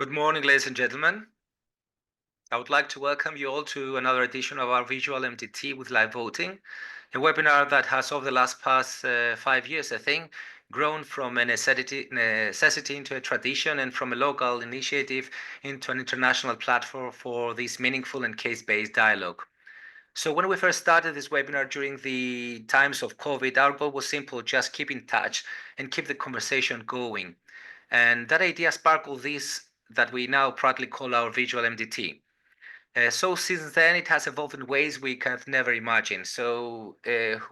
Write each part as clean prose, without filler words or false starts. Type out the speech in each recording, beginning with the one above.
Good morning, ladies and gentlemen. I would like to welcome you all to another edition of our Visual MDT with live voting, a webinar that has over the past 5 years, I think, grown from a necessity into a tradition and from a local initiative into an international platform for this meaningful and case-based dialogue. So when we first started this webinar during the times of COVID, our goal was simple: just keep in touch and keep the conversation going. And that idea sparkled this that we now proudly call our Visual MDT. So since then, it has evolved in ways we could never imagine. So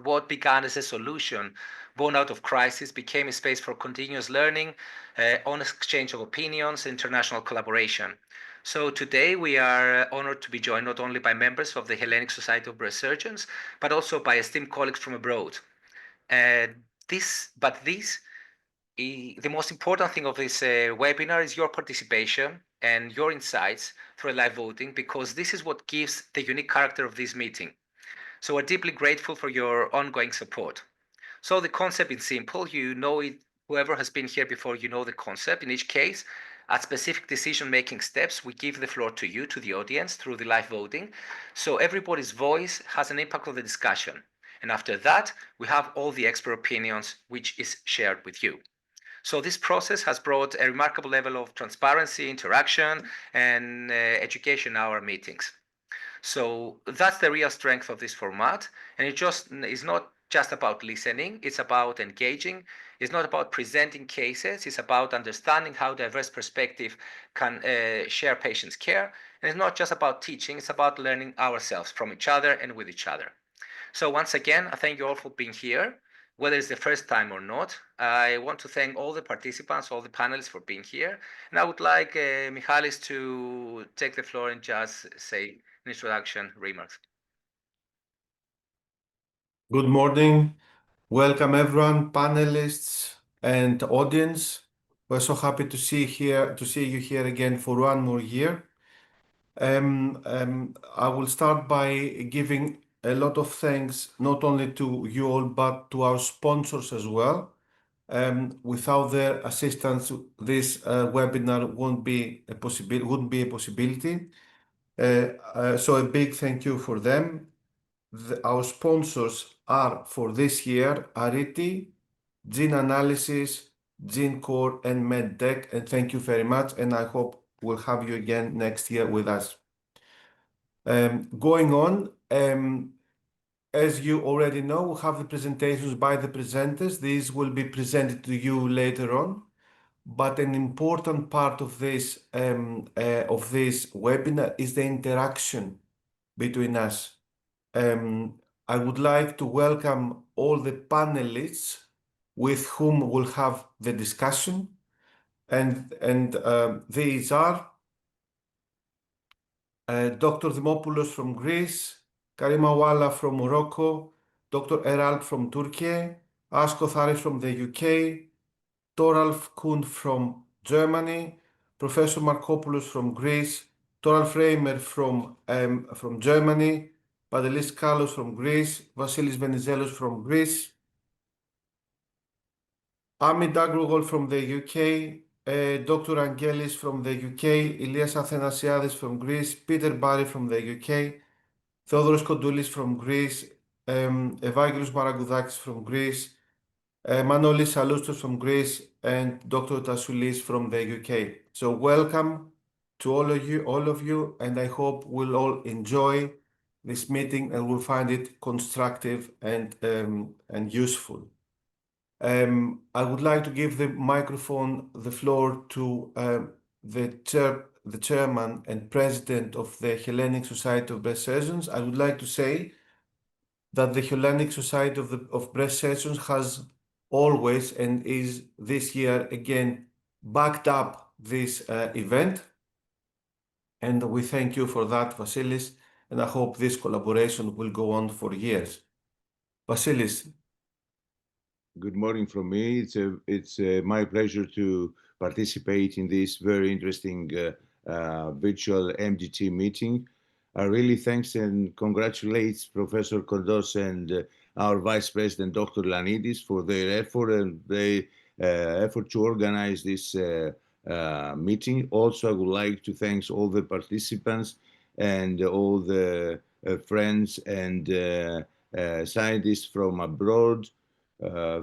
what began as a solution born out of crisis became a space for continuous learning, honest exchange of opinions, international collaboration. So today we are honored to be joined not only by members of the Hellenic Society of Breast Surgeons, but also by esteemed colleagues from abroad. Uh, the most important thing of this webinar is your participation and your insights through live voting, because this is what gives the unique character of this meeting. So we're deeply grateful for your ongoing support. So the concept is simple. You know it, whoever has been here before, you know the concept. In each case, at specific decision-making steps, we give the floor to you, to the audience, through the live voting. So everybody's voice has an impact on the discussion. And after that, we have all the expert opinions, which is shared with you. So this process has brought a remarkable level of transparency, interaction, and education in our meetings. So that's the real strength of this format. And it just is not just about listening, it's about engaging. It's not about presenting cases, it's about understanding how diverse perspective can share patients' care. And it's not just about teaching, it's about learning ourselves from each other and with each other. So once again, I thank you all for being here, whether it's the first time or not. I want to thank all the participants, all the panelists for being here. And I would like Michalis to take the floor and just say an introduction remarks. Good morning. Welcome everyone, panelists and audience. We're so happy to see you here again for one more year. I will start by giving a lot of thanks not only to you all but to our sponsors as well. Without their assistance, this webinar wouldn't be a possibility. So a big thank you for them. Our sponsors are for this year Ariti, Gene Analysis, GeneCore, and MedTech. And thank you very much. And I hope we'll have you again next year with us. Going on, as you already know, we have the presentations by the presenters. These will be presented to you later on. But an important part of this webinar is the interaction between us. I would like to welcome all the panelists with whom we'll have the discussion. And these are Dr. Dimopoulos from Greece, Karima Walla from Morocco, Dr. Eralp from Turkey, Asko Tharis from the UK, Toralf Kuhn from Germany, Professor Markopoulos from Greece, Toralf Reimer from Germany, Pantelis Kalos from Greece, Vasilis Venizelos from Greece, Ami Dagrogol from the UK, Dr. Angelis from the UK, Ilias Athanasiadis from Greece, Peter Barry from the UK, Theodoros Kontoulis from Greece, Evangelos Maragoudakis from Greece, Manolis Aloustos from Greece, and Dr. Tassoulis from the UK. So welcome to all of you, and I hope we'll all enjoy this meeting and we'll find it constructive and useful. I would like to give the floor to the chairman and president of the Hellenic Society of Breast Surgeons. I would like to say that the Hellenic Society of Breast Surgeons has always and is this year again backed up this event, and we thank you for that, Vasilis, and I hope this collaboration will go on for years. Vasilis. Good morning from me. It's my pleasure to participate in this very interesting virtual MDT meeting. I really thanks and congratulates Professor Kondos and our Vice President, Dr. Lanidis, for their effort and their effort to organize this meeting. Also, I would like to thank all the participants and all the friends and scientists from abroad,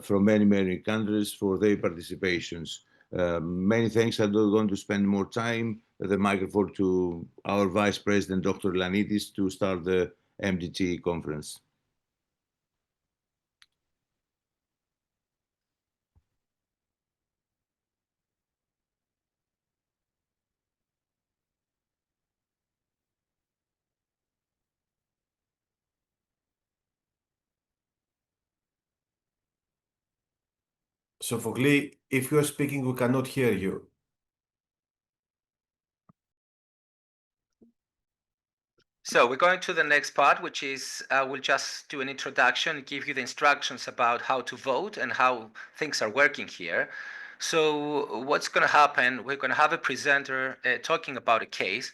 from many countries for their participations. Many thanks. I'm not going to spend more time. The microphone to our Vice President, Dr. Lanitis, to start the MDT conference. Sophocles, if you are speaking, we cannot hear you. So we're going to the next part, which is we'll just do an introduction, give you the instructions about how to vote and how things are working here. So what's going to happen, we're going to have a presenter talking about a case.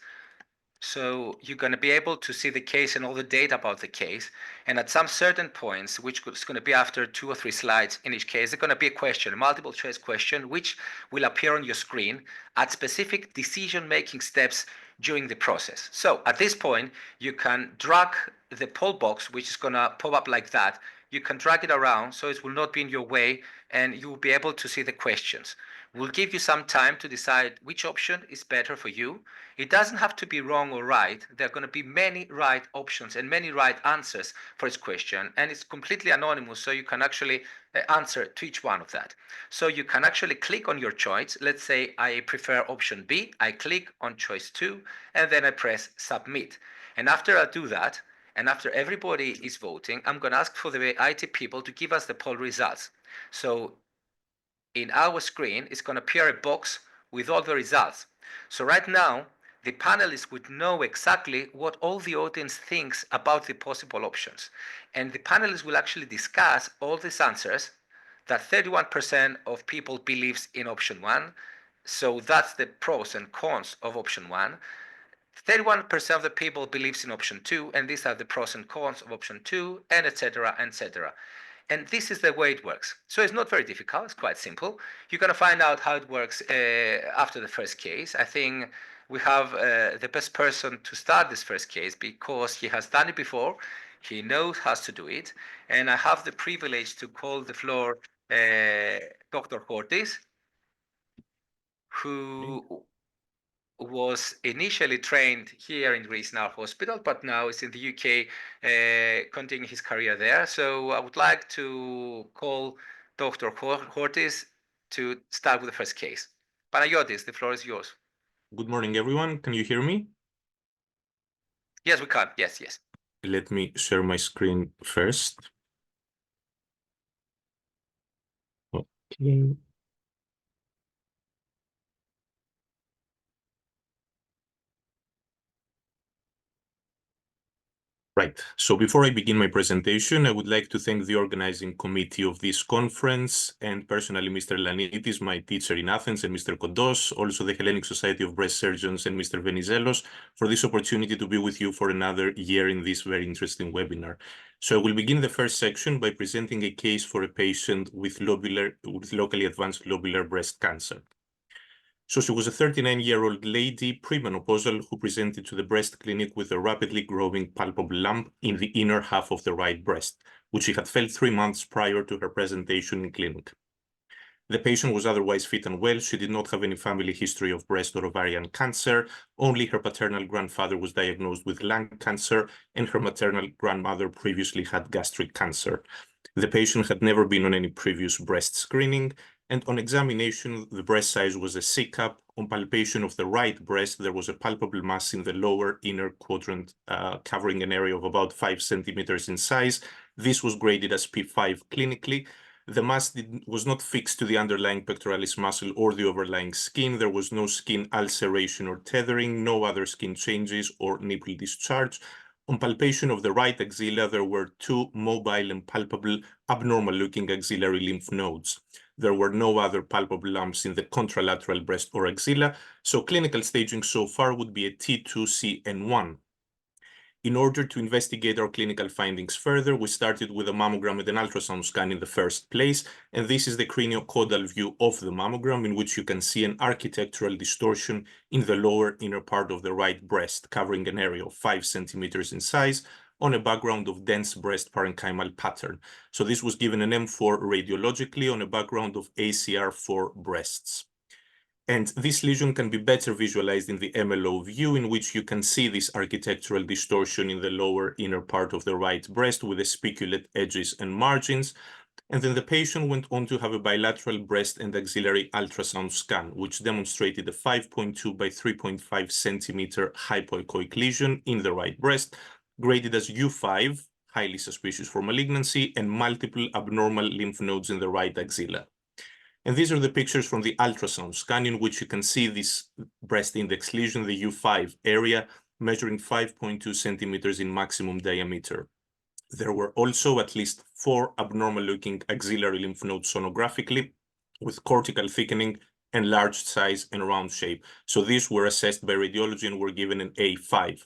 So you're going to be able to see the case and all the data about the case. And at some certain points, which is going to be after 2 or 3 slides in each case, there's going to be a question, a multiple choice question, which will appear on your screen at specific decision-making steps during the process. So at this point, you can drag the poll box, which is going to pop up like that. You can drag it around so it will not be in your way and you will be able to see the questions. We'll give you some time to decide which option is better for you. It doesn't have to be wrong or right. There are going to be many right options and many right answers for each question. And it's completely anonymous, so you can actually answer to each one of that. So you can actually click on your choice. Let's say I prefer option B. I click on choice 2, and then I press submit. And after I do that, and after everybody is voting, I'm going to ask for the IT people to give us the poll results. So in our screen, it's going to appear a box with all the results. So right now, the panelists would know exactly what all the audience thinks about the possible options. And the panelists will actually discuss all these answers that 31% of people believes in option 1. So that's the pros and cons of option 1. 31% of the people believes in option 2, and these are the pros and cons of option 2, and etc., etc. And this is the way it works. So it's not very difficult. It's quite simple. You're going to find out how it works after the first case. I think we have the best person to start this first case because he has done it before. He knows how to do it. And I have the privilege to call the floor Dr. Hortis, who was initially trained here in Greece in our hospital, but now is in the UK, continuing his career there. So I would like to call Dr. Hortis to start with the first case. Panagiotis, the floor is yours. Good morning, everyone. Can you hear me? Yes, we can. Yes. Let me share my screen first. Okay. Right. So before I begin my presentation, I would like to thank the organizing committee of this conference and personally Mr. Lanitis, my teacher in Athens, and Mr. Kondos, also the Hellenic Society of Breast Surgeons and Mr. Venizelos for this opportunity to be with you for another year in this very interesting webinar. So I will begin the first section by presenting a case for a patient with locally advanced lobular breast cancer. So she was a 39-year-old lady, premenopausal, who presented to the breast clinic with a rapidly growing palpable lump in the inner half of the right breast, which she had felt 3 months prior to her presentation in clinic. The patient was otherwise fit and well. She did not have any family history of breast or ovarian cancer. Only her paternal grandfather was diagnosed with lung cancer, and her maternal grandmother previously had gastric cancer. The patient had never been on any previous breast screening, and on examination, the breast size was a C-cup. On palpation of the right breast, there was a palpable mass in the lower inner quadrant, covering an area of about 5 centimeters in size. This was graded as P5 clinically. The mass was not fixed to the underlying pectoralis muscle or the overlying skin. There was no skin ulceration or tethering, no other skin changes or nipple discharge. On palpation of the right axilla, there were 2 mobile and palpable abnormal-looking axillary lymph nodes. There were no other palpable lumps in the contralateral breast or axilla, so clinical staging so far would be a T2CN1. In order to investigate our clinical findings further, we started with a mammogram and an ultrasound scan in the first place, and this is the craniocaudal view of the mammogram, in which you can see an architectural distortion in the lower inner part of the right breast, covering an area of 5 centimeters in size on a background of dense breast parenchymal pattern. So this was given an M4 radiologically on a background of ACR for breasts. And this lesion can be better visualized in the MLO view, in which you can see this architectural distortion in the lower inner part of the right breast with the spiculate edges and margins. And then the patient went on to have a bilateral breast and axillary ultrasound scan, which demonstrated a 5.2 by 3.5 centimeter hypoechoic lesion in the right breast, graded as U5, highly suspicious for malignancy, and multiple abnormal lymph nodes in the right axilla. And these are the pictures from the ultrasound scan, in which you can see this breast index lesion, the U5 area, measuring 5.2 centimeters in maximum diameter. There were also at least 4 abnormal-looking axillary lymph nodes sonographically, with cortical thickening and large size and round shape. So these were assessed by radiology and were given an A5.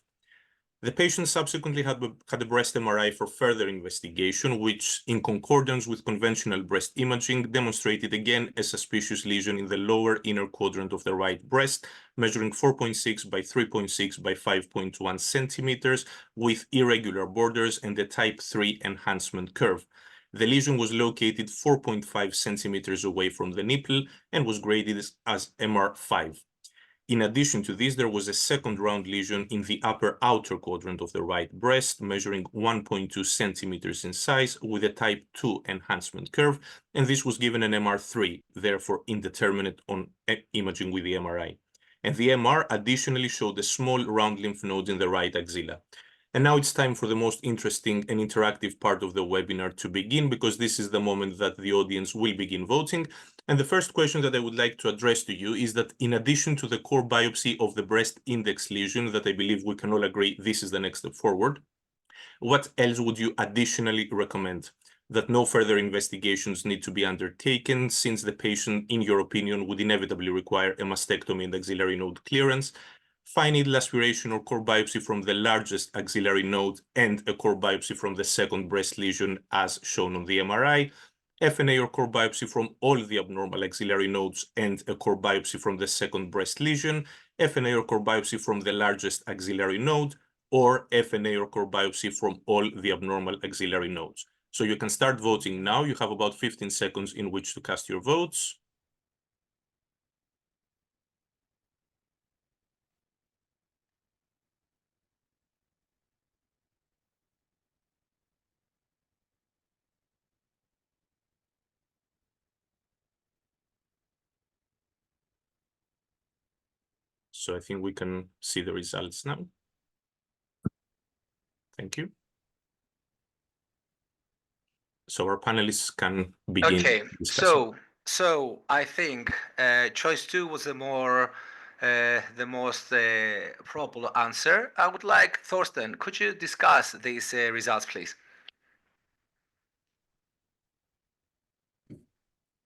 The patient subsequently had a breast MRI for further investigation, which, in concordance with conventional breast imaging, demonstrated again a suspicious lesion in the lower inner quadrant of the right breast, measuring 4.6 by 3.6 by 5.1 centimeters, with irregular borders and a type 3 enhancement curve. The lesion was located 4.5 centimeters away from the nipple and was graded as MR5. In addition to this, there was a second round lesion in the upper outer quadrant of the right breast, measuring 1.2 centimeters in size with a type 2 enhancement curve, and this was given an MR3, therefore indeterminate on imaging with the MRI. And the MR additionally showed a small round lymph node in the right axilla. And now it's time for the most interesting and interactive part of the webinar to begin, because this is the moment that the audience will begin voting. And the first question that I would like to address to you is that, in addition to the core biopsy of the breast index lesion, that I believe we can all agree this is the next step forward, what else would you additionally recommend? That no further investigations need to be undertaken, since the patient, in your opinion, would inevitably require a mastectomy and axillary node clearance, fine needle aspiration or core biopsy from the largest axillary node, and a core biopsy from the second breast lesion as shown on the MRI, FNA or core biopsy from all the abnormal axillary nodes and a core biopsy from the second breast lesion, FNA or core biopsy from the largest axillary node, or FNA or core biopsy from all the abnormal axillary nodes. So you can start voting now. You have about 15 seconds in which to cast your votes. So I think we can see the results now. Thank you. So our panelists can begin. Okay, discussing. so I think choice 2 was the most probable answer. I would like, Thorsten, could you discuss these results, please?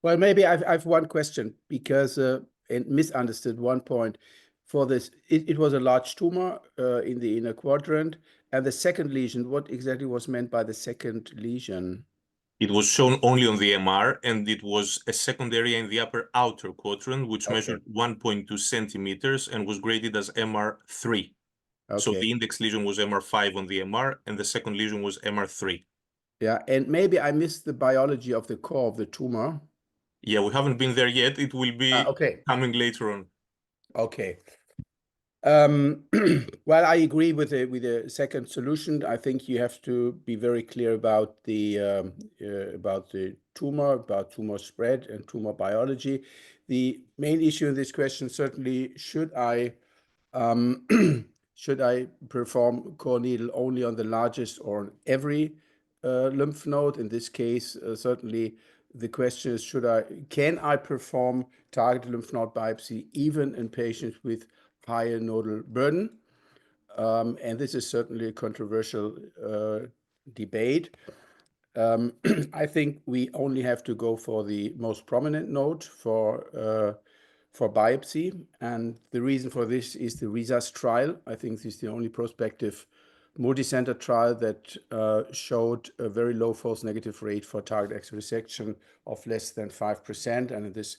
Well, maybe I've one question, because and misunderstood one point. For this, it was a large tumor in the inner quadrant, and the second lesion, what exactly was meant by the second lesion? It was shown only on the MR, and it was a second area in the upper outer quadrant, which measured 1.2 centimeters and was graded as MR3. Okay. So the index lesion was MR5 on the MR, and the second lesion was MR3. Yeah, and maybe I missed the biology of the core of the tumor. Yeah, we haven't been there yet. It will be coming later on. Okay. Well, I agree with the second solution. I think you have to be very clear about the tumor, about tumor spread and tumor biology. The main issue in this question, certainly, should I perform core needle only on the largest or on every lymph node? In this case, certainly the question is, can I perform targeted lymph node biopsy even in patients with higher nodal burden? And this is certainly a controversial debate. I think we only have to go for the most prominent node for biopsy, and the reason for this is the RESAS trial. I think this is the only prospective multi-center trial that showed a very low false negative rate for target axis resection of less than 5%. And in this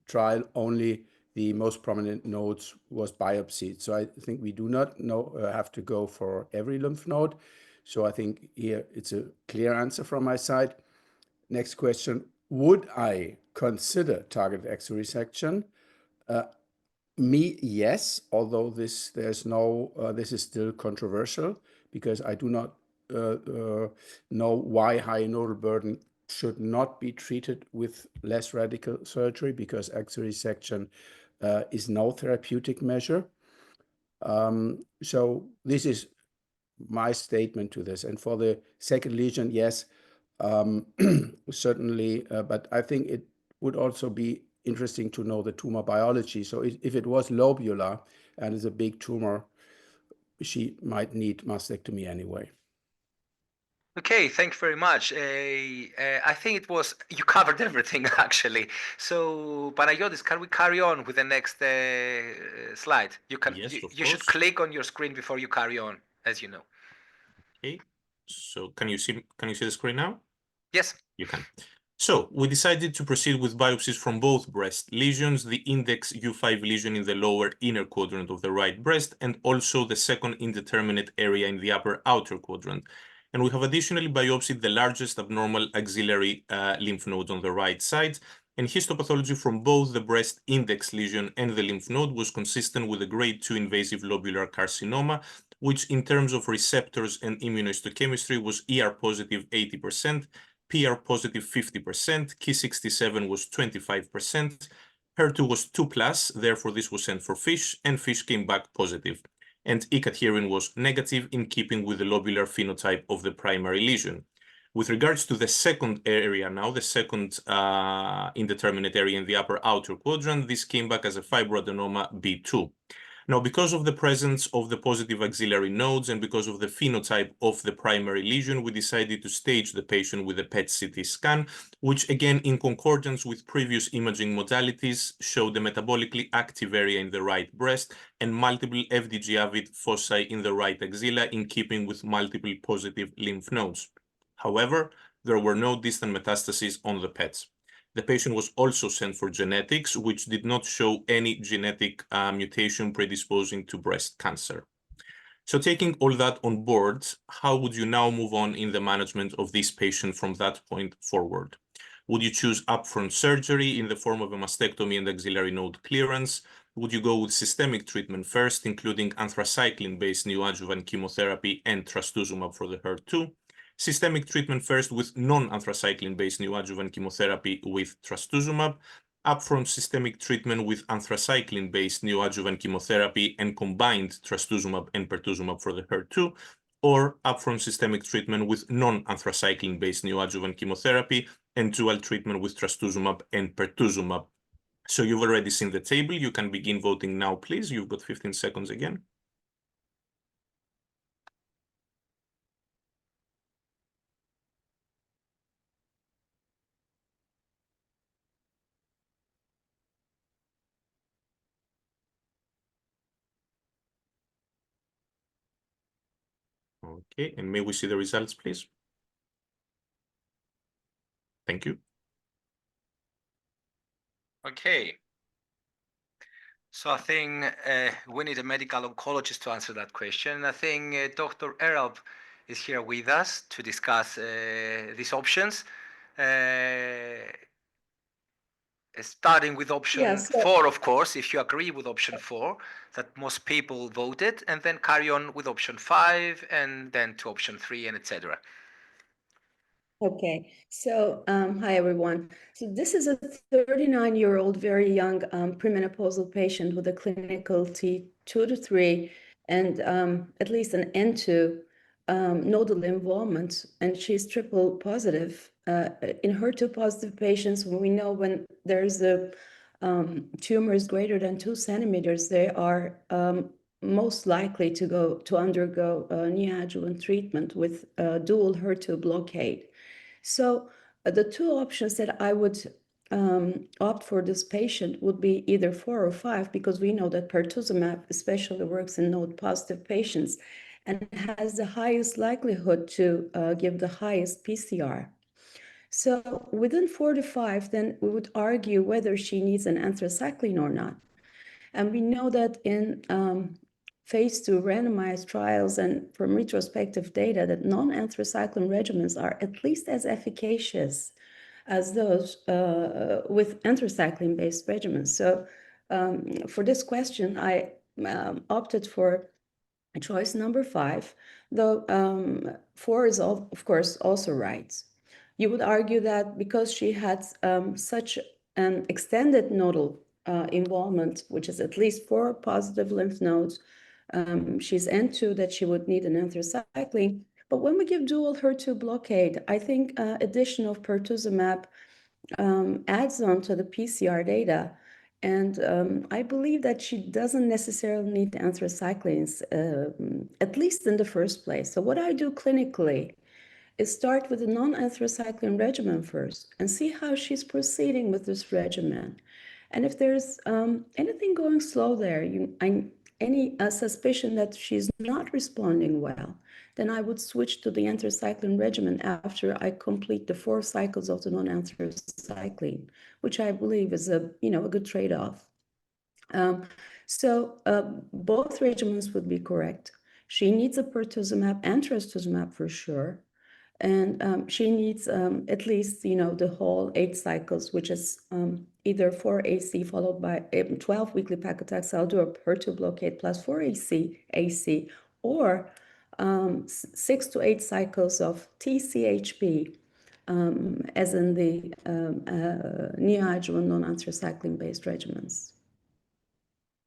trial, only the most prominent nodes was biopsied. So I think we do not have to go for every lymph node. So I think here it's a clear answer from my side. Next question, would I consider targeted axis resection? Yes, although this is still controversial because I do not know why high nodal burden should not be treated with less radical surgery, because axis resection is no therapeutic measure. So this is my statement to this. And for the second lesion, yes, certainly, but I think it would also be interesting to know the tumor biology. So if it was lobular and is a big tumor, she might need mastectomy anyway. Okay, thank you very much. I think you covered everything actually. So, Panagiotis, can we carry on with the next slide? Yes, of you should course. click on your screen before you carry on, as you know. Okay, so can you see the screen now? Yes. You can. So we decided to proceed with biopsies from both breast lesions, the index U5 lesion in the lower inner quadrant of the right breast, and also the second indeterminate area in the upper outer quadrant. And we have additionally biopsied the largest abnormal axillary lymph node on the right side. And histopathology from both the breast index lesion and the lymph node was consistent with a grade 2 invasive lobular carcinoma, which in terms of receptors and immunohistochemistry was ER positive 80%, PR positive 50%, Ki67 was 25%, HER2 was 2+, therefore this was sent for FISH, and FISH came back positive. And E-cadherin was negative in keeping with the lobular phenotype of the primary lesion. With regards to the second area now, the second indeterminate area in the upper outer quadrant, this came back as a fibroadenoma B2. Now, because of the presence of the positive axillary nodes and because of the phenotype of the primary lesion, we decided to stage the patient with a PET-CT scan, which again, in concordance with previous imaging modalities, showed a metabolically active area in the right breast and multiple FDG-avid foci in the right axilla, in keeping with multiple positive lymph nodes. However, there were no distant metastases on the PETs. The patient was also sent for genetics, which did not show any genetic mutation predisposing to breast cancer. So taking all that on board, how would you now move on in the management of this patient from that point forward? Would you choose upfront surgery in the form of a mastectomy and axillary node clearance? Would you go with systemic treatment first, including anthracycline-based neoadjuvant chemotherapy and trastuzumab for the HER2? Systemic treatment first with non-anthracycline-based neoadjuvant chemotherapy with trastuzumab, upfront systemic treatment with anthracycline-based neoadjuvant chemotherapy and combined trastuzumab and pertuzumab for the HER2, or upfront systemic treatment with non-anthracycline-based neoadjuvant chemotherapy and dual treatment with trastuzumab and pertuzumab. So you've already seen the table. You can begin voting now, please. You've got 15 seconds again. Okay, and may we see the results, please? Thank you. Okay. So I think we need a medical oncologist to answer that question. I think Dr. Eralp is here with us to discuss these options. Starting with option 4, of course, if you agree with option 4, that most people voted, and then carry on with option 5, and then to option 3, and etc. Okay, so hi everyone. So this is a 39-year-old, very young premenopausal patient with a clinical T2 to 3 and at least an N2 nodal involvement, and she's triple positive. In HER2 positive patients, we know when there's a tumor is greater than 2 centimeters, they are most likely to undergo neoadjuvant treatment with dual HER2 blockade. So the two options that I would opt for this patient would be either 4 or 5, because we know that pertuzumab especially works in node positive patients. and has the highest likelihood to give the highest PCR. So within 4 to 5, then we would argue whether she needs an anthracycline or not. And we know that in phase 2 randomized trials and from retrospective data that non-anthracycline regimens are at least as efficacious as those with anthracycline-based regimens. So for this question, I opted for choice number 5, though 4 is, of course, also right. You would argue that because she had such an extended nodal involvement, which is at least 4 positive lymph nodes, she's N2, that she would need an anthracycline. But when we give dual HER2 blockade, I think addition of pertuzumab adds on to the PCR data. And I believe that she doesn't necessarily need anthracyclines, at least in the first place. So what I do clinically is start with a non-anthracycline regimen first and see how she's proceeding with this regimen. And if there's anything going slow there, any suspicion that she's not responding well, then I would switch to the anthracycline regimen after I complete the 4 cycles of the non-anthracycline, which I believe is a good trade-off. So both regimens would be correct. She needs a pertuzumab and trastuzumab for sure. And she needs at least, the whole 8 cycles, which is either 4 AC followed by 12 weekly paclitaxel, do a HER2 blockade plus 4 AC, or 6 to 8 cycles of TCHP, as in the neoadjuvant non-anthracycline-based regimens.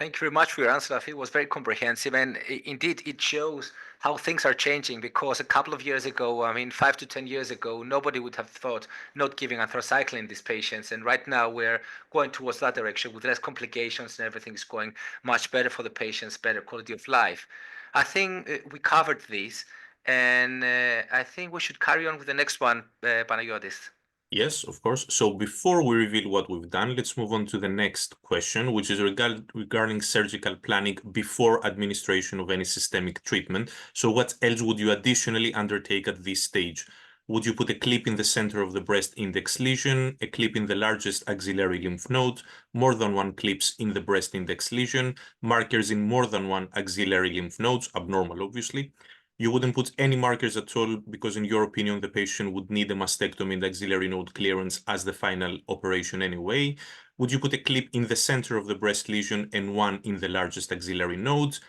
Thank you very much for your answer. I think it was very comprehensive, and indeed it shows how things are changing, because a couple of years ago, 5 to 10 years ago, nobody would have thought not giving anthracycline in these patients. And right now we're going towards that direction with less complications, and everything is going much better for the patients, better quality of life. I think we covered this, and I think we should carry on with the next one, Panagiotis. Yes, of course. So before we reveal what we've done, let's move on to the next question, which is regarding surgical planning before administration of any systemic treatment. So what else would you additionally undertake at this stage? Would you put a clip in the center of the breast index lesion, a clip in the largest axillary lymph node, more than 1 clips in the breast index lesion, markers in more than 1 axillary lymph nodes, abnormal obviously? You wouldn't put any markers at all because, in your opinion, the patient would need a mastectomy and axillary node clearance as the final operation anyway. Would you put a clip in the center of the breast lesion and 1 in the largest axillary nodes?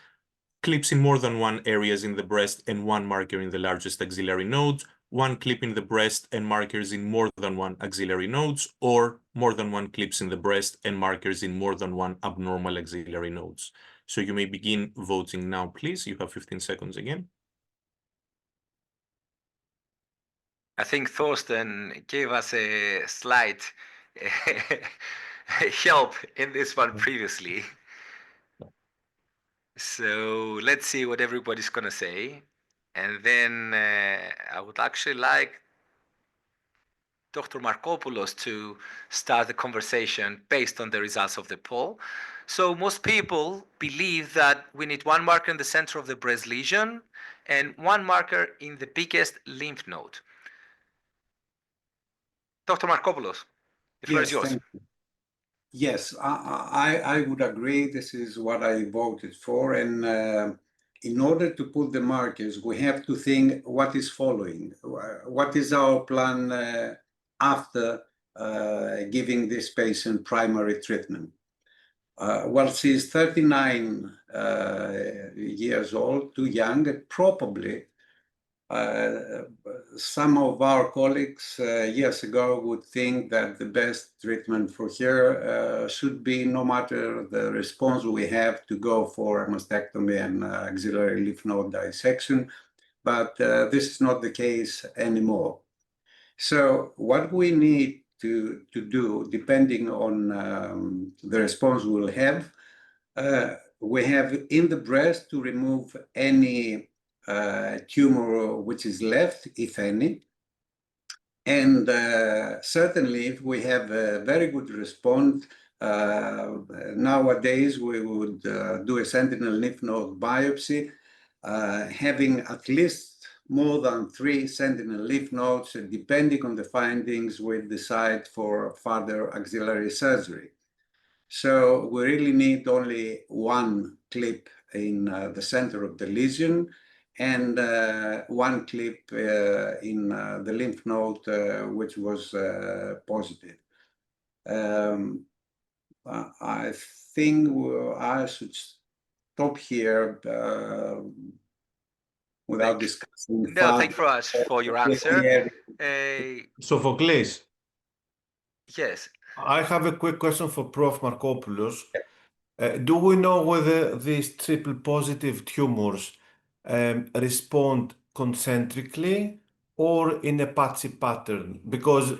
Clips in more than 1 areas in the breast and 1 marker in the largest axillary nodes? 1 clip in the breast and markers in more than 1 axillary nodes? Or more than 1 clips in the breast and markers in more than 1 abnormal axillary nodes? So you may begin voting now, please. You have 15 seconds again. I think Thorsten gave us a slight help in this one previously. So let's see what everybody's going to say. And then I would actually like Dr. Markopoulos to start the conversation based on the results of the poll. So most people believe that we need 1 marker in the center of the breast lesion and 1 marker in the biggest lymph node. Dr. Markopoulos, the floor is yours. Thank you. Yes, I would agree. This is what I voted for. And in order to put the markers, we have to think what is following. What is our plan after giving this patient primary treatment? Well, she's 39 years old, too young, probably. Some of our colleagues years ago would think that the best treatment for her should be, no matter the response we have, to go for a mastectomy and axillary lymph node dissection. But this is not the case anymore. So what we need to do, depending on the response we'll have, we have in the breast to remove any tumor which is left, if any. And certainly if we have a very good response, nowadays we would do a sentinel lymph node biopsy having at least more than 3 sentinel lymph nodes, and depending on the findings, we decide for further axillary surgery. So we really need only one clip in the center of the lesion and one clip in the lymph node which was positive. I think I should stop here without discussing No, thank you very much for your answer. Sophocles, Yes. I have a quick question for Prof. Markopoulos. Do we know whether these triple positive tumors respond concentrically or in a patchy pattern? Because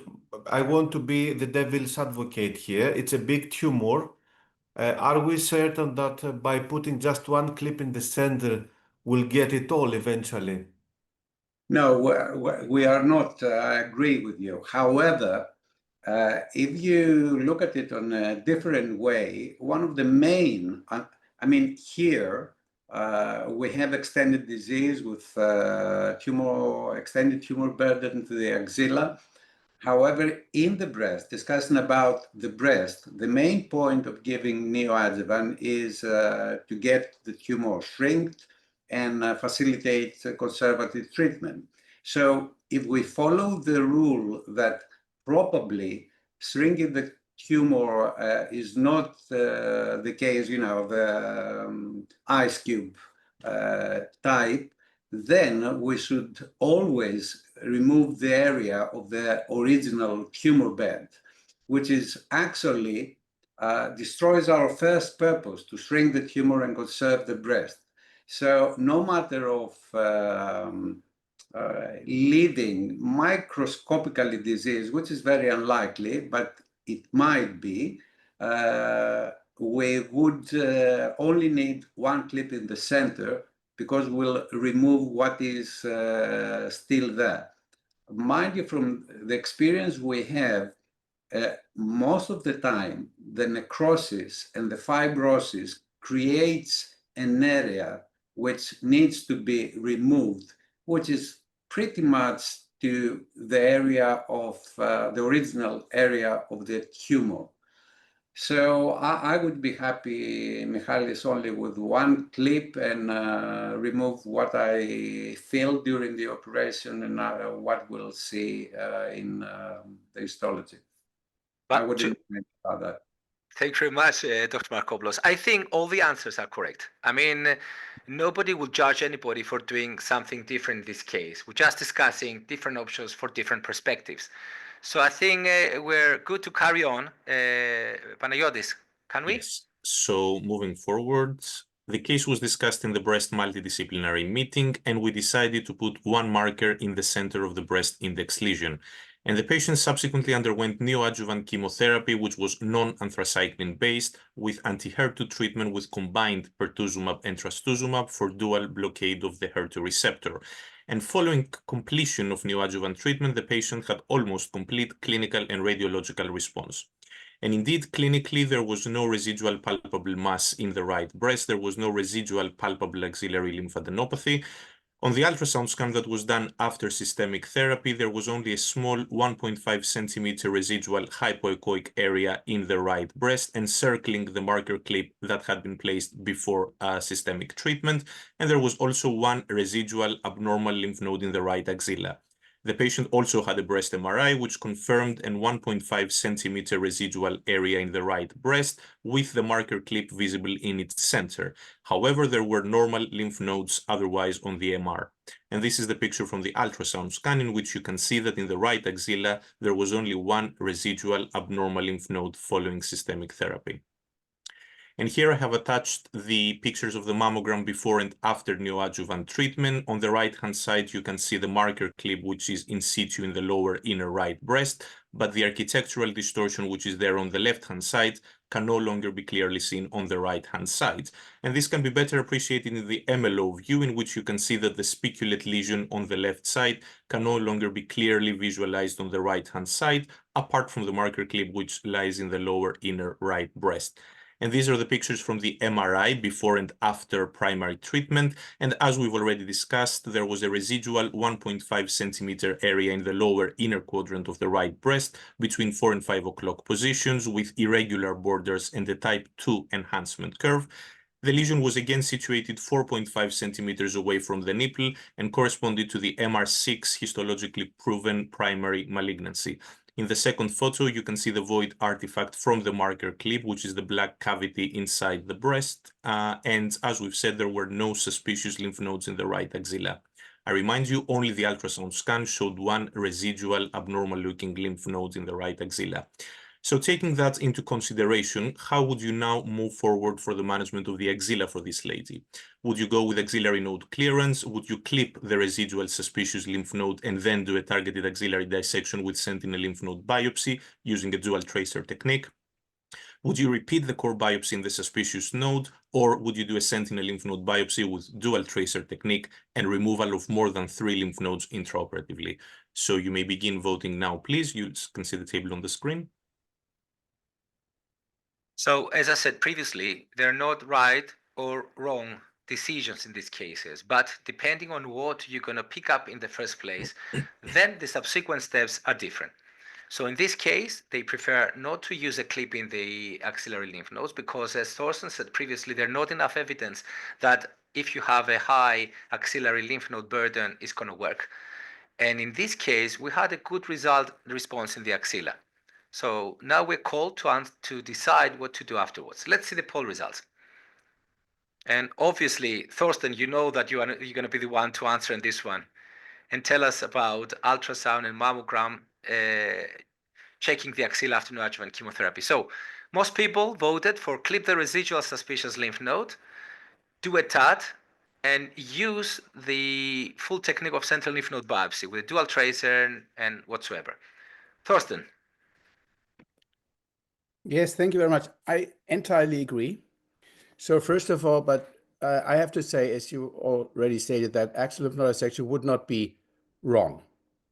I want to be the devil's advocate here. It's a big tumor. Are we certain that by putting just one clip in the center, we'll get it all eventually? No, we are not. I agree with you. However, if you look at it on a different way, one of the main, I mean, here we have extended disease with extended tumor burden to the axilla. However, in the breast, discussing about the breast, the main point of giving neoadjuvant is to get the tumor shrinked and facilitate conservative treatment. So if we follow the rule that probably shrinking the tumor is not the case, you know, the ice cube type, then we should always remove the area of the original tumor bed, which is actually destroys our first purpose, to shrink the tumor and conserve the breast. So no matter of leaving microscopically disease, which is very unlikely, but it might be, we would only need one clip in the center because we'll remove what is still there. Mind you, from the experience we have, most of the time, the necrosis and the fibrosis creates an area which needs to be removed, which is pretty much to the area of the original area of the tumor. So I would be happy, Michalis, only with one clip and remove what I feel during the operation and what we'll see in the histology. I wouldn't think about that. Thank you very much, Dr. Markopoulos. I think all the answers are correct. I mean, nobody will judge anybody for doing something different in this case. We're just discussing different options for different perspectives. So I think we're good to carry on. Panagiotis, can we? Yes. So moving forward, the case was discussed in the breast multidisciplinary meeting, and we decided to put one marker in the center of the breast index lesion. And the patient subsequently underwent neoadjuvant chemotherapy, which was non-anthracycline based, with anti-HER2 treatment with combined pertuzumab and trastuzumab for dual blockade of the HER2 receptor. And following completion of neoadjuvant treatment, the patient had almost complete clinical and radiological response. And indeed, clinically, there was no residual palpable mass in the right breast. There was no residual palpable axillary lymphadenopathy. On the ultrasound scan that was done after systemic therapy, there was only a small 1.5 centimeter residual hypoechoic area in the right breast, encircling the marker clip that had been placed before systemic treatment. And there was also one residual abnormal lymph node in the right axilla. The patient also had a breast MRI, which confirmed a 1.5 centimeter residual area in the right breast with the marker clip visible in its center. However, there were normal lymph nodes otherwise on the MR. And this is the picture from the ultrasound scan, in which you can see that in the right axilla, there was only one residual abnormal lymph node following systemic therapy. And here I have attached the pictures of the mammogram before and after neoadjuvant treatment. On the right-hand side, you can see the marker clip, which is in situ in the lower inner right breast, but the architectural distortion, which is there on the left-hand side, can no longer be clearly seen on the right-hand side. And this can be better appreciated in the MLO view, in which you can see that the spiculate lesion on the left side can no longer be clearly visualized on the right-hand side, apart from the marker clip, which lies in the lower inner right breast. And these are the pictures from the MRI before and after primary treatment. And as we've already discussed, there was a residual 1.5 centimeter area in the lower inner quadrant of the right breast between 4 and 5 o'clock positions with irregular borders and a type 2 enhancement curve. The lesion was again situated 4.5 centimeters away from the nipple and corresponded to the MR6 histologically proven primary malignancy. In the second photo, you can see the void artifact from the marker clip, which is the black cavity inside the breast. And as we've said, there were no suspicious lymph nodes in the right axilla. I remind you, only the ultrasound scan showed one residual abnormal-looking lymph node in the right axilla. So taking that into consideration, how would you now move forward for the management of the axilla for this lady? Would you go with axillary node clearance? Would you clip the residual suspicious lymph node and then do a targeted axillary dissection with sentinel lymph node biopsy using a dual tracer technique? Would you repeat the core biopsy in the suspicious node, or would you do a sentinel lymph node biopsy with dual tracer technique and removal of more than 3 lymph nodes intraoperatively? So you may begin voting now, please. You can see the table on the screen. So, as I said previously, they're not right or wrong decisions in these cases, but depending on what you're going to pick up in the first place, then the subsequent steps are different. So in this case, they prefer not to use a clip in the axillary lymph nodes because, as Thorsten said previously, there's not enough evidence that if you have a high axillary lymph node burden, it's going to work. And in this case, we had a good response in the axilla. So now we're called to decide what to do afterwards. Let's see the poll results. And obviously, Thorsten, you know that you're going to be the one to answer in this one and tell us about ultrasound and mammogram checking the axilla after neoadjuvant chemotherapy. So most people voted for clip the residual suspicious lymph node, do a TAT, and use the full technique of sentinel lymph node biopsy with a dual tracer and whatsoever. Thorsten. Yes, thank you very much. I entirely agree. So first of all, but I have to say, as you already stated, that axial lymph node dissection would not be wrong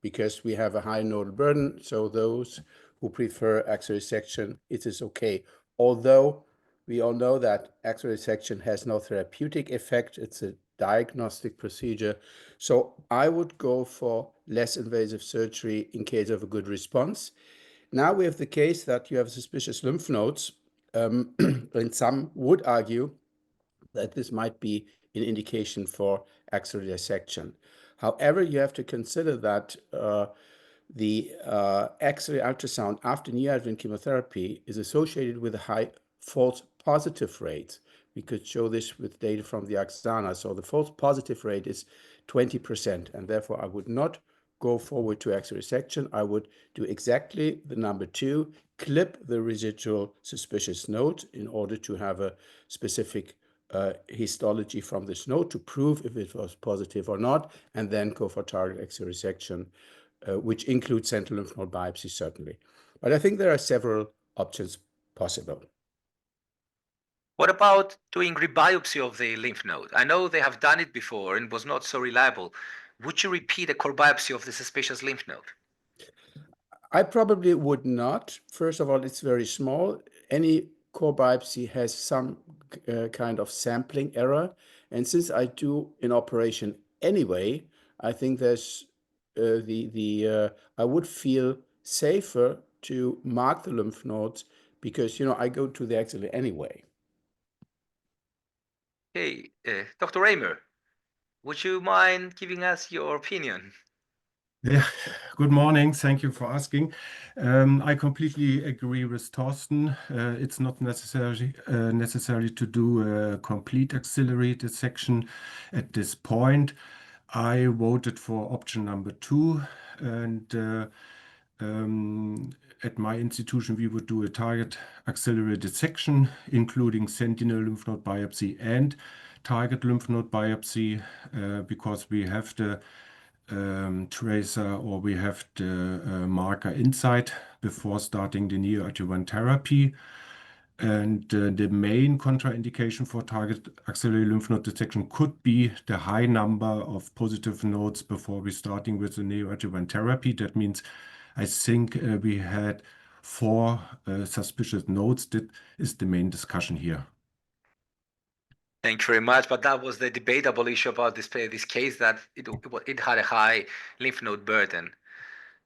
because we have a high nodal burden. So those who prefer axial resection, it is okay. Although we all know that axial resection has no therapeutic effect. It's a diagnostic procedure. So I would go for less invasive surgery in case of a good response. Now we have the case that you have suspicious lymph nodes, and some would argue that this might be an indication for axillary dissection. However, you have to consider that the axillary ultrasound after neoadjuvant chemotherapy is associated with a high false positive rate. We could show this with data from the Axana. So the false positive rate is 20%, and therefore I would not go forward to axillary resection. I would do exactly the number 2, clip the residual suspicious node in order to have a specific histology from this node to prove if it was positive or not, and then go for target axillary resection, which includes sentinel lymph node biopsy, certainly. But I think there are several options possible. What about doing rebiopsy of the lymph node? I know they have done it before and was not so reliable. Would you repeat a core biopsy of the suspicious lymph node? I probably would not. First of all, it's very small. Any core biopsy has some kind of sampling error. And since I do an operation anyway, I think there's I would feel safer to mark the lymph nodes because, I go to the axilla anyway. Hey, Dr. Raymer, would you mind giving us your opinion? Yeah, good morning. Thank you for asking. I completely agree with Thorsten. It's not necessary to do a complete axillary dissection at this point. I voted for option number 2, and at my institution we would do a target axillary dissection, including sentinel lymph node biopsy and target lymph node biopsy, because we have the tracer or we have the marker inside before starting the neoadjuvant therapy. And the main contraindication for target axillary lymph node dissection could be the high number of positive nodes before we starting with the neoadjuvant therapy. That means I think we had 4 suspicious nodes. That is the main discussion here. Thank you very much. But that was the debatable issue about this case, that it had a high lymph node burden.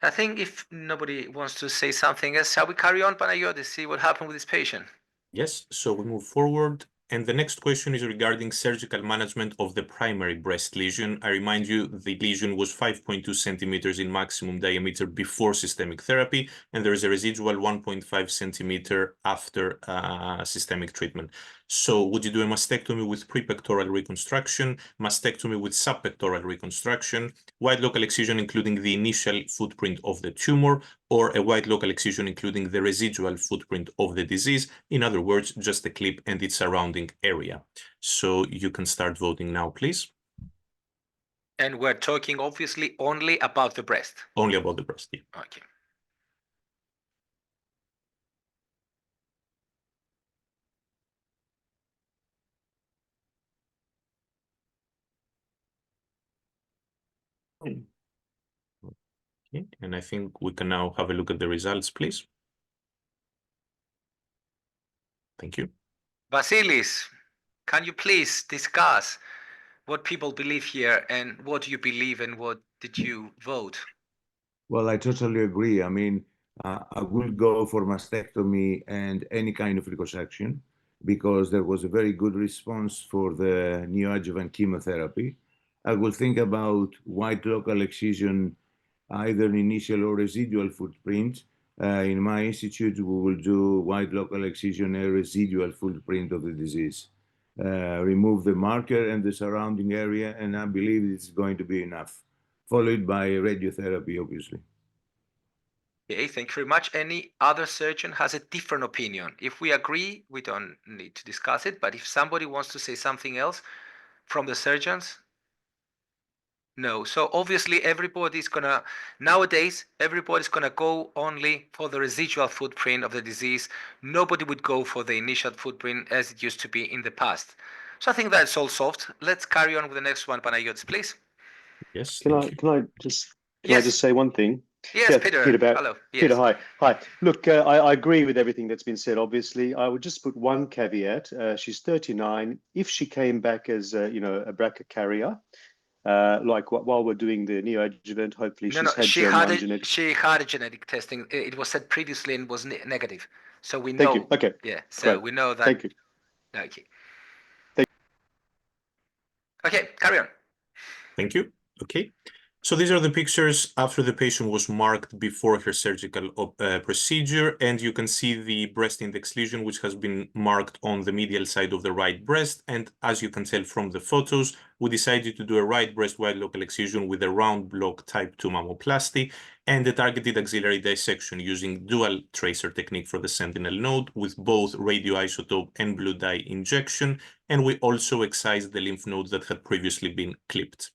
I think if nobody wants to say something else, shall we carry on, Panagiotis, see what happened with this patient? Yes, so we move forward. And the next question is regarding surgical management of the primary breast lesion. I remind you, the lesion was 5.2 centimeters in maximum diameter before systemic therapy, and there is a residual 1.5 centimeter after systemic treatment. So would you do a mastectomy with prepectoral reconstruction, mastectomy with subpectoral reconstruction, wide local excision including the initial footprint of the tumor, or a wide local excision including the residual footprint of the disease? In other words, just the clip and its surrounding area. So you can start voting now, please. And we're talking obviously only about the breast. Only about the breast. Yeah. Okay. Okay. And I think we can now have a look at the results, please. Thank you. Vasilis, can you please discuss what people believe here, and what do you believe, and what did you vote? Well, I totally agree. I mean, I will go for mastectomy and any kind of reconstruction because there was a very good response for the neoadjuvant chemotherapy. I will think about wide local excision, either initial or residual footprint. In my institute, we will do wide local excision and residual footprint of the disease. Remove the marker and the surrounding area, and I believe it's going to be enough, followed by radiotherapy, obviously. Okay, thank you very much. Any other surgeon has a different opinion? If we agree, we don't need to discuss it, but if somebody wants to say something else from the surgeons? No. So obviously nowadays, everybody's gonna go only for the residual footprint of the disease. Nobody would go for the initial footprint as it used to be in the past. So I think that's all solved. Let's carry on with the next one, Panagiotis, please. Yes. Can thank you. I just say one thing? Yes, Yeah, Peter. Peter, Hello. Yes. Peter, hi. Look, I agree with everything that's been said. Obviously, I would just put one caveat. She's 39. If she came back as a BRCA carrier, while we're doing the neoadjuvant, hopefully No, she's had germline genetic. she had a genetic testing. It was said previously and was negative. So we know. Thank you. Okay. Yeah. So Great. we know that. Thank you. Okay. Thank Okay, carry on. Thank you. Okay. So these are the pictures after the patient was marked before her surgical procedure, and you can see the breast index lesion, which has been marked on the medial side of the right breast. And as you can tell from the photos, we decided to do a right breast wide local excision with a round block type 2 mammoplasty and a targeted axillary dissection using dual tracer technique for the sentinel node with both radioisotope and blue dye injection. And we also excised the lymph nodes that had previously been clipped.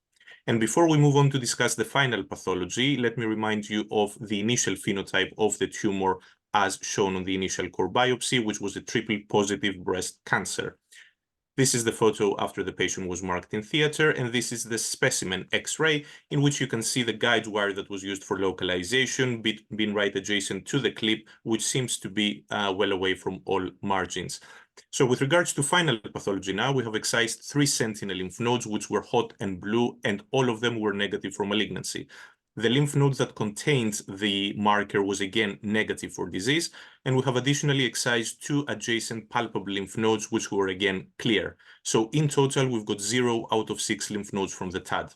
And before we move on to discuss the final pathology, let me remind you of the initial phenotype of the tumor as shown on the initial core biopsy, which was a triple positive breast cancer. This is the photo after the patient was marked in theater, and this is the specimen X-ray, in which you can see the guide wire that was used for localization being right adjacent to the clip, which seems to be well away from all margins. So with regards to final pathology now, we have excised 3 sentinel lymph nodes, which were hot and blue, and all of them were negative for malignancy. The lymph nodes that contained the marker was again negative for disease, and we have additionally excised 2 adjacent palpable lymph nodes, which were again clear. So in total, we've got 0 out of 6 lymph nodes from the TAD.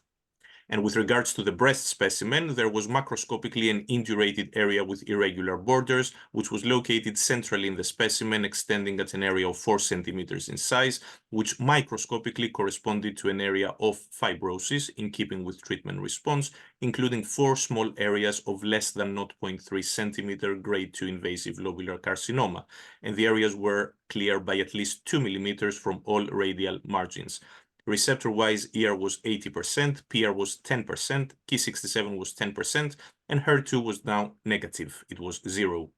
And with regards to the breast specimen, there was macroscopically an indurated area with irregular borders, which was located centrally in the specimen, extending at an area of 4 centimeters in size, which microscopically corresponded to an area of fibrosis in keeping with treatment response, including 4 small areas of less than 0.3 centimeter grade 2 invasive lobular carcinoma. And the areas were clear by at least 2 millimeters from all radial margins. Receptor-wise, ER was 80%, PR was 10%, Ki67 was 10%, and HER2 was now negative. It was 0.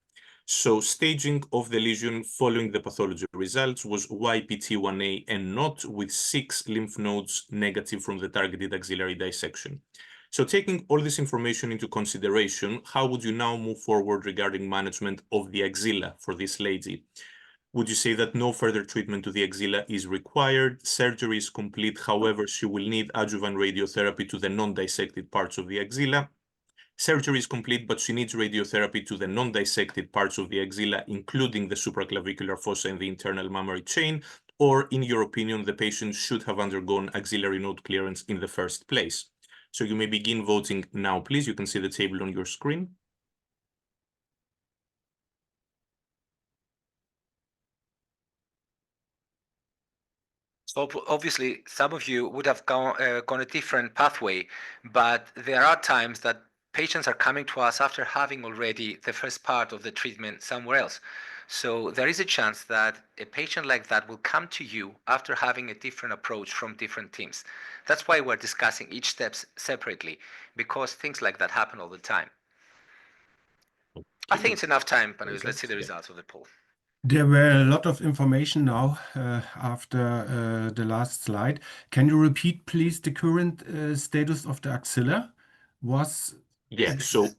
So staging of the lesion following the pathology results was YPT1A and not, with 6 lymph nodes negative from the targeted axillary dissection. So taking all this information into consideration, how would you now move forward regarding management of the axilla for this lady? Would you say that no further treatment to the axilla is required? Surgery is complete, however, she will need adjuvant radiotherapy to the non-dissected parts of the axilla. Surgery is complete, but she needs radiotherapy to the non-dissected parts of the axilla, including the supraclavicular fossa and the internal mammary chain, or in your opinion, the patient should have undergone axillary node clearance in the first place. So you may begin voting now, please. You can see the table on your screen. So obviously, some of you would have gone a different pathway, but there are times that patients are coming to us after having already the first part of the treatment somewhere else. So there is a chance that a patient like that will come to you after having a different approach from different teams. That's why we're discussing each step separately, because things like that happen all the time. I think it's enough time, Panagiotis. Let's see the results of the poll. There were a lot of information now after the last slide. Can you repeat, please, the current status of the axilla? So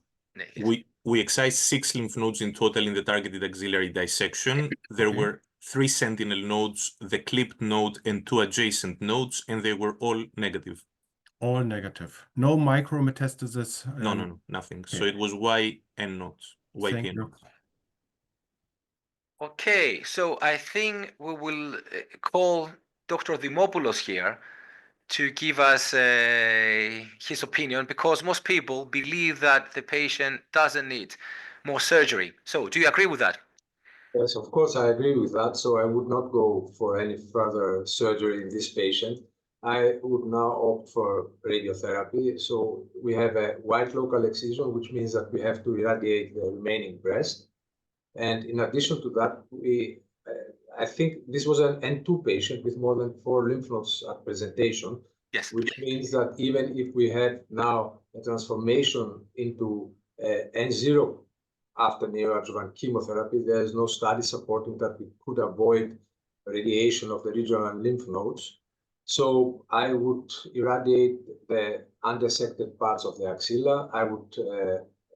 we excised 6 lymph nodes in total in the targeted axillary dissection. There were 3 sentinel nodes, the clipped node, and 2 adjacent nodes, and they were all negative. All negative. No micrometastasis. No, nothing. So it was Y and nodes. Thank you. Okay, so I think we will call Dr. Dimopoulos here to give us his opinion, because most people believe that the patient doesn't need more surgery. So do you agree with that? Yes, of course, I agree with that. So I would not go for any further surgery in this patient. I would now opt for radiotherapy. So we have a white local excision, which means that we have to irradiate the remaining breast. And in addition to that, I think this was an N2 patient with more than 4 lymph nodes at presentation, yes, which means that even if we had now a transformation into N0 after neoadjuvant chemotherapy, there is no study supporting that we could avoid radiation of the regional lymph nodes. So I would irradiate the undissected parts of the axilla. I would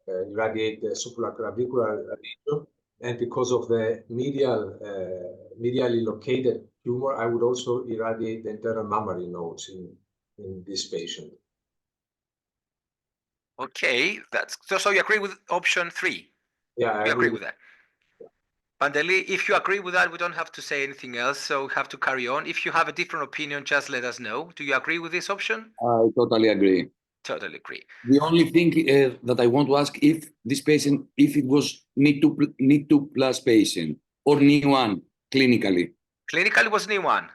irradiate the supraclavicular region. And because of the medially located tumor, I would also irradiate the internal mammary nodes in this patient. Okay, so you agree with option 3? Yeah, I agree with that. Pandeli, if you agree with that, we don't have to say anything else, so we have to carry on. If you have a different opinion, just let us know. Do you agree with this option? I totally agree. Totally agree. The only thing that I want to ask, if this patient, if it was NIT2 plus patient or NIT1 clinically. Clinically was NIT1.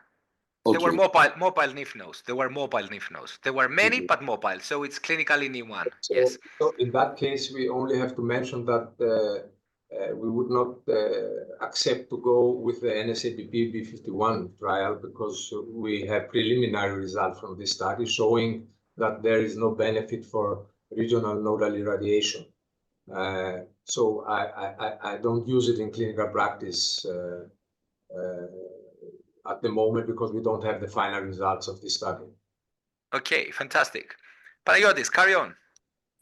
Okay. They were mobile lymph nodes. There were mobile lymph nodes. There were many, but mobile. So it's clinically NIT1. Yes. So in that case, we only have to mention that we would not accept to go with the NSABP B51 trial, because we have preliminary results from this study showing that there is no benefit for regional nodal irradiation. So I don't use it in clinical practice at the moment, because we don't have the final results of this study. Okay, fantastic. Panagiotis, carry on.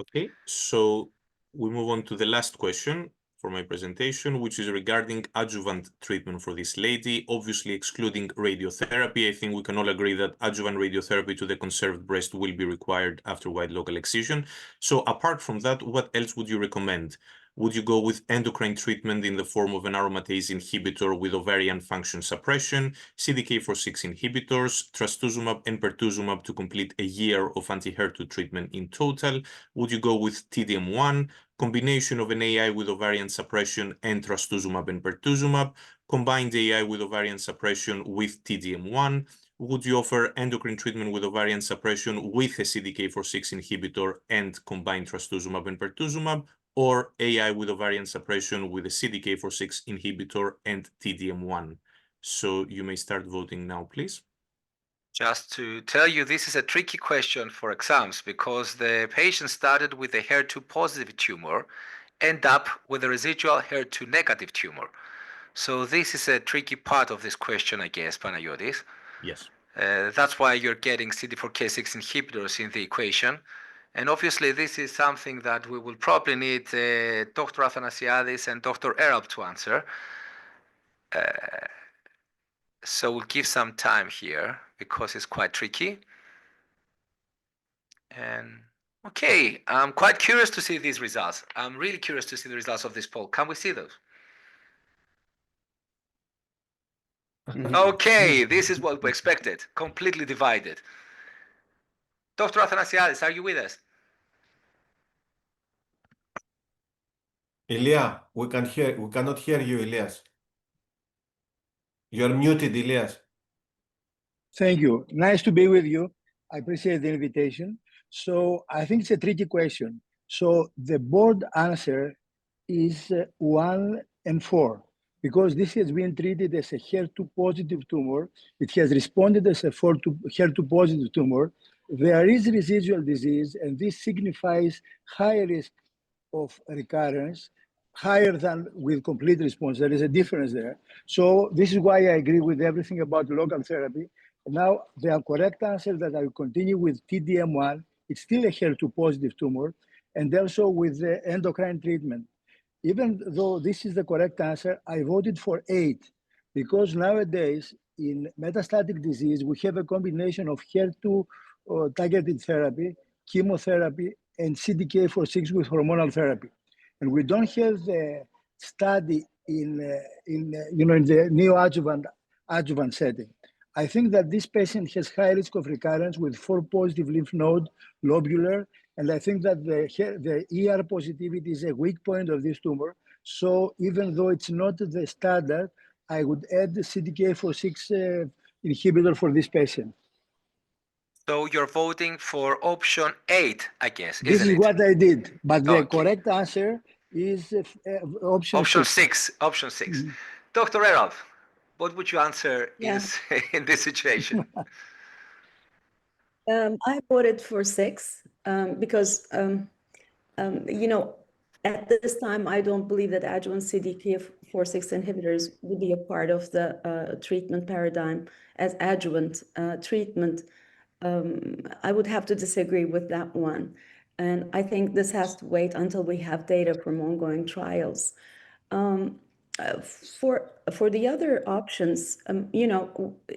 Okay, so we move on to the last question for my presentation, which is regarding adjuvant treatment for this lady, obviously excluding radiotherapy. I think we can all agree that adjuvant radiotherapy to the conserved breast will be required after wide local excision. So apart from that, what else would you recommend? Would you go with endocrine treatment in the form of an aromatase inhibitor with ovarian function suppression, CDK4/6 inhibitors, trastuzumab and pertuzumab to complete a year of anti-HER2 treatment in total? Would you go with TDM1, combination of an AI with ovarian suppression and trastuzumab and pertuzumab, combined AI with ovarian suppression with TDM1? Would you offer endocrine treatment with ovarian suppression with a CDK4/6 inhibitor and combined trastuzumab and pertuzumab, or AI with ovarian suppression with a CDK4/6 inhibitor and TDM1? So you may start voting now, please. Just to tell you, this is a tricky question for exams, because the patient started with a HER2 positive tumor, end up with a residual HER2 negative tumor. So this is a tricky part of this question, I guess, Panagiotis. Yes. That's why you're getting CD4K6 inhibitors in the equation. And obviously, this is something that we will probably need Dr. Athanasiadis and Dr. Erab to answer. So we'll give some time here because it's quite tricky. And okay, I'm quite curious to see these results. I'm really curious to see the results of this poll. Can we see those? Okay, this is what we expected. Completely divided. Dr. Athanasiadis, are you with us? Ilya, we cannot hear you, Elias. You're muted, Elias. Thank you. Nice to be with you. I appreciate the invitation. So I think it's a tricky question. So the board answer is 1 and 4, because this has been treated as a HER2 positive tumor. It has responded as a HER2 positive tumor. There is residual disease, and this signifies high risk of recurrence, higher than with complete response. There is a difference there. So this is why I agree with everything about local therapy. Now, the correct answer that I will continue with TDM1, it's still a HER2 positive tumor, and also with the endocrine treatment. Even though this is the correct answer, I voted for 8, because nowadays in metastatic disease, we have a combination of HER2 targeted therapy, chemotherapy, and CDK4/6 with hormonal therapy. And we don't have the study in the neoadjuvant setting. I think that this patient has high risk of recurrence with 4 positive lymph node lobular, and I think that the ER positivity is a weak point of this tumor. So even though it's not the standard, I would add the CDK4/6 inhibitor for this patient. So you're voting for option 8, I guess, This isn't is it? what I did, but the Okay. correct answer is option 6. Option 6. Dr. Erab, what would you answer Yeah. in this situation? I voted for 6 because, at this time, I don't believe that adjuvant CDK4/6 inhibitors would be a part of the treatment paradigm as adjuvant treatment. I would have to disagree with that one. And I think this has to wait until we have data from ongoing trials. For the other options,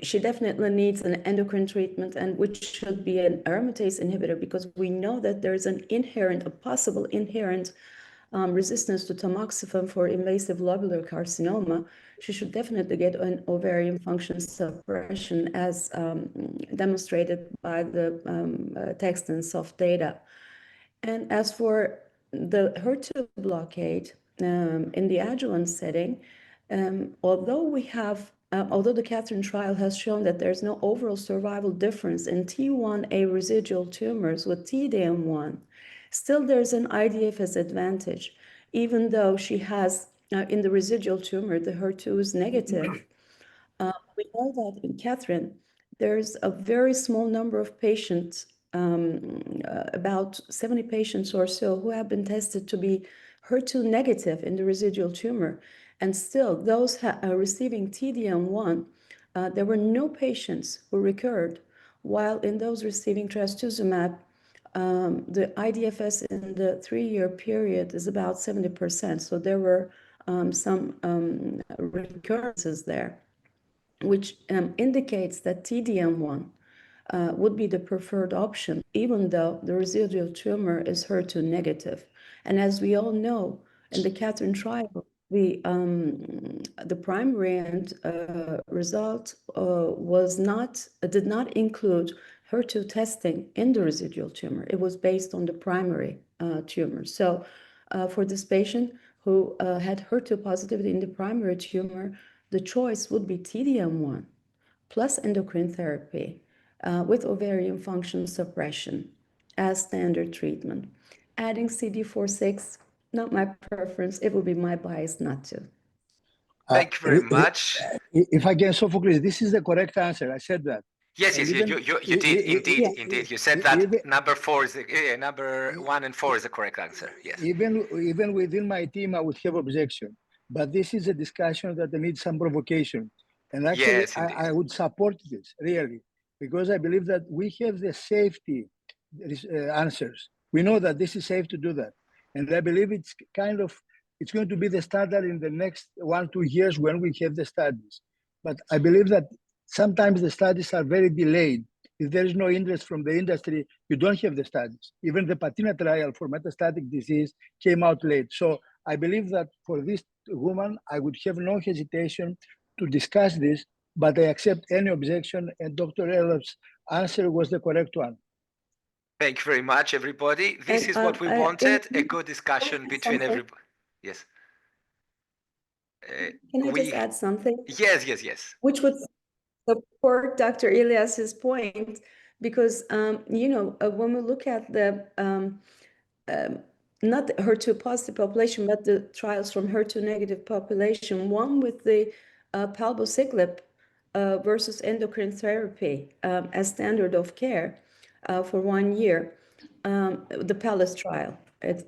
she definitely needs an endocrine treatment, and which should be an aromatase inhibitor, because we know that there's a possible inherent resistance to tamoxifen for invasive lobular carcinoma. She should definitely get an ovarian function suppression, as demonstrated by the text and soft data. And as for the HER2 blockade in the adjuvant setting, although the Catherine trial has shown that there's no overall survival difference in T1a residual tumors with TDM1, still there's an IDFS advantage, even though she has in the residual tumor, the HER2 is negative. We know that in Catherine, there's a very small number of patients, about 70 patients or so, who have been tested to be HER2 negative in the residual tumor. And still, those receiving TDM1, there were no patients who recurred, while in those receiving trastuzumab, the IDFS in the 3-year period is about 70%. So there were some recurrences there, which indicates that TDM1 would be the preferred option, even though the residual tumor is HER2 negative. And as we all know, in the Catherine trial, the primary end result did not include HER2 testing in the residual tumor. It was based on the primary tumor. So for this patient who had HER2 positivity in the primary tumor, the choice would be TDM1 plus endocrine therapy with ovarian function suppression as standard treatment. Adding CD4/6, not my preference. It would be my bias not to. Thank you very much. If I can, Sophocles, this is the correct answer. I said that. Yes, you did, indeed. You said that number 4 is number 1 and 4 is the correct answer. Yes. Even within my team, I would have objection, but this is a discussion that needs some provocation, and actually, Yes, I would support this really, because I believe that we have the safety answers. We know that this is safe to do that. And I believe it's going to be the standard in the next 1-2 years when we have the studies. But I believe that sometimes the studies are very delayed. If there is no interest from the industry, you don't have the studies. Even the PATINA trial for metastatic disease came out late. So I believe that for this woman, I would have no hesitation to discuss this, but I accept any objection, and Dr. Eller's answer was the correct one. Thank you very much, everybody. This And, is what we I- wanted, a in- good discussion add between something? everybody. Yes. Can I just add something? Yes. Which would support Dr. Elias's point, because when we look at the not the HER2 positive population, but the trials from HER2 negative population, one with the palbociclib versus endocrine therapy as standard of care for 1 year, the PALACE trial is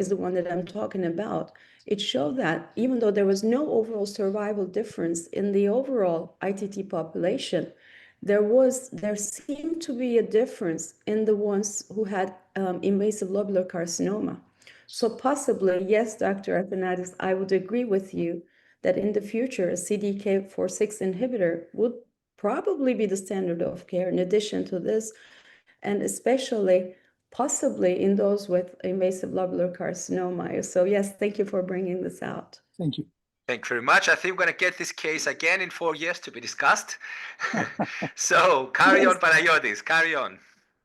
the one that I'm talking about. It showed that even though there was no overall survival difference in the overall ITT population, there seemed to be a difference in the ones who had invasive lobular carcinoma. So possibly, yes, Dr. Athanadis, I would agree with you that in the future, a CDK4/6 inhibitor would probably be the standard of care in addition to this, and especially possibly in those with invasive lobular carcinoma. So yes, thank you for bringing this out. Thank you. Thank you very much. I think we're going to get this case again in 4 years to be discussed. So carry on, Panagiotis, carry on.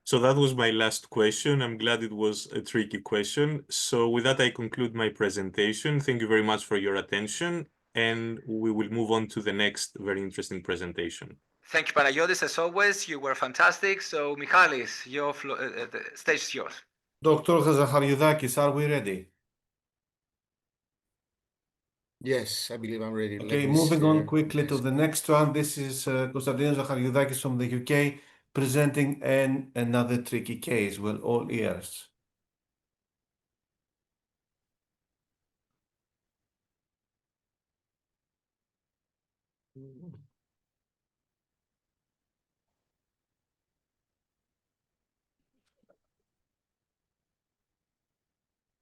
So that was my last question. I'm glad it was a tricky question. So with that, I conclude my presentation. Thank you very much for your attention, and we will move on to the next very interesting presentation. Thank you, Panagiotis, as always. You were fantastic. So Michalis, the stage is yours. Dr. Zachariadakis, are we ready? Yes, I believe I'm ready. Okay, moving on quickly to the next one. This is Konstantinos Zachariadakis from the UK presenting another tricky case. Well, all ears.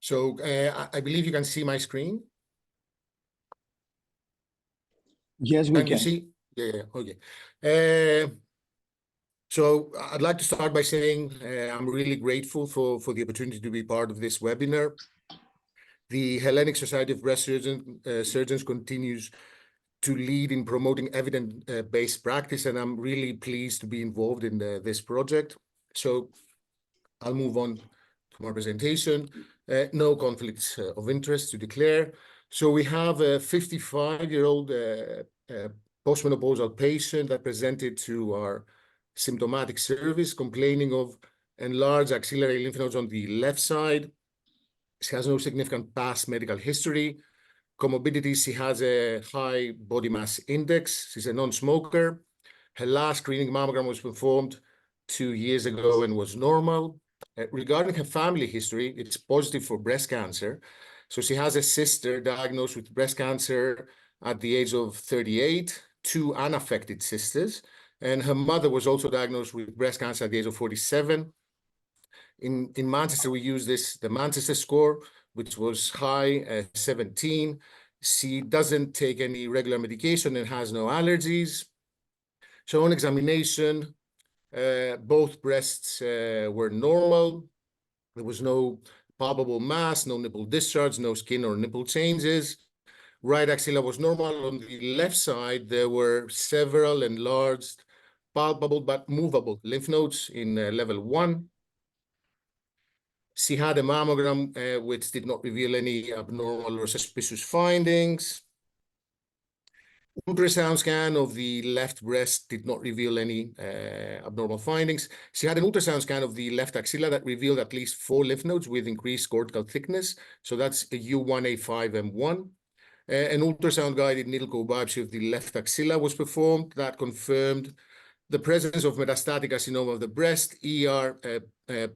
So I believe you can see my screen. Yes, we Can you can. see? Yeah, okay. So I'd like to start by saying I'm really grateful for the opportunity to be part of this webinar. The Hellenic Society of Breast Surgeons continues to lead in promoting evidence-based practice, and I'm really pleased to be involved in this project. So I'll move on to my presentation. No conflicts of interest to declare. So we have a 55-year-old postmenopausal patient that presented to our symptomatic service complaining of enlarged axillary lymph nodes on the left side. She has no significant past medical history. Comorbidities, she has a high body mass index. She's a non-smoker. Her last screening mammogram was performed 2 years ago and was normal. Regarding her family history, it's positive for breast cancer. So she has a sister diagnosed with breast cancer at the age of 38, 2 unaffected sisters, and her mother was also diagnosed with breast cancer at the age of 47. In Manchester, we use the Manchester score, which was high, 17. She doesn't take any regular medication and has no allergies. So on examination, both breasts were normal. There was no palpable mass, no nipple discharge, no skin or nipple changes. Right axilla was normal. On the left side, there were several enlarged, palpable but movable lymph nodes in level 1. She had a mammogram which did not reveal any abnormal or suspicious findings. Ultrasound scan of the left breast did not reveal any abnormal findings. She had an ultrasound scan of the left axilla that revealed at least 4 lymph nodes with increased cortical thickness. So that's a U1A5M1. An ultrasound-guided needle core biopsy of the left axilla was performed that confirmed the presence of metastatic carcinoma of the breast, ER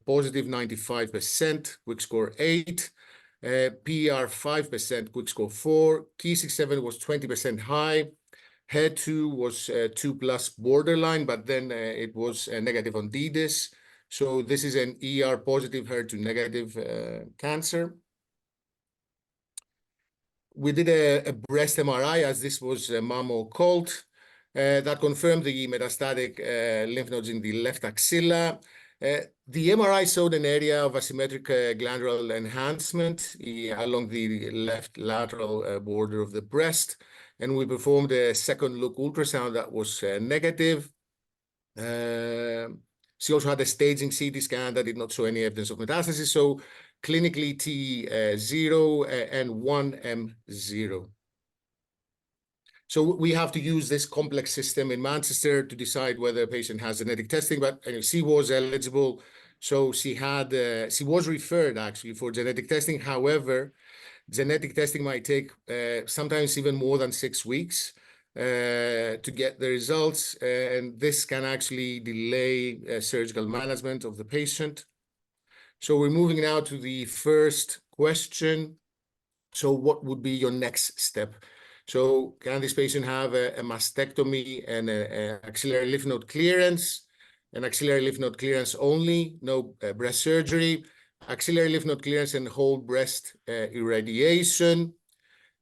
positive 95%, quick score 8, PR 5%, quick score 4, Ki67 was 20% high, HER2 was 2+ borderline, but then it was negative on DDIS. So this is an ER positive, HER2 negative cancer. We did a breast MRI, as this was a mammo cold, that confirmed the metastatic lymph nodes in the left axilla. The MRI showed an area of asymmetric glandular enhancement along the left lateral border of the breast. And we performed a second look ultrasound that was negative. She also had a staging CT scan that did not show any evidence of metastasis. So clinically T0 and 1M0. So we have to use this complex system in Manchester to decide whether a patient has genetic testing, but she was eligible. So she was referred actually for genetic testing. However, genetic testing might take sometimes even more than 6 weeks to get the results. And this can actually delay surgical management of the patient. So we're moving now to the first question. So what would be your next step? So can this patient have a mastectomy and an axillary lymph node clearance? An axillary lymph node clearance only, no breast surgery, axillary lymph node clearance and whole breast irradiation,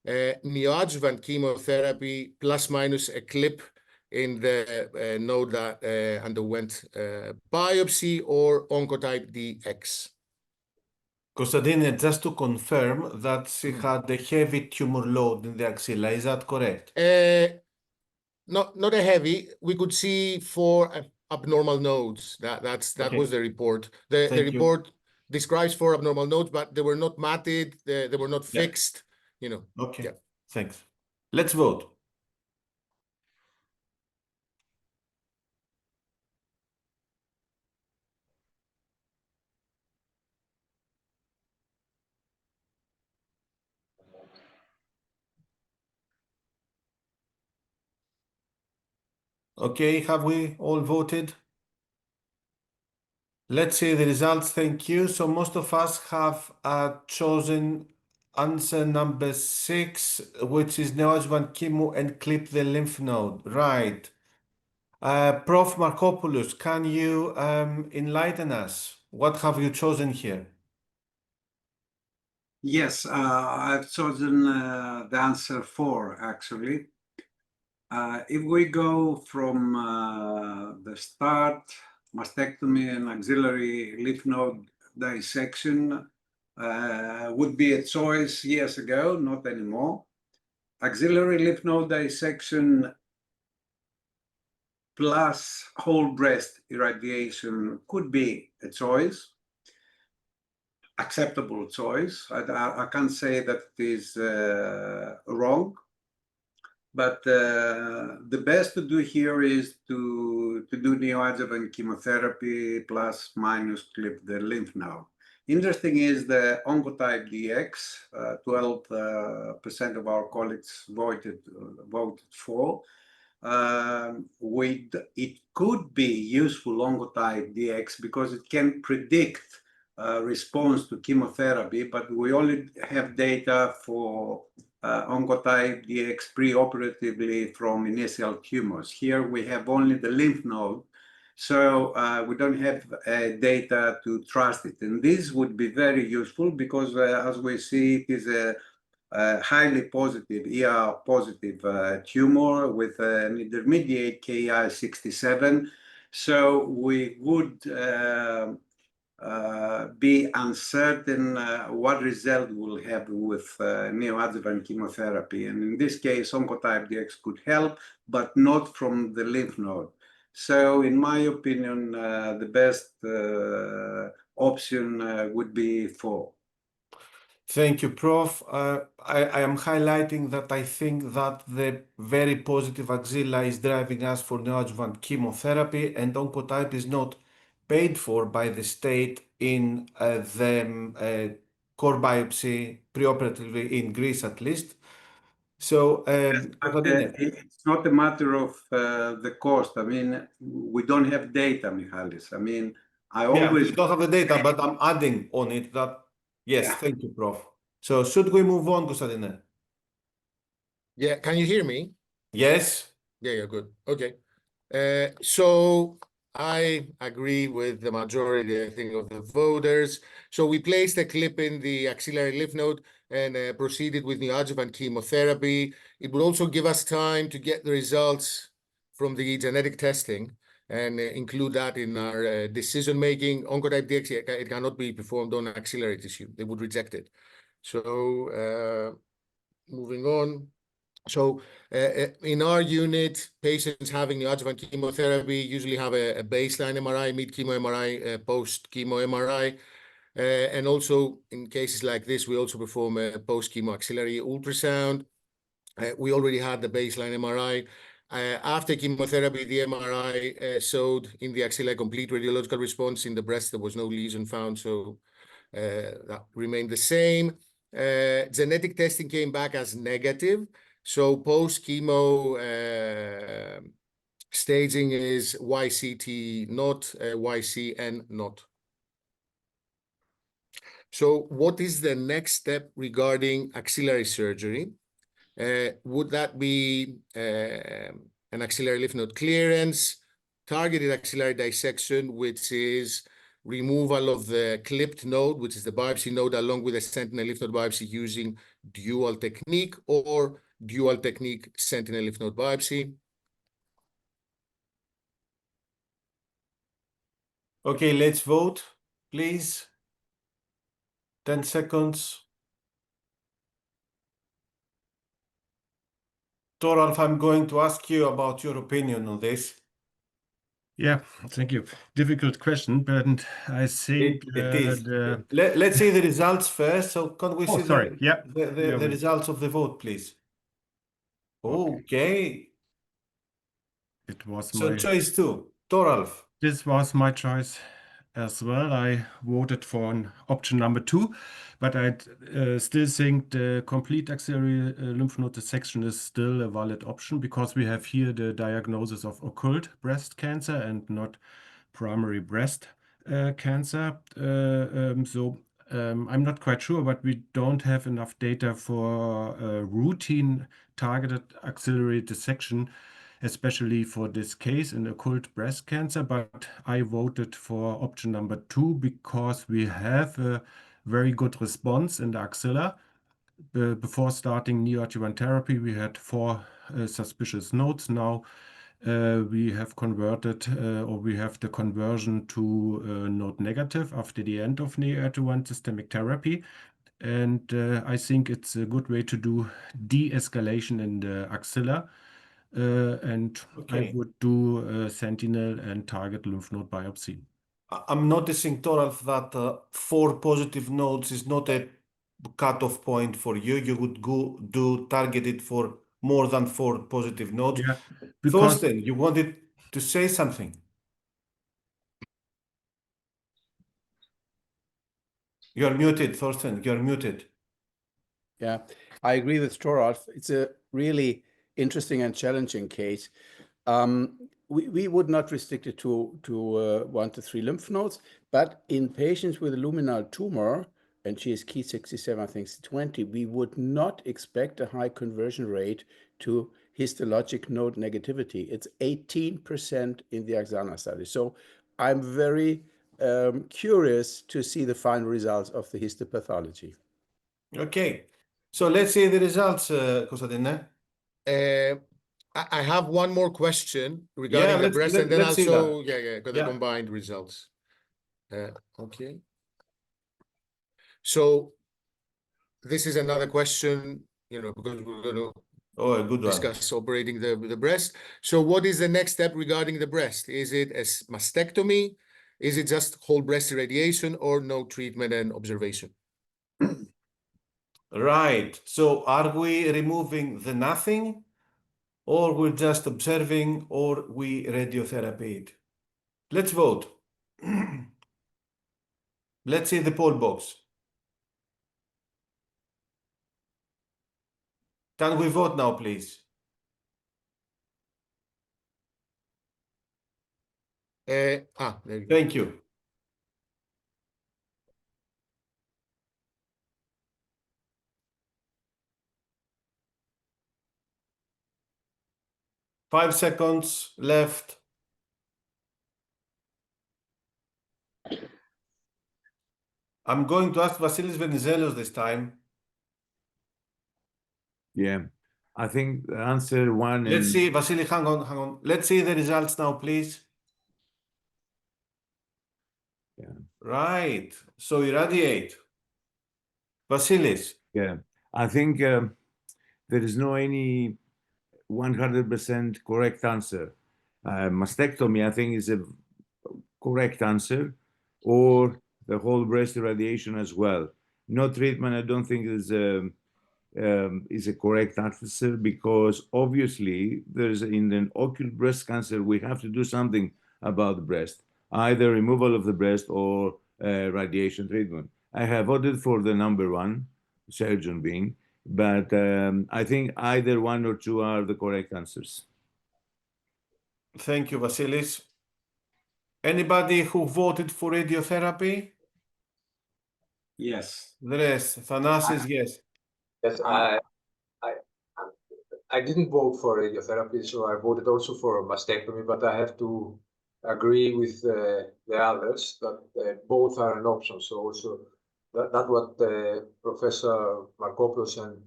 neoadjuvant chemotherapy plus minus a clip in the node that underwent biopsy, or Oncotype DX. Konstantinos, just to confirm that she had a heavy tumor load in the axilla, is that correct? Not a heavy. We could see 4 abnormal nodes. That was the report. The report describes 4 abnormal nodes, but they were not matted. They were not fixed. You know. Okay. Yeah. Thanks. Let's vote. Okay, have we all voted? Let's see the results. Thank you. So most of us have chosen answer number 6, which is neoadjuvant chemo and clip the lymph node. Right. Prof. Markopoulos, can you enlighten us? What have you chosen here? Yes, I've chosen the answer 4, actually. If we go from the start, mastectomy and axillary lymph node dissection would be a choice years ago, not anymore. Axillary lymph node dissection plus whole breast irradiation could be a choice, acceptable choice. I can't say that it is wrong. But the best to do here is to do neoadjuvant chemotherapy plus minus clip the lymph node. Interesting is the Oncotype DX, 12% of our colleagues voted for. It could be useful Oncotype DX because it can predict response to chemotherapy, but we only have data for Oncotype DX preoperatively from initial tumors. Here we have only the lymph node, so we don't have data to trust it. And this would be very useful because as we see, it is a highly positive, ER positive tumor with an intermediate Ki-67. So we would be uncertain what result we'll have with neoadjuvant chemotherapy. And in this case, Oncotype DX could help, but not from the lymph node. So in my opinion, the best option would be 4. Thank you, Prof. I am highlighting that I think that the very positive axilla is driving us for neoadjuvant chemotherapy, and Oncotype is not paid for by the state in the core biopsy preoperatively in Greece, at least. So it's not a matter of the cost. I mean, we don't have data, Michalis. I mean, I always don't have the data, but I'm adding on it that yes, thank you, Prof. So should we move on, Konstantinos? Yeah, can you hear me? Yes. Yeah, good. Okay. So I agree with the majority, I think, of the voters. So we placed a clip in the axillary lymph node and proceeded with neoadjuvant chemotherapy. It would also give us time to get the results from the genetic testing and include that in our decision-making. Oncotype DX, it cannot be performed on axillary tissue. They would reject it. So moving on. So in our unit, patients having neoadjuvant chemotherapy usually have a baseline MRI, mid-chemo MRI, post-chemo MRI. And also in cases like this, we also perform a post-chemo axillary ultrasound. We already had the baseline MRI. After chemotherapy, the MRI showed in the axilla complete radiological response. In the breast, there was no lesion found, so that remained the same. Genetic testing came back as negative. So post-chemo staging is YCT not, YCN not. So what is the next step regarding axillary surgery? Would that be an axillary lymph node clearance, targeted axillary dissection, which is removal of the clipped node, which is the biopsy node, along with a sentinel lymph node biopsy using dual technique, or dual technique sentinel lymph node biopsy? Okay, let's vote, please. 10 seconds. Toralf, I'm going to ask you about your opinion on this. Yeah, thank you. Difficult question, but I think It is. Let's see the results first. So can we see sorry. Yeah. the results of the vote, please? Okay. It was So my choice 2, Toralf. This was my choice as well. I voted for an option number 2, but I still think the complete axillary lymph node dissection is still a valid option because we have here the diagnosis of occult breast cancer and not primary breast cancer. I'm not quite sure, but we don't have enough data for routine targeted axillary dissection, especially for this case in occult breast cancer. But I voted for option number 2 because we have a very good response in the axilla. Before starting neoadjuvant therapy, we had 4 suspicious nodes. Now we have converted, or we have the conversion to node negative after the end of neoadjuvant systemic therapy. And I think it's a good way to do de-escalation in the axilla. And I would do sentinel and target lymph node biopsy. I'm noticing, Toralf, that 4 positive nodes is not a cutoff point for you. You would go do targeted for more than 4 positive nodes. Yeah, because Thorsten, you wanted to say something. You're muted, Thorsten. You're muted. Yeah, I agree with Toralf. It's a really interesting and challenging case. We would not restrict it to 1 to 3 lymph nodes, but in patients with a luminal tumor, and she is Ki67, I think 20, we would not expect a high conversion rate to histologic node negativity. It's 18% in the Axana study. So I'm very curious to see the final results of the histopathology. Okay, so let's see the results, Konstantin. I have one more question regarding the breast, and then also the combined results. Okay. So this is another question, because we're going to discuss operating the breast. So what is the next step regarding the breast? Is it a mastectomy? Is it just whole breast irradiation, or no treatment and observation? Right. So are we removing the nothing, or we're just observing, or we radiotherapy it? Let's vote. Let's see the poll box. Can we vote now, please? There you go. Thank you. Five seconds left. I'm going to ask Vasilis Venizelos this time. Yeah, I think the answer one Let's and see, Vasily, hang on. Let's see the results now, please. Yeah. Right, so irradiate. Vasilis. Yeah, I think there is no any 100% correct answer. Mastectomy, I think, is a correct answer, or the whole breast irradiation as well. No treatment, I don't think is a correct answer, because obviously there's in an occult breast cancer, we have to do something about the breast, either removal of the breast or radiation treatment. I have voted for the number one, surgeon being, but I think either one or two are the correct answers. Thank you, Vasilis. Anybody who voted for radiotherapy? Yes. The rest, Thanasis, yes. Yes, I didn't vote for radiotherapy, so I voted also for mastectomy, but I have to agree with the others that both are an option. So also that what Professor Markopoulos and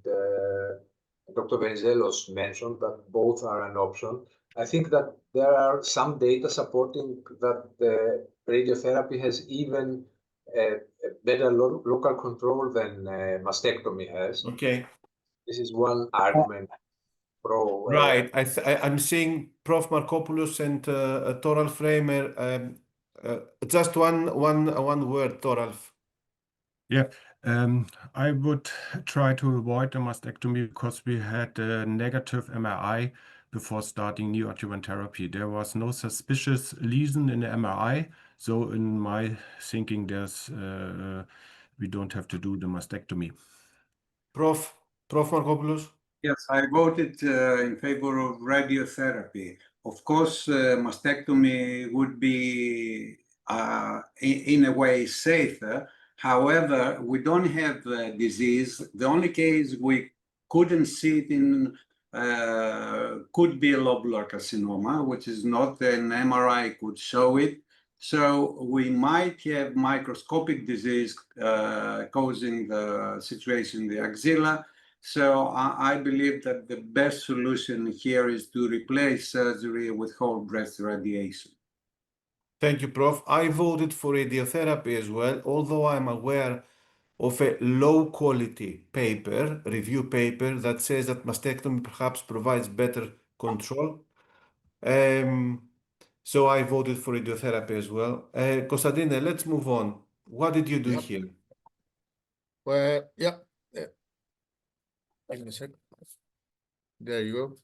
Dr. Venizelos mentioned, that both are an option. I think that there are some data supporting that radiotherapy has even a better local control than mastectomy has. Okay. This is one argument. Pro, Right, I'm seeing Prof. Markopoulos and Thoralf Reimer. Just one word, Thoralf. Yeah, I would try to avoid a mastectomy because we had a negative MRI before starting neoadjuvant therapy. There was no suspicious lesion in the MRI, so in my thinking, we don't have to do the mastectomy. Prof. Markopoulos. Yes, I voted in favor of radiotherapy. Of course, mastectomy would be in a way safer. However, we don't have disease. The only case we couldn't see it in could be a lobular carcinoma, which is not an MRI could show it. So we might have microscopic disease causing the situation in the axilla. So I believe that the best solution here is to replace surgery with whole breast radiation. Thank you, Prof. I voted for radiotherapy as well, although I'm aware of a low quality paper, review paper, that says that mastectomy perhaps provides better control. So I voted for radiotherapy as well. Konstantine, let's move on. What did you do here? Well, yeah. Hang on a sec. There you go.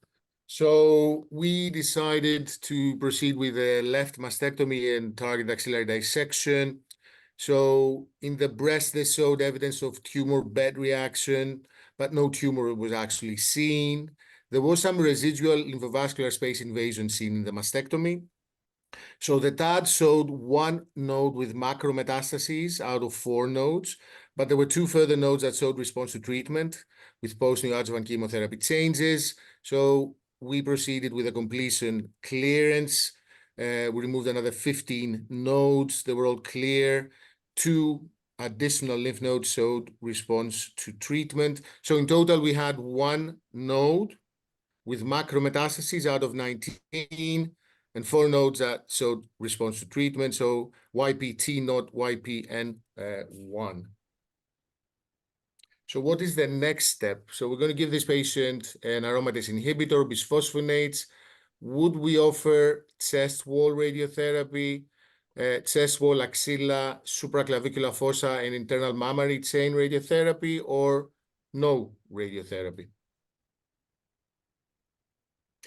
So we decided to proceed with a left mastectomy and target axillary dissection. So in the breast, they showed evidence of tumor bed reaction, but no tumor was actually seen. There was some residual lymphovascular space invasion seen in the mastectomy. So the TAD showed one node with macrometastases out of 4 nodes, but there were 2 further nodes that showed response to treatment with post-neoadjuvant chemotherapy changes. So we proceeded with a completion clearance. We removed another 15 nodes. They were all clear. 2 additional lymph nodes showed response to treatment. So in total, we had 1 node with macrometastases out of 19 and 4 nodes that showed response to treatment. So YPT, not YPN1. So what is the next step? So we're going to give this patient an aromatase inhibitor, bisphosphonates. Would we offer chest wall radiotherapy, chest wall, axilla, supraclavicular fossa, and internal mammary chain radiotherapy, or no radiotherapy?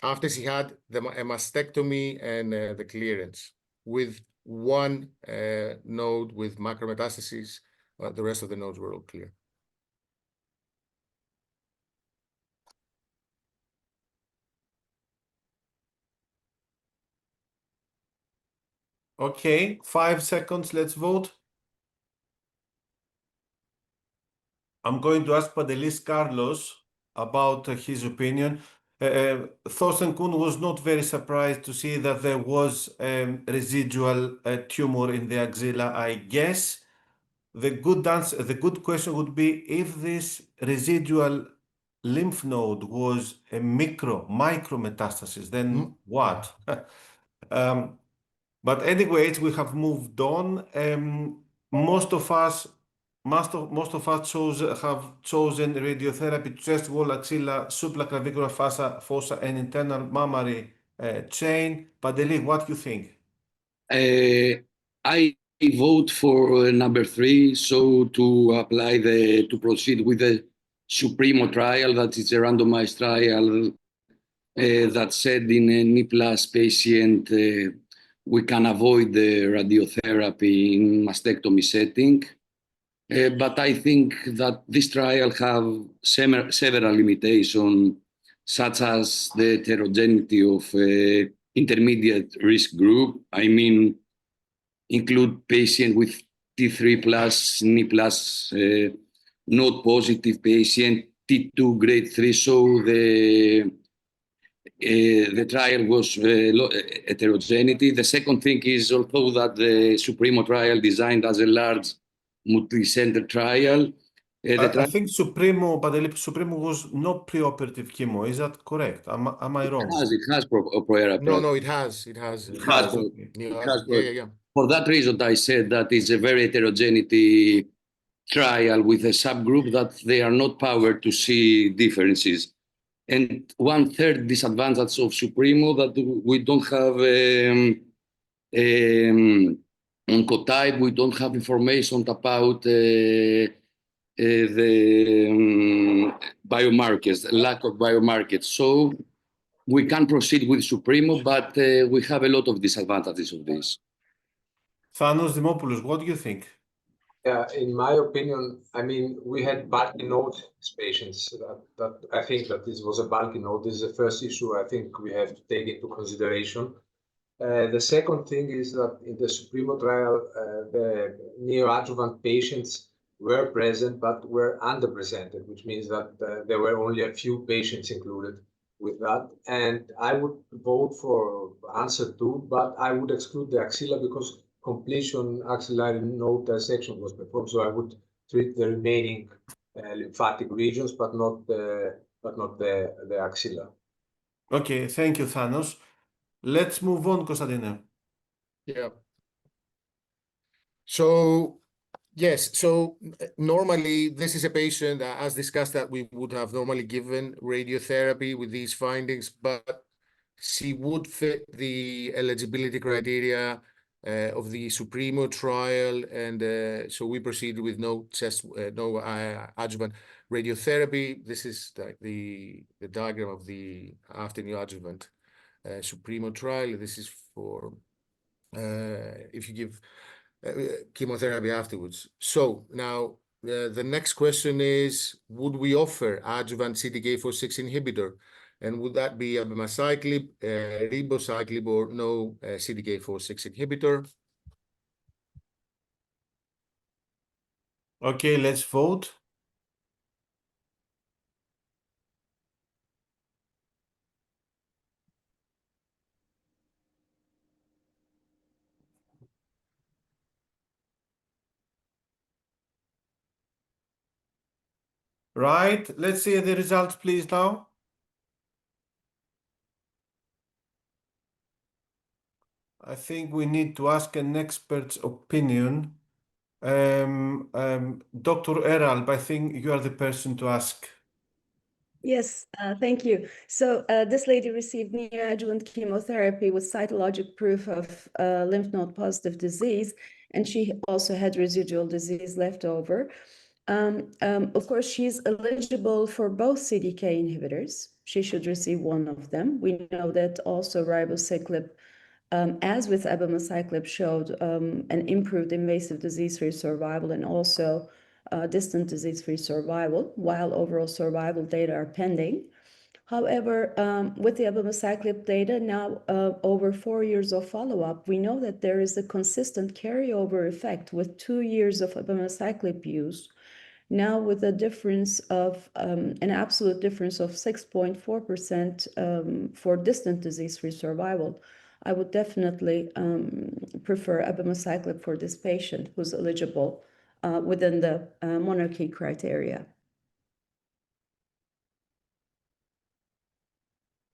After she had a mastectomy and the clearance with 1 node with macrometastases, the rest of the nodes were all clear. Okay, 5 seconds, let's vote. I'm going to ask Pantelis Carlos about his opinion. Thorsten Kuhn was not very surprised to see that there was residual tumor in the axilla, I guess. the good question would be if this residual lymph node was a micro metastasis, then what? But anyways, we have moved on. Most of us have chosen radiotherapy, chest wall, axilla, supraclavicular fossa, and internal mammary chain. Panteleimon, what do you think? I vote for number 3, so to proceed with the Supremo trial, that is a randomized trial that said in a NI+ patient we can avoid the radiotherapy in mastectomy setting. But I think that this trial have several limitations, such as the heterogeneity of intermediate risk group. I mean, include patient with T3 plus, NI+, node positive patient, T2 grade 3. So the trial was heterogeneity. The second thing is, although that the Supremo trial designed as a large multi-center trial, I think Supremo was not preoperative chemo. Is that correct? Am I wrong? It has preoperative. No, it has. It has. Yeah. For that reason, I said that it's a very heterogeneity trial with a subgroup that they are not powered to see differences. And one third disadvantage of Supremo that we don't have oncotype, we don't have information about the biomarkers, lack of biomarkers. So we can proceed with Supremo, but we have a lot of disadvantages of this. Thanos Dimopoulos, what do you think? In my opinion, I mean, we had bulky node patients. That I think that this was a bulky node. This is the first issue I think we have to take into consideration. The second thing is that in the Supremo trial, the neoadjuvant patients were present but were underrepresented, which means that there were only a few patients included with that. And I would vote for answer 2, but I would exclude the axilla because completion axillary node dissection was performed. So I would treat the remaining lymphatic regions, but not the axilla. Okay, thank you, Thanos. Let's move on, Konstantinos. Yeah. So, yes, so normally this is a patient, as discussed, that we would have normally given radiotherapy with these findings, but she would fit the eligibility criteria of the Supremo trial, and so we proceeded with no adjuvant radiotherapy. This is the diagram of the after neoadjuvant Supremo trial. This is for if you give chemotherapy afterwards. So now the next question is, would we offer adjuvant CDK4/6 inhibitor? And would that be abemaciclib, ribociclib, or no CDK4/6 inhibitor? Okay, let's vote. Right, let's see the results, please, now. I think we need to ask an expert's opinion. Dr. Eralp, I think you are the person to ask. Yes, thank you. So this lady received neoadjuvant chemotherapy with cytologic proof of lymph node positive disease, and she also had residual disease left over. Of course, she's eligible for both CDK inhibitors. She should receive one of them. We know that also ribociclib, as with abemaciclib, showed an improved invasive disease-free survival and also distant disease-free survival, while overall survival data are pending. However, with the abemaciclib data now over 4 years of follow-up, we know that there is a consistent carryover effect with 2 years of abemaciclib use. Now with a difference of an absolute difference of 6.4% for distant disease-free survival, I would definitely prefer abemaciclib for this patient who's eligible within the monarchy criteria.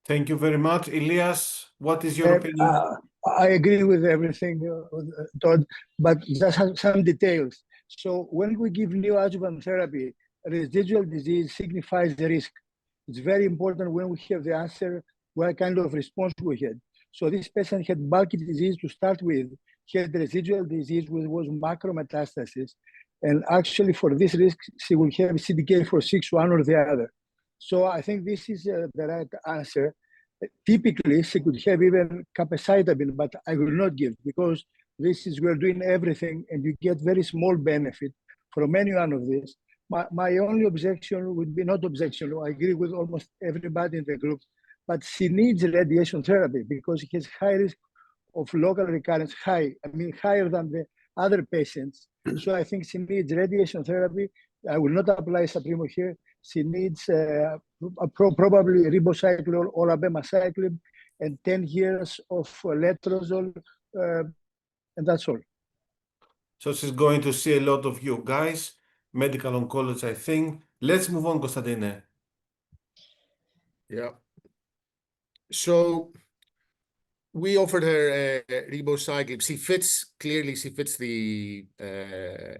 Thank you very much. Elias, what is your opinion? I agree with everything, Todd, but just some details. So when we give neoadjuvant therapy, residual disease signifies the risk. It's very important when we have the answer what kind of response we had. So this patient had bulky disease to start with, had residual disease which was macrometastasis, and actually for this risk, she will have CDK4/6 one or the other. So I think this is the right answer. Typically, she could have even capecitabine, but I will not give because this is we're doing everything and you get very small benefit from any one of this. My only objection would be not objection. I agree with almost everybody in the group, but she needs radiation therapy because she has high risk of local recurrence, higher than the other patients. So I think she needs radiation therapy. I will not apply Supremo here. She needs probably ribociclib or abemaciclib and 10 years of letrozole, and that's all. So she's going to see a lot of you guys, medical oncology, I think. Let's move on, Konstantine. Yeah. So we offered her ribociclib. She fits the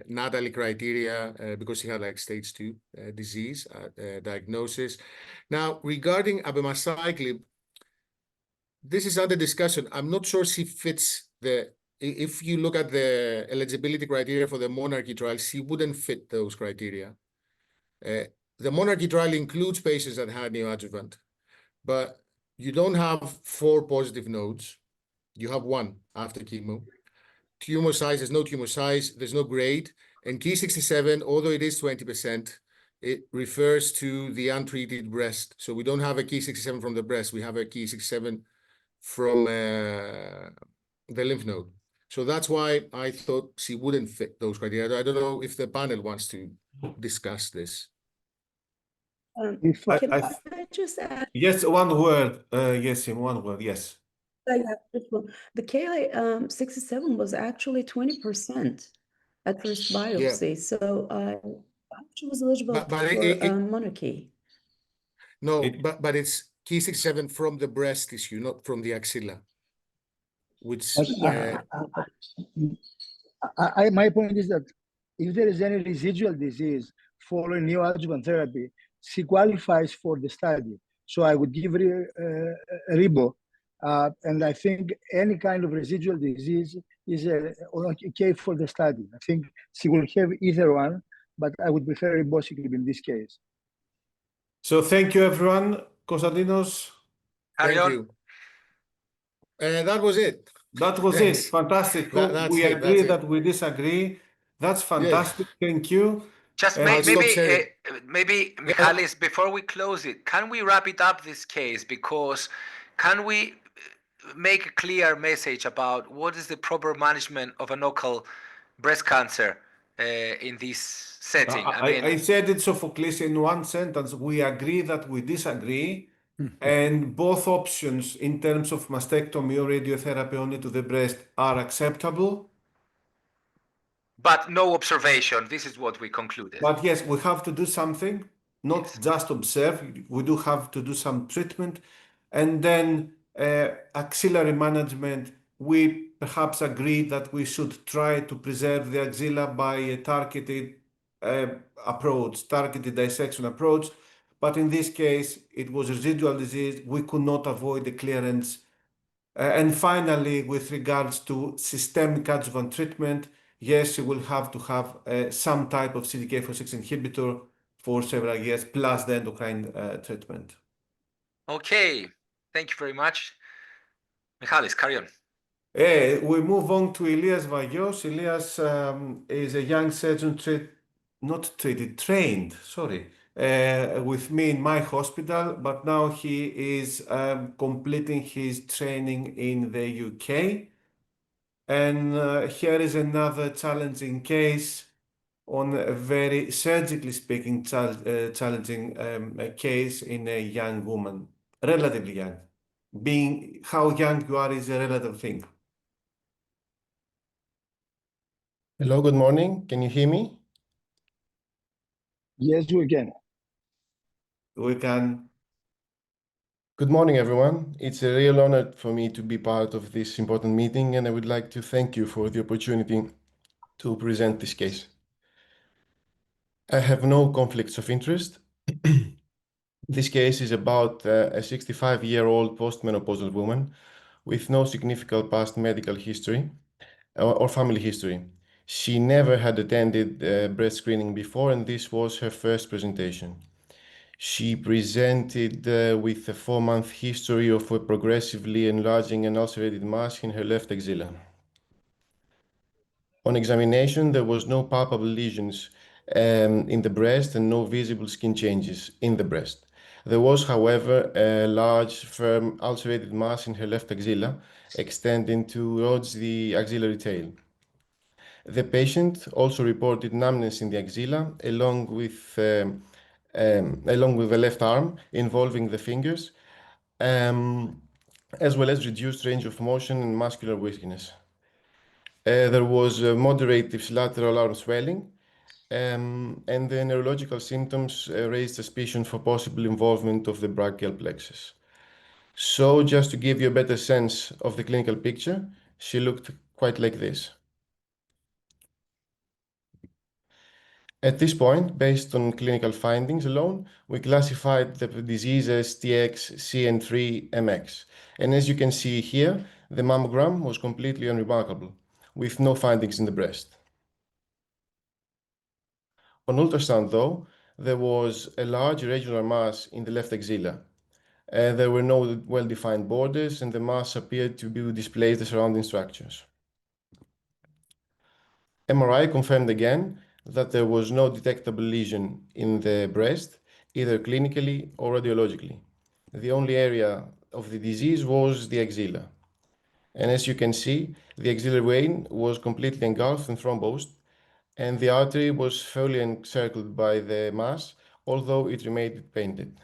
Natalie criteria because she had like stage 2 disease diagnosis. Now, regarding abemaciclib, this is under discussion. I'm not sure she fits if you look at the eligibility criteria for the monarchy trial, she wouldn't fit those criteria. The monarchy trial includes patients that had neoadjuvant, but you don't have 4 positive nodes. You have 1 after chemo. Tumor size, there's no tumor size, there's no grade. And Ki67, although it is 20%, it refers to the untreated breast. So we don't have a Ki67 from the breast. We have a Ki67 from the lymph node. So that's why I thought she wouldn't fit those criteria. I don't know if the panel wants to discuss this. Can I just add? Yes, one word. Yes, in one word. Yes. The Ki67 was actually 20% at first biopsy. Yeah. So she was eligible for monarchy. No, but it's Ki67 from the breast tissue, not from the axilla. Which my point is that if there is any residual disease following neoadjuvant therapy, she qualifies for the study. So I would give ribo. And I think any kind of residual disease is okay for the study. I think she will have either one, but I would prefer ribociclib in this case. So thank you, everyone. Konstantinos. Thank you. That was it. That was it. Fantastic. We agree that we disagree. That's fantastic. Yes. Thank you. Just maybe, Michalis, before we close it, can we wrap it up this case? Because can we make a clear message about what is the proper management of a local breast cancer in this setting? I said it, Sophocles, in one sentence. We agree that we disagree. And both options in terms of mastectomy or radiotherapy only to the breast are acceptable. But no observation. This is what we concluded. But yes, we have to do something, not just observe. We do have to do some treatment. And then axillary management, we perhaps agree that we should try to preserve the axilla by a targeted approach, targeted dissection approach. But in this case, it was residual disease. We could not avoid the clearance. And finally, with regards to systemic adjuvant treatment, yes, you will have to have some type of CDK4/6 inhibitor for several years, plus the endocrine treatment. Okay, thank you very much. Michalis, carry on. We move on to Elias Vaios. Elias is a young surgeon trained with me in my hospital, but now he is completing his training in the UK. And here is another challenging case on a very surgically speaking challenging case in a young woman, relatively young. Being how young you are is a relative thing. Hello, good morning. Can you hear me? Yes, we can. We can. Good morning, everyone. It's a real honor for me to be part of this important meeting, and I would like to thank you for the opportunity to present this case. I have no conflicts of interest. This case is about a 65-year-old postmenopausal woman with no significant past medical history or family history. She never had attended breast screening before, and this was her first presentation. She presented with a 4-month history of a progressively enlarging and ulcerated mass in her left axilla. On examination, there was no palpable lesions in the breast and no visible skin changes in the breast. There was, however, a large, firm, ulcerated mass in her left axilla, extending towards the axillary tail. The patient also reported numbness in the axilla, along with the left arm, involving the fingers, as well as reduced range of motion and muscular weakness. There was moderate ipsilateral arm swelling, and the neurological symptoms raised suspicion for possible involvement of the brachial plexus. So, just to give you a better sense of the clinical picture, she looked quite like this. At this point, based on clinical findings alone, we classified the disease as TXCN3MX. And as you can see here, the mammogram was completely unremarkable, with no findings in the breast. On ultrasound, though, there was a large irregular mass in the left axilla. There were no well-defined borders, and the mass appeared to displace the surrounding structures. MRI confirmed again that there was no detectable lesion in the breast, either clinically or radiologically. The only area of the disease was the axilla. And as you can see, the axillary vein was completely engulfed and thrombosed, and the artery was fully encircled by the mass, although it remained painted.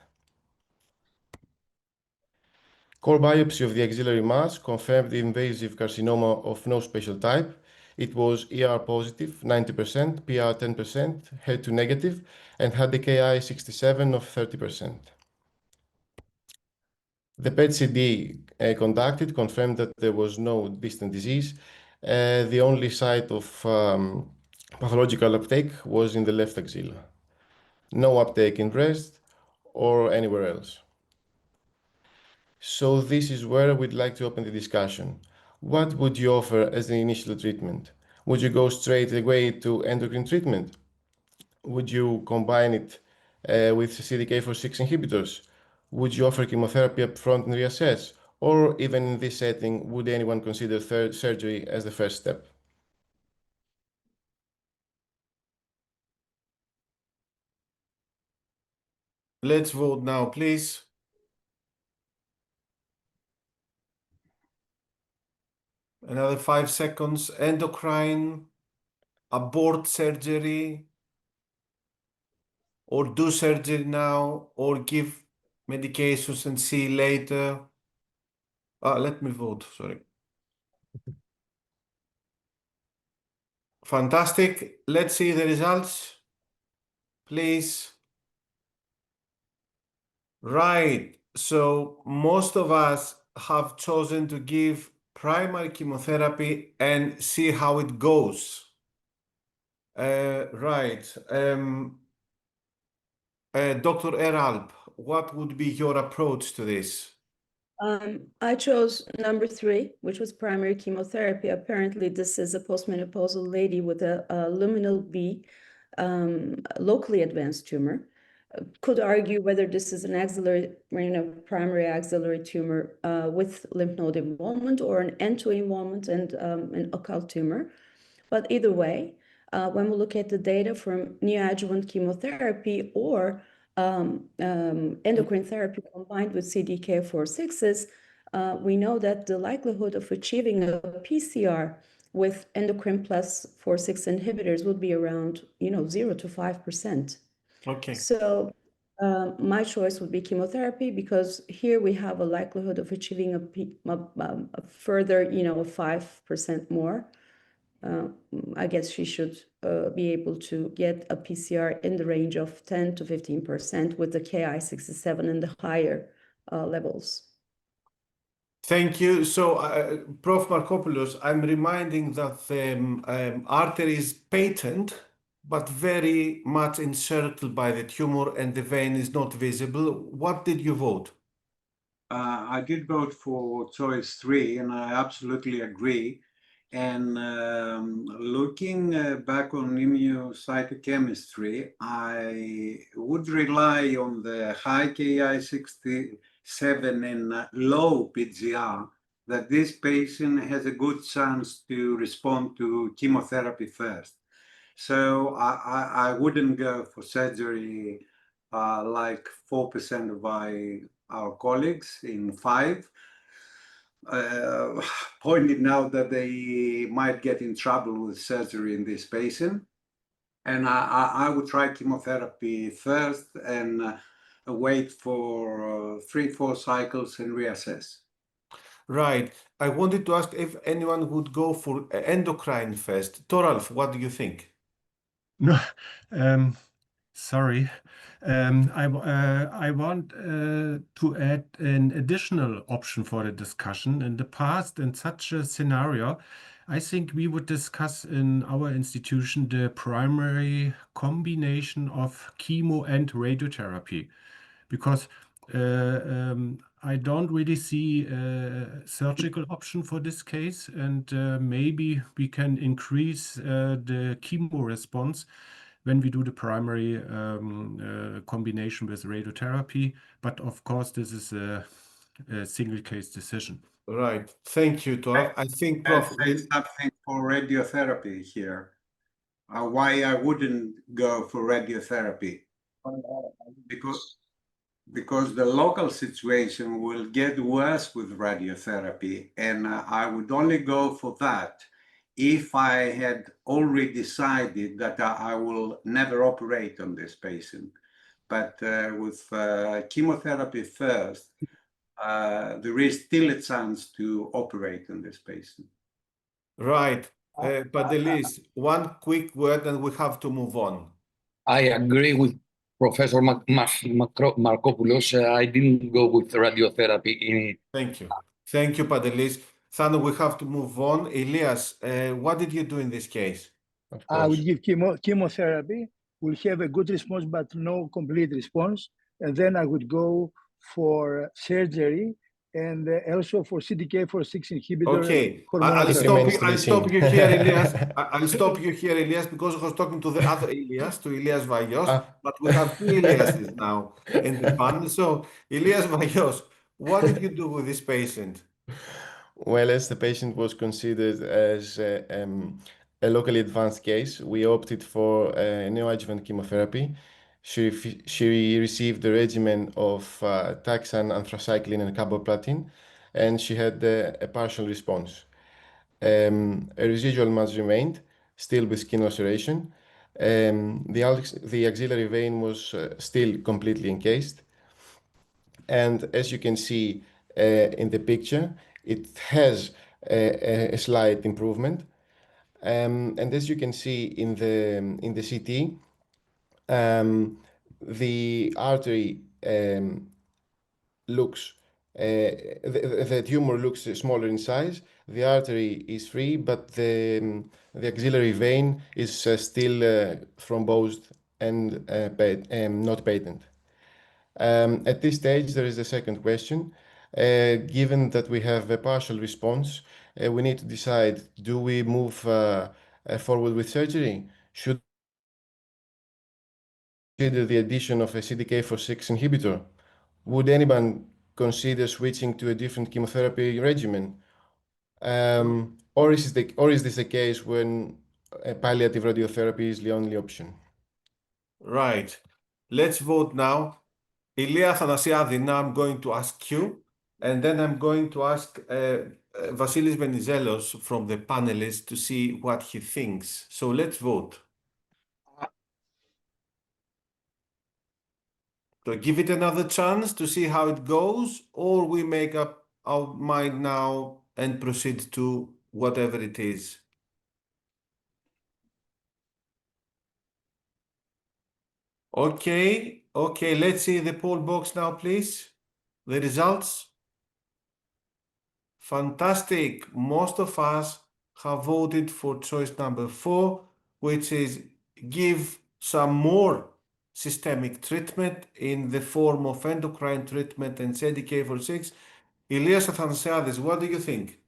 Core biopsy of the axillary mass confirmed the invasive carcinoma of no special type. It was ER positive, 90%, PR 10%, HER2 negative, and had a KI 67 of 30%. The PET-CT conducted confirmed that there was no distant disease. The only site of pathological uptake was in the left axilla. No uptake in breast or anywhere else. So this is where we'd like to open the discussion. What would you offer as the initial treatment? Would you go straight away to endocrine treatment? Would you combine it with CDK4/6 inhibitors? Would you offer chemotherapy up front and reassess? Or even in this setting, would anyone consider surgery as the first step? Let's vote now, please. Another 5 seconds. Endocrine, abort surgery, or do surgery now, or give medications and see later. Let me vote, sorry. Fantastic. Let's see the results, please. Right. So most of us have chosen to give primary chemotherapy and see how it goes. Right. Dr. Eralp, what would be your approach to this? I chose number 3, which was primary chemotherapy. Apparently, this is a postmenopausal lady with a luminal B, locally advanced tumor. Could argue whether this is an axillary, primary axillary tumor with lymph node involvement or an N2 involvement and an occult tumor. But either way, when we look at the data from neoadjuvant chemotherapy or endocrine therapy combined with CDK4/6s, we know that the likelihood of achieving a PCR with endocrine plus 4/6 inhibitors would be around 0 to 5%. Okay. So my choice would be chemotherapy because here we have a likelihood of achieving a further 5% more. I guess she should be able to get a PCR in the range of 10 to 15% with the Ki-67 in the higher levels. Thank you. So, Prof. Markopoulos, I'm reminding that the artery is patent, but very much encircled by the tumor and the vein is not visible. What did you vote? I did vote for choice 3, and I absolutely agree. And looking back on immunocytochemistry, I would rely on the high Ki-67 and low PGR, that this patient has a good chance to respond to chemotherapy first. So I wouldn't go for surgery like 4% of our colleagues in 5. Pointing out that they might get in trouble with surgery in this patient. And I would try chemotherapy first and wait for 3-4 cycles and reassess. Right. I wanted to ask if anyone would go for endocrine first. Toralf, what do you think? No, sorry. I want to add an additional option for the discussion. In the past, in such a scenario, I think we would discuss in our institution the primary combination of chemo and radiotherapy, because I don't really see a surgical option for this case, and maybe we can increase the chemo response when we do the primary combination with radiotherapy. But of course, this is a single case decision. Right. Thank you, Toralf. I think, I'll Prof. say something for radiotherapy here. Why I wouldn't go for radiotherapy? Because the local situation will get worse with radiotherapy, and I would only go for that if I had already decided that I will never operate on this patient. But with chemotherapy first, there is still a chance to operate on this patient. Right. Pantelis, one quick word and we have to move on. I agree with Professor Markopoulos. I didn't go with radiotherapy. Thank you. Thank you, Pantelis. Thano, we have to move on. Elias, what did you do in this case? I would give chemotherapy, will have a good response, but no complete response. And then I would go for surgery and also for CDK4/6 inhibitor. Okay, hormonal I'll therapy. stop you here, Elias. I'll stop you here, Elias, because I was talking to the other Elias, to Elias Vaios, but we have 2 Eliases now in the panel. So, Elias Vaios, what did you do with this patient? Well, as the patient was considered as a locally advanced case, we opted for neoadjuvant chemotherapy. She received a regimen of taxane, anthracycline, and carboplatin, and she had a partial response. A residual mass remained, still with skin laceration. The axillary vein was still completely encased. And as you can see in the picture, it has a slight improvement. And as you can see in the CT, the artery looks, the tumor looks smaller in size. The artery is free, but the axillary vein is still thrombosed and not patent. At this stage, there is a second question. Given that we have a partial response, we need to decide, do we move forward with surgery? Should we consider the addition of a CDK4/6 inhibitor? Would anyone consider switching to a different chemotherapy regimen? Or is this a case when palliative radiotherapy is the only option? Right. Let's vote now. Elia Athanasiadi, now I'm going to ask you, and then I'm going to ask Vasilis Venizelos from the panelists to see what he thinks. So let's vote. So give it another chance to see how it goes, or we make up our mind now and proceed to whatever it is. Okay, let's see the poll box now, please. The results. Fantastic. Most of us have voted for choice number 4, which is give some more systemic treatment in the form of endocrine treatment and CDK4/6. Ilias Athanasiadis, what do you think?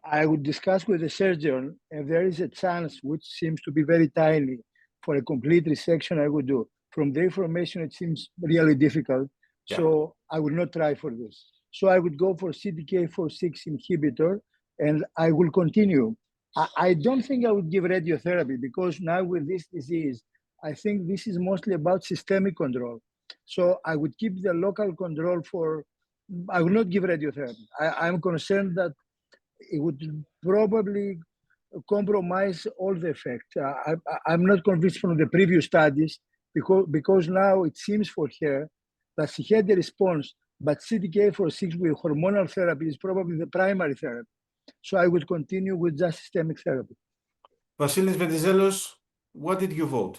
I would discuss with the surgeon if there is a chance, which seems to be very tiny, for a complete resection. I would do. From the information, it seems really difficult. Yeah. So I would not try for this. So I would go for CDK4/6 inhibitor, and I will continue. I don't think I would give radiotherapy because now with this disease, I think this is mostly about systemic control. So I would keep the local control for. I will not give radiotherapy. I'm concerned that it would probably compromise all the effect. I'm not convinced from the previous studies because now it seems for her that she had a response, but CDK4/6 with hormonal therapy is probably the primary therapy. So I would continue with just systemic therapy. Vasilis Venizelos, what did you vote?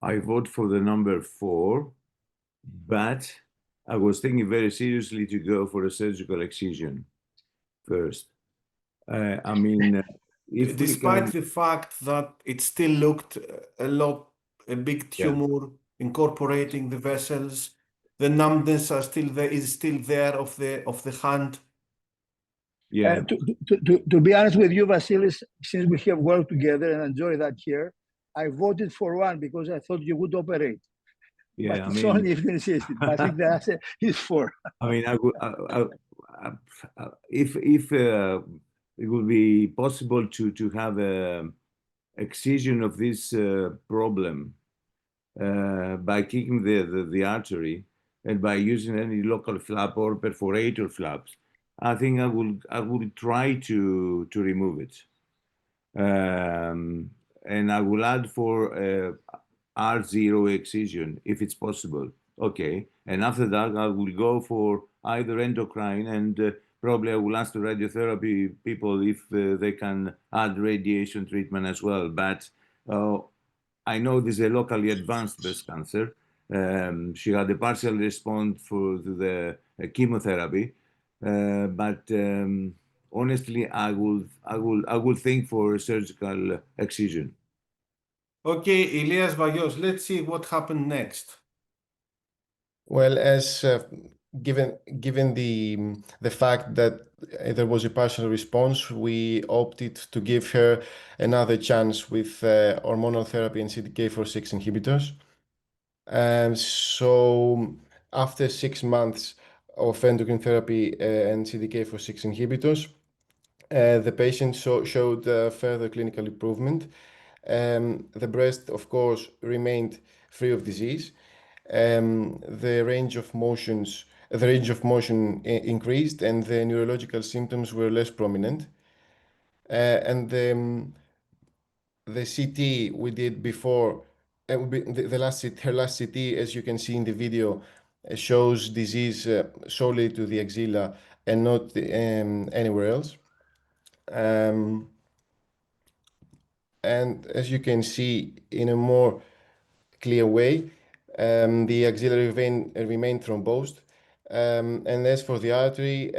I vote for the number 4, but I was thinking very seriously to go for a surgical excision first. I mean, if Despite we can, the fact that it still looked a big tumor incorporating the vessels, the numbness is still there of the hand. yeah, To be honest with you, Vasilis, since we have worked together and enjoy that here, I voted for 1 because I thought you would operate. yeah. But I it's mean, only if insisted. I think the answer is 4. I mean, if it would be possible to have a excision of this problem by kicking the artery and by using any local flap or perforator flaps, I think I will try to remove it, and I will add for R0 excision if it's possible. Okay, and after that I will go for either endocrine and probably I will ask the radiotherapy people if they can add radiation treatment as well. But I know this is a locally advanced breast cancer. She had a partial response for the chemotherapy, but honestly, I will think for surgical excision. Okay, Ilias Vayos, let's see what happened next. Well, as given the fact that there was a partial response, we opted to give her another chance with hormonal therapy and CDK4/6 inhibitors. And so after 6 months of endocrine therapy and CDK4/6 inhibitors, the patient showed further clinical improvement. The breast, of course, remained free of disease. The range of motion increased, and the neurological symptoms were less prominent. And the CT we did before, her last CT, as you can see in the video, shows disease solely to the axilla and not anywhere else. And as you can see in a more clear way, the axillary vein remained thrombosed. And as for the artery,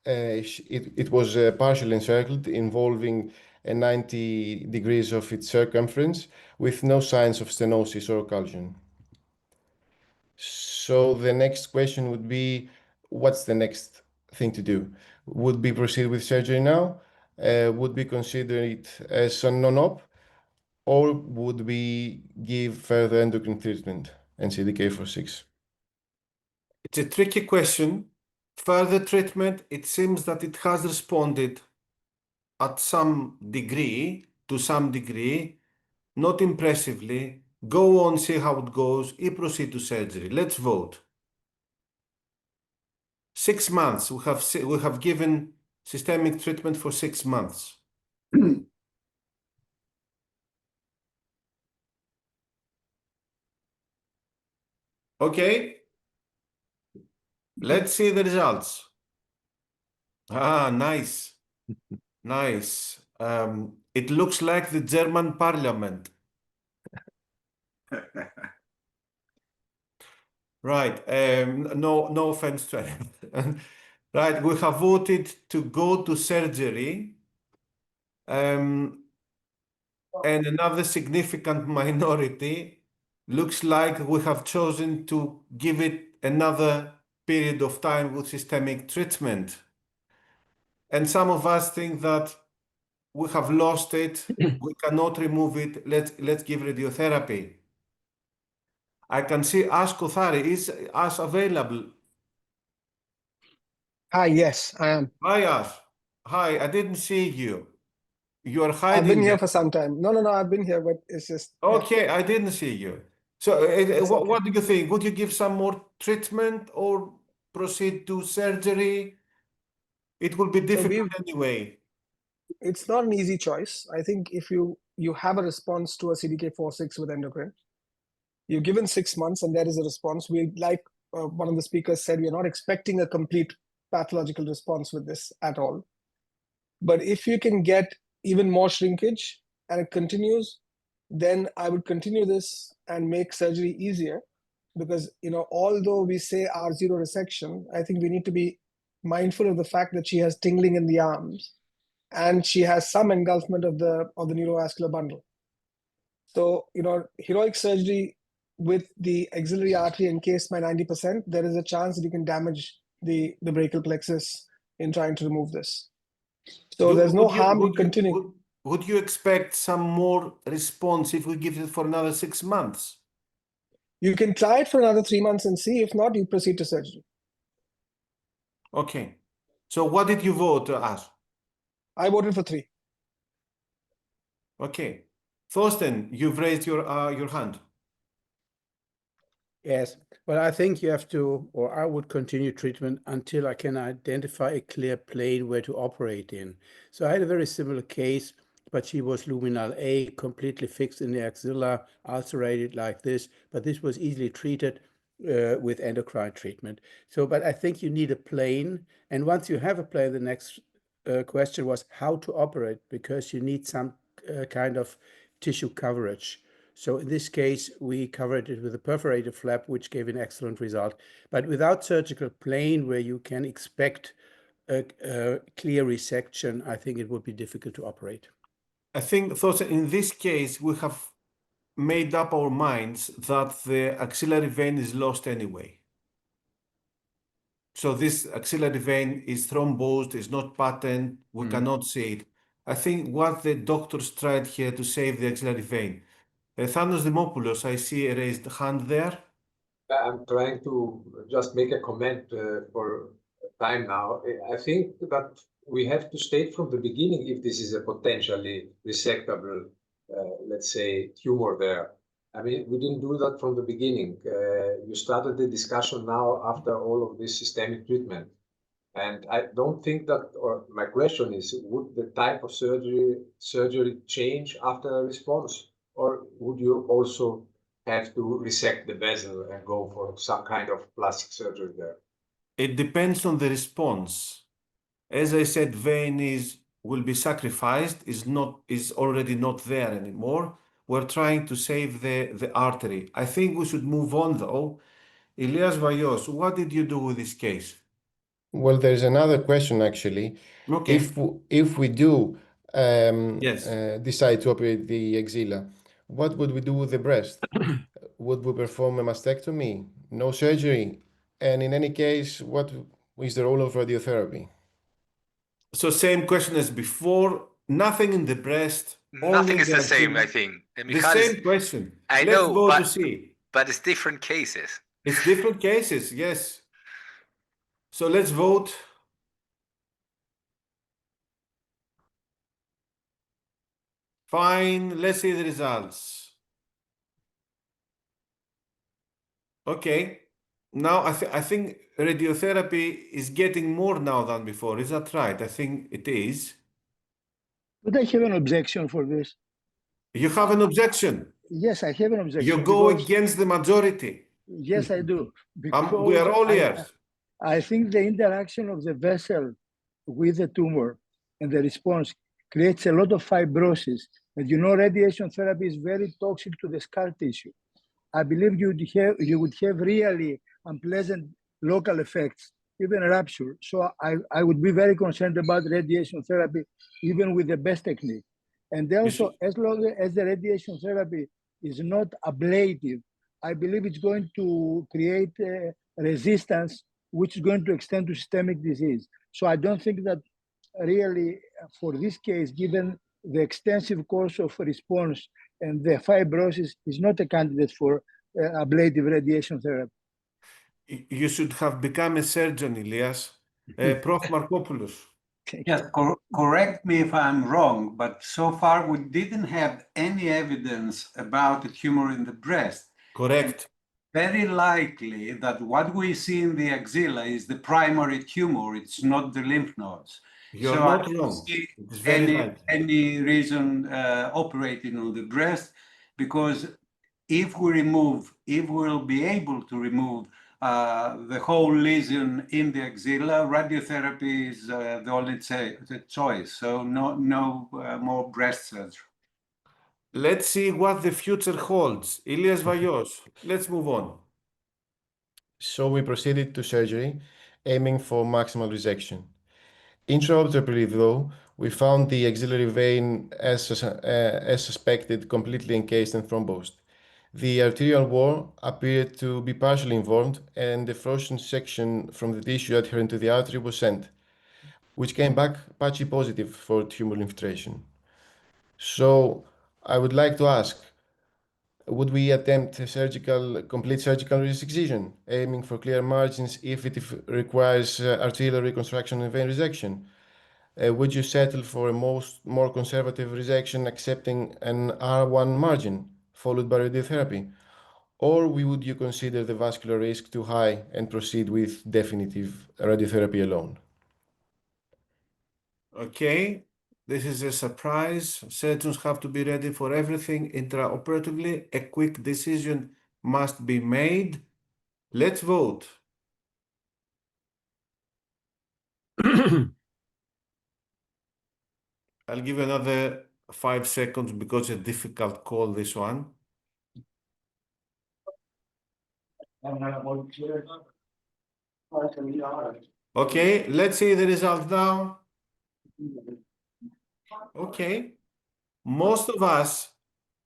it was partially encircled, involving 90 degrees of its circumference, with no signs of stenosis or occlusion. So the next question would be, what's the next thing to do? Would we proceed with surgery now? Would we consider it as a non-op? Or would we give further endocrine treatment and CDK4/6? It's a tricky question. Further treatment, it seems that it has responded at some degree, not impressively. Go on, see how it goes, and proceed to surgery. Let's vote. 6 months. We have given systemic treatment for 6 months. Okay. Let's see the results. Nice. Nice. It looks like the German parliament. Right. No offense to anyone. Right. We have voted to go to surgery. And another significant minority looks like we have chosen to give it another period of time with systemic treatment. And some of us think that we have lost it, we cannot remove it, let's give radiotherapy. I can see Ash Kothari. Is Ash available? Hi, yes, I am. Hi, Ash. Hi, I didn't see you. You're hiding. I've been here there. for some time. No, I've been here, but it's just. yeah. Okay, I didn't see you. So what do you think? Would you give some more treatment or proceed to surgery? It will be difficult anyway. It's not an easy choice. I think if you have a response to a CDK4/6 with endocrine, you're given 6 months and there is a response. We, like one of the speakers said, we're not expecting a complete pathological response with this at all. But if you can get even more shrinkage and it continues, then I would continue this and make surgery easier, because although we say R0 resection, I think we need to be mindful of the fact that she has tingling in the arms and she has some engulfment of the neurovascular bundle. So heroic surgery with the axillary artery encased by 90%, there is a chance that you can damage the brachial plexus in trying to remove this. So there's no harm in continuing. Would you expect some more response if we give it for another 6 months? You can try it for another 3 months and see. If not, you proceed to surgery. Okay. So what did you vote, Ash? I voted for 3. Okay. Thorsten, you've raised your hand. Yes, well, I think you have to, or I would continue treatment until I can identify a clear plane where to operate in. So I had a very similar case, but she was luminal A, completely fixed in the axilla, ulcerated like this, but this was easily treated with endocrine treatment. So, but I think you need a plane, and once you have a plane, the next question was how to operate, because you need some kind of tissue coverage. So in this case, we covered it with a perforated flap, which gave an excellent result. But without surgical plane where you can expect a clear resection, I think it would be difficult to operate. I think, Thorsten, in this case, we have made up our minds that the axillary vein is lost anyway. So this axillary vein is thrombosed, is not patent, we cannot see it. I think what the doctors tried here to save the axillary vein. Thanos Dimopoulos, I see a raised hand there. I'm trying to just make a comment for time now. I think that we have to state from the beginning if this is a potentially resectable, let's say, tumor there. I mean, we didn't do that from the beginning. You started the discussion now after all of this systemic treatment. And I don't think that, or my question is, would the type of surgery change after a response? Or would you also have to resect the vessel and go for some kind of plastic surgery there? It depends on the response. As I said, vein will be sacrificed, is already not there anymore. We're trying to save the artery. I think we should move on though. Ilias Vaios, what did you do with this case? Well, there's another question actually. Okay. If we do Yes. decide to operate the axilla, what would we do with the breast? Would we perform a mastectomy? No surgery? And in any case, what is the role of radiotherapy? So same question as before. Nothing in the breast. Nothing is the same, I think. The same question. I Let's know, go to see. but it's different cases. It's different cases, yes. So let's vote. Fine, let's see the results. Okay. Now I think radiotherapy is getting more now than before. Is that right? I think it is. But I have an objection for this. You have an objection? Yes, I have an objection. You go because- against the majority. Yes, I do. We Because are all ears. I think the interaction of the vessel with the tumor and the response creates a lot of fibrosis. And radiation therapy is very toxic to the scar tissue. I believe you would have really unpleasant local effects, even rupture. So I would be very concerned about radiation therapy, even with the best technique. And also, as long as the radiation therapy is not ablative, I believe it's going to create resistance, which is going to extend to systemic disease. So I don't think that really for this case, given the extensive course of response and the fibrosis, is not a candidate for ablative radiation therapy. You should have become a surgeon, Ilias. Prof. Markopoulos. Yes, correct me if I'm wrong, but so far we didn't have any evidence about a tumor in the breast. Correct. Very likely that what we see in the axilla is the primary tumor, it's not the lymph nodes. You're So not I don't wrong. see It's very likely. any reason operating on the breast, because if we'll be able to remove the whole lesion in the axilla, radiotherapy is the only choice. So no more breast surgery. Let's see what the future holds. Ilias Vaios, let's move on. So we proceeded to surgery, aiming for maximal resection. Intraoperatively, though, we found the axillary vein as suspected, completely encased and thrombosed. The arterial wall appeared to be partially involved, and the frozen section from the tissue adherent to the artery was sent, which came back patchy positive for tumor infiltration. So I would like to ask, would we attempt a complete surgical resection, aiming for clear margins if it requires arterial reconstruction and vein resection? Would you settle for a more conservative resection, accepting an R1 margin, followed by radiotherapy? Or would you consider the vascular risk too high and proceed with definitive radiotherapy alone? Okay, this is a surprise. Surgeons have to be ready for everything intraoperatively. A quick decision must be made. Let's vote. I'll give another 5 seconds because it's a difficult call, this one. Okay, let's see the result now. Okay, most of us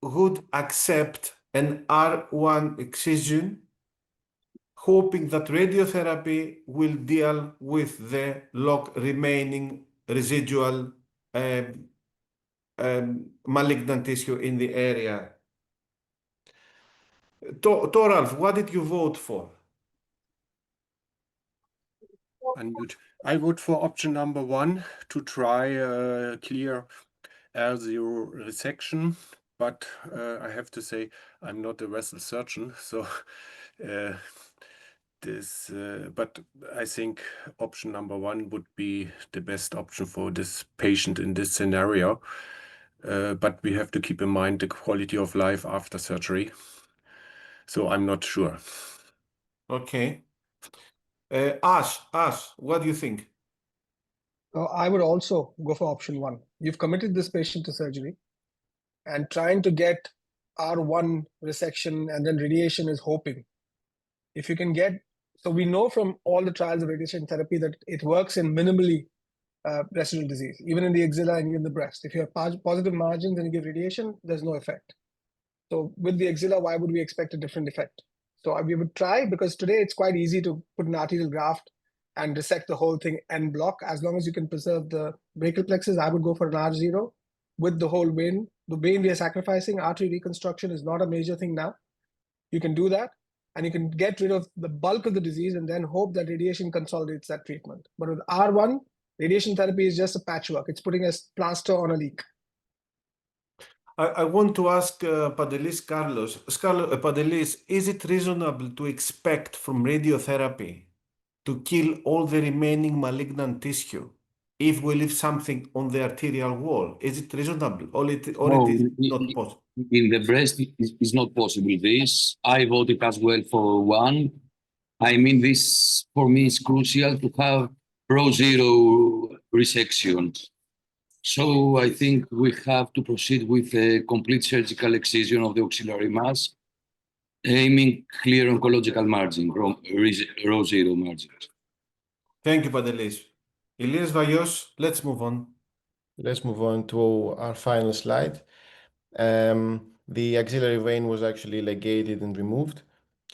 would accept an R1 excision, hoping that radiotherapy will deal with the remaining residual malignant tissue in the area. Toralf, what did you vote for? Unmute. I vote for option number 1 to try clear R0 resection, but I have to say I'm not a vessel surgeon, so but I think option number 1 would be the best option for this patient in this scenario. But we have to keep in mind the quality of life after surgery. So I'm not sure. Okay. Ash, what do you think? I would also go for option 1. You've committed this patient to surgery, and trying to get R1 resection and then radiation is hoping. If you can get, so we know from all the trials of radiation therapy that it works in minimally residual disease, even in the axilla and even the breast. If you have positive margins and you give radiation, there's no effect. So with the axilla, why would we expect a different effect? So we would try, because today it's quite easy to put an arterial graft and dissect the whole thing en bloc. As long as you can preserve the brachial plexus, I would go for an R0 with the whole vein. The vein we are sacrificing, artery reconstruction is not a major thing now. You can do that, and you can get rid of the bulk of the disease and then hope that radiation consolidates that treatment. But with R1, radiation therapy is just a patchwork. It's putting a plaster on a leak. I want to ask Pantelis Carlos. Pantelis, is it reasonable to expect from radiotherapy to kill all the remaining malignant tissue if we leave something on the arterial wall? Is it reasonable, or it is not possible? In the breast, it's not possible. This, I voted as well for 1. I mean, this for me is crucial to have R0 resection. So I think we have to proceed with a complete surgical excision of the auxiliary mass. aiming clear oncological margin, row zero margins. Thank you, Pantelis. Elias Vayos, let's move on. Let's move on to our final slide. The axillary vein was actually ligated and removed.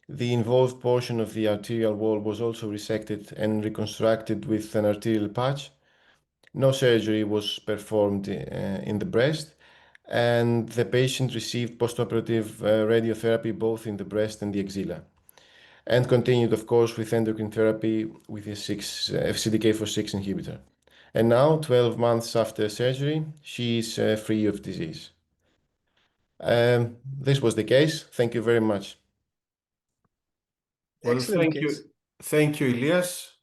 The involved portion of the arterial wall was also resected and reconstructed with an arterial patch. No surgery was performed in the breast, and the patient received postoperative radiotherapy both in the breast and the axilla, and continued, of course, with endocrine therapy with a CDK4/6 inhibitor. And now, 12 months after surgery, she is free of disease. This was the case. Thank you very much. Well, Excellent thank case. you. Thank you, Elias.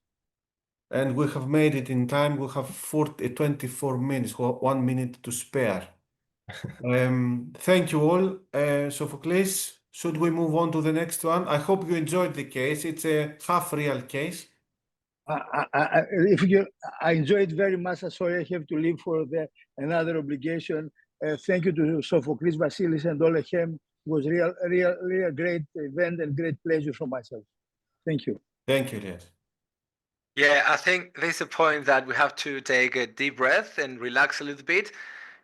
And we have made it in time. We have 24 minutes, 1 minute to spare. Thank you all. Sophocles, should we move on to the next one? I hope you enjoyed the case. It's a half real case. I enjoyed very much. Sorry, I have to leave for another obligation. Thank you to Sophocles, Vasilis, and Olechem. It was real great event and great pleasure for myself. Thank you. Thank you, Elias. Yeah, I think there's a point that we have to take a deep breath and relax a little bit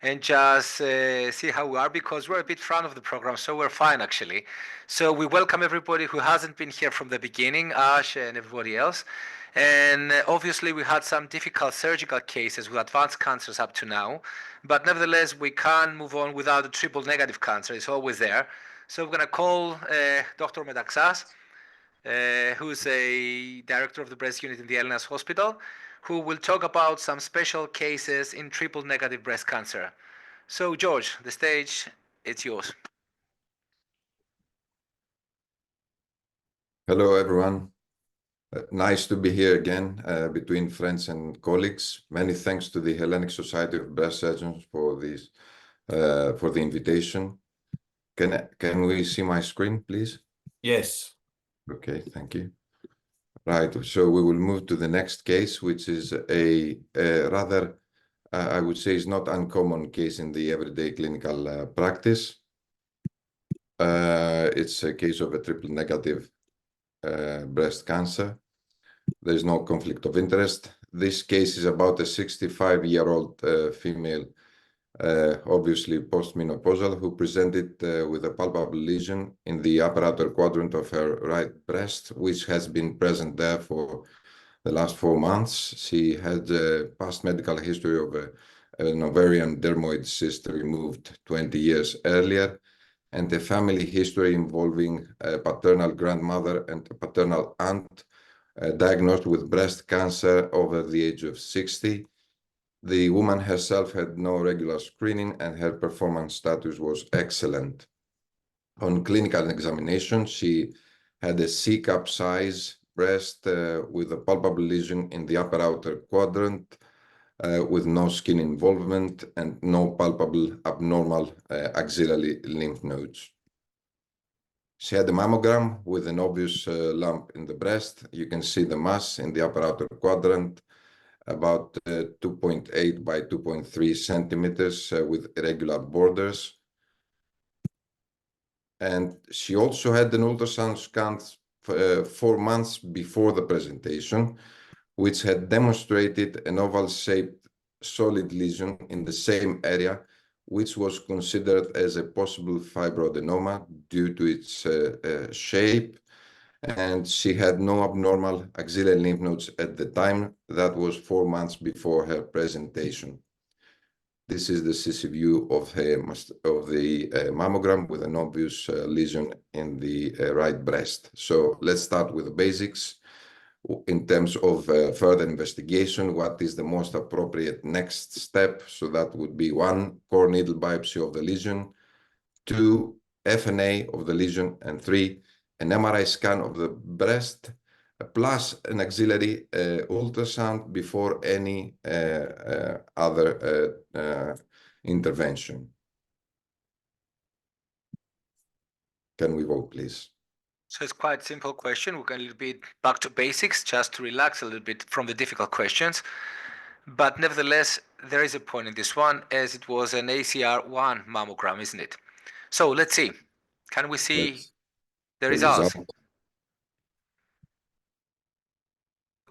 and just see how we are, because we're a bit front of the program, so we're fine actually. So we welcome everybody who hasn't been here from the beginning, Ash and everybody else. And obviously we had some difficult surgical cases with advanced cancers up to now, but nevertheless we can't move on without a triple negative cancer. It's always there. So we're gonna call Dr. Metaxas, who's a director of the breast unit in the Elenas Hospital, who will talk about some special cases in triple negative breast cancer. So George, the stage, it's yours. Hello, everyone. Nice to be here again between friends and colleagues. Many thanks to the Hellenic Society of Breast Surgeons for this, for the invitation. Can we see my screen, please? Yes. Okay, thank you. Right, so we will move to the next case, which is a rather, I would say, is not uncommon case in the everyday clinical practice. It's a case of a triple negative breast cancer. There's no conflict of interest. This case is about a 65-year-old female, obviously postmenopausal, who presented with a palpable lesion in the upper outer quadrant of her right breast, which has been present there for the last 4 months. She had a past medical history of an ovarian dermoid cyst removed 20 years earlier, and a family history involving a paternal grandmother and a paternal aunt diagnosed with breast cancer over the age of 60. The woman herself had no regular screening and her performance status was excellent. On clinical examination, she had a C-cup size breast with a palpable lesion in the upper outer quadrant with no skin involvement and no palpable abnormal axillary lymph nodes. She had a mammogram with an obvious lump in the breast. You can see the mass in the upper outer quadrant, about 2.8 by 2.3 centimeters with irregular borders. And she also had an ultrasound scan 4 months before the presentation, which had demonstrated an oval-shaped solid lesion in the same area, which was considered as a possible fibroadenoma due to its shape. And she had no abnormal axillary lymph nodes at the time. That was 4 months before her presentation. This is the CC view of the mammogram with an obvious lesion in the right breast. So let's start with the basics. In terms of further investigation, what is the most appropriate next step? So that would be 1, core needle biopsy of the lesion, 2, FNA of the lesion, and 3, an MRI scan of the breast, plus an auxiliary ultrasound before any other intervention. Can we vote, please? So it's quite a simple question. We're going a little bit back to basics, just to relax a little bit from the difficult questions. But nevertheless, there is a point in this one, as it was an ACR1 mammogram, isn't it? So let's see. Can we see the the results. result.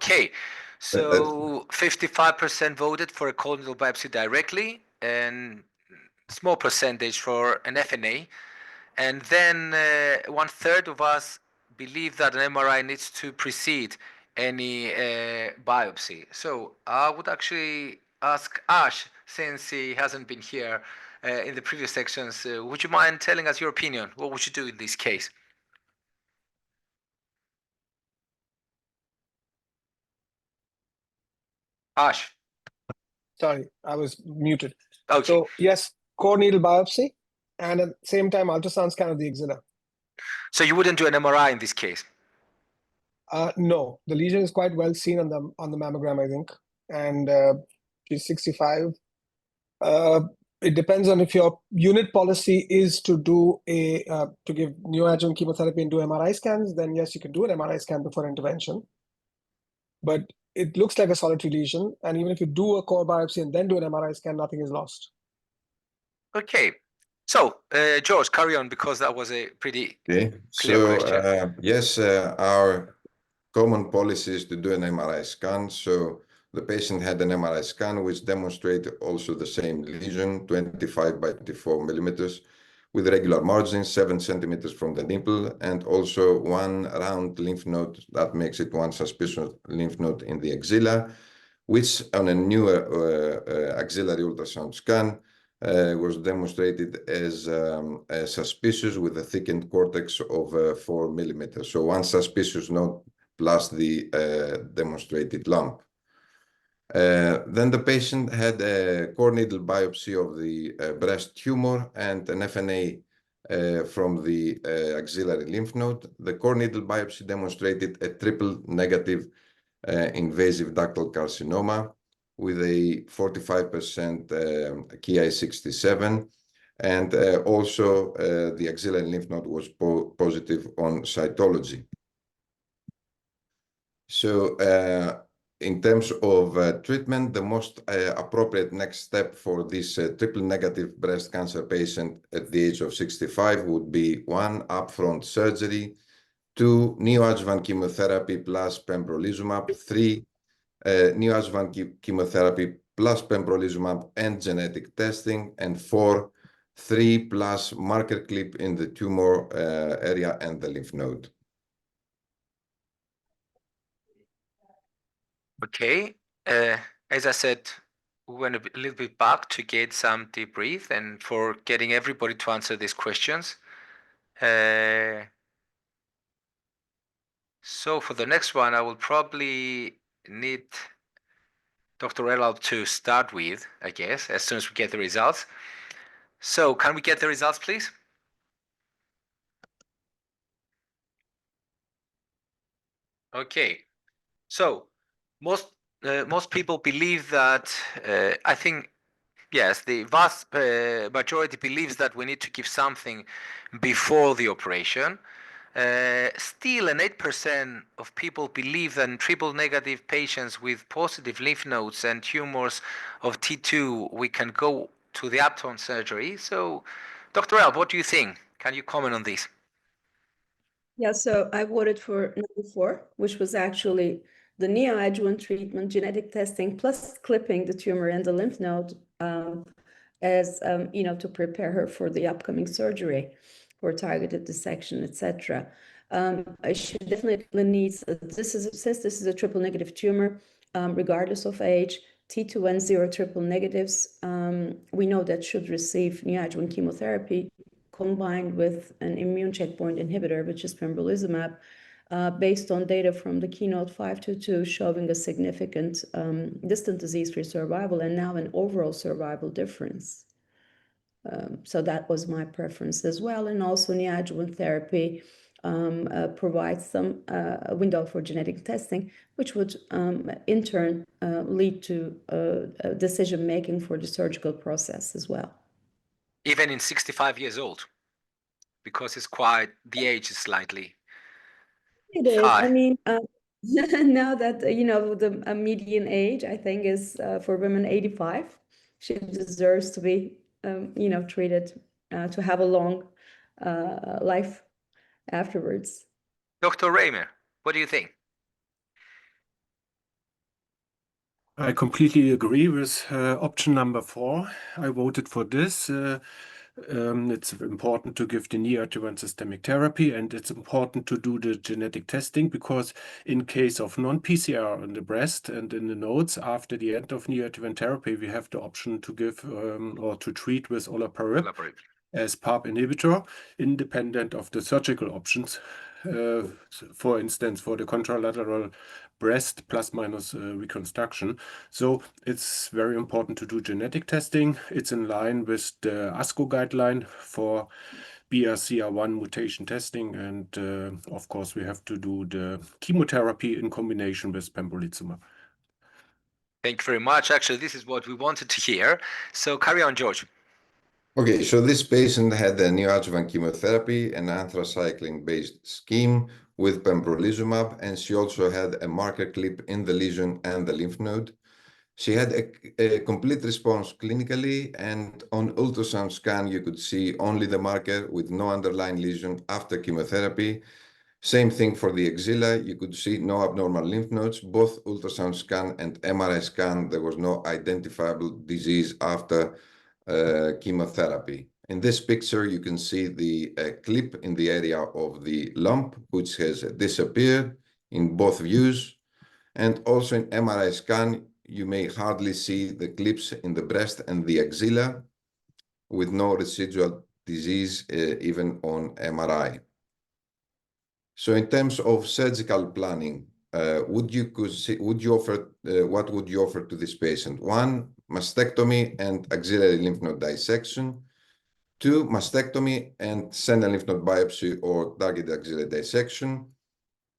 Okay, so 55% voted for a cord needle biopsy directly, and small percentage for an FNA, and then 1/3 of us believe that an MRI needs to precede any biopsy. So I would actually ask Ash, since he hasn't been here in the previous sections, would you mind telling us your opinion? What would you do in this case? Ash. Sorry, I was muted. Okay. So yes, cord needle biopsy, and at the same time ultrasound scan of the axilla. So you wouldn't do an MRI in this case? No, the lesion is quite well seen on the mammogram, I think, and she's 65. It depends on if your unit policy is to do to give neoadjuvant chemotherapy and do MRI scans. Then yes, you can do an MRI scan before intervention. But it looks like a solitary lesion, and even if you do a core biopsy and then do an MRI scan, nothing is lost. Okay. So, George, carry on, because that was a pretty Okay, clear so question. yes, our common policy is to do an MRI scan. So the patient had an MRI scan which demonstrated also the same lesion, 25 by 24 millimeters, with regular margins, 7 centimeters from the nipple, and also one round lymph node that makes it one suspicious lymph node in the axilla, which on a newer axillary ultrasound scan was demonstrated as suspicious with a thickened cortex of 4 millimeters. So one suspicious node plus the demonstrated lump. Then the patient had a cord needle biopsy of the breast tumor and an FNA from the axillary lymph node. The cord needle biopsy demonstrated a triple negative invasive ductal carcinoma with a 45% Ki-67, and also the axillary lymph node was positive on cytology. So in terms of treatment, the most appropriate next step for this triple negative breast cancer patient at the age of 65 would be 1, upfront surgery, 2, neoadjuvant chemotherapy plus pembrolizumab, 3, neoadjuvant chemotherapy plus pembrolizumab and genetic testing, and 4, 3+ marker clip in the tumor area and the lymph node. Okay. As I said, we went a little bit back to get some debrief and for getting everybody to answer these questions. So for the next one, I will probably need Dr. Elal to start with, I guess, as soon as we get the results. So can we get the results, please? Okay. So most people believe that, I think, yes, the vast majority believes that we need to give something before the operation. Still, an 8% of people believe that in triple negative patients with positive lymph nodes and tumors of T2, we can go to the upfront surgery. So, Dr. El, what do you think? Can you comment on this? Yeah, so I voted for number 4, which was actually the neoadjuvant treatment, genetic testing, plus clipping the tumor and the lymph node as to prepare her for the upcoming surgery for targeted dissection, etc. She definitely needs, since this is a triple negative tumor, regardless of age, T2 and 0 triple negatives, we know that should receive neoadjuvant chemotherapy combined with an immune checkpoint inhibitor, which is pembrolizumab, based on data from the KEYNOTE-522 showing a significant distant disease-free survival and now an overall survival difference. So that was my preference as well. And also neoadjuvant therapy provides some window for genetic testing, which would in turn lead to decision-making for the surgical process as well. Even in 65 years old, because it's quite, the age is slightly It is. high. I mean, now that, the median age, I think, is for women 85, she deserves to be, treated to have a long life afterwards. Dr. Raymer, what do you think? I completely agree with option number 4. I voted for this. It's important to give the neoadjuvant systemic therapy, and it's important to do the genetic testing, because in case of non-PCR in the breast and in the nodes after the end of neoadjuvant therapy, we have the option to give or to treat with olaparib as PARP inhibitor, independent of the surgical options. For instance, for the contralateral breast plus minus reconstruction. So it's very important to do genetic testing. It's in line with the ASCO guideline for BRCA1 mutation testing. And of course, we have to do the chemotherapy in combination with pembrolizumab. Thank you very much. Actually, this is what we wanted to hear. So carry on, George. Okay, so this patient had a neoadjuvant chemotherapy, an anthracycline-based scheme with pembrolizumab, and she also had a marker clip in the lesion and the lymph node. She had a complete response clinically, and on ultrasound scan, you could see only the marker with no underlying lesion after chemotherapy. Same thing for the axilla. You could see no abnormal lymph nodes. Both ultrasound scan and MRI scan, there was no identifiable disease after chemotherapy. In this picture, you can see the clip in the area of the lump, which has disappeared in both views. And also in MRI scan, you may hardly see the clips in the breast and the axilla with no residual disease even on MRI. So in terms of surgical planning, what would you offer to this patient? 1, mastectomy and axillary lymph node dissection. 2, mastectomy and sentinel lymph node biopsy or targeted axillary dissection.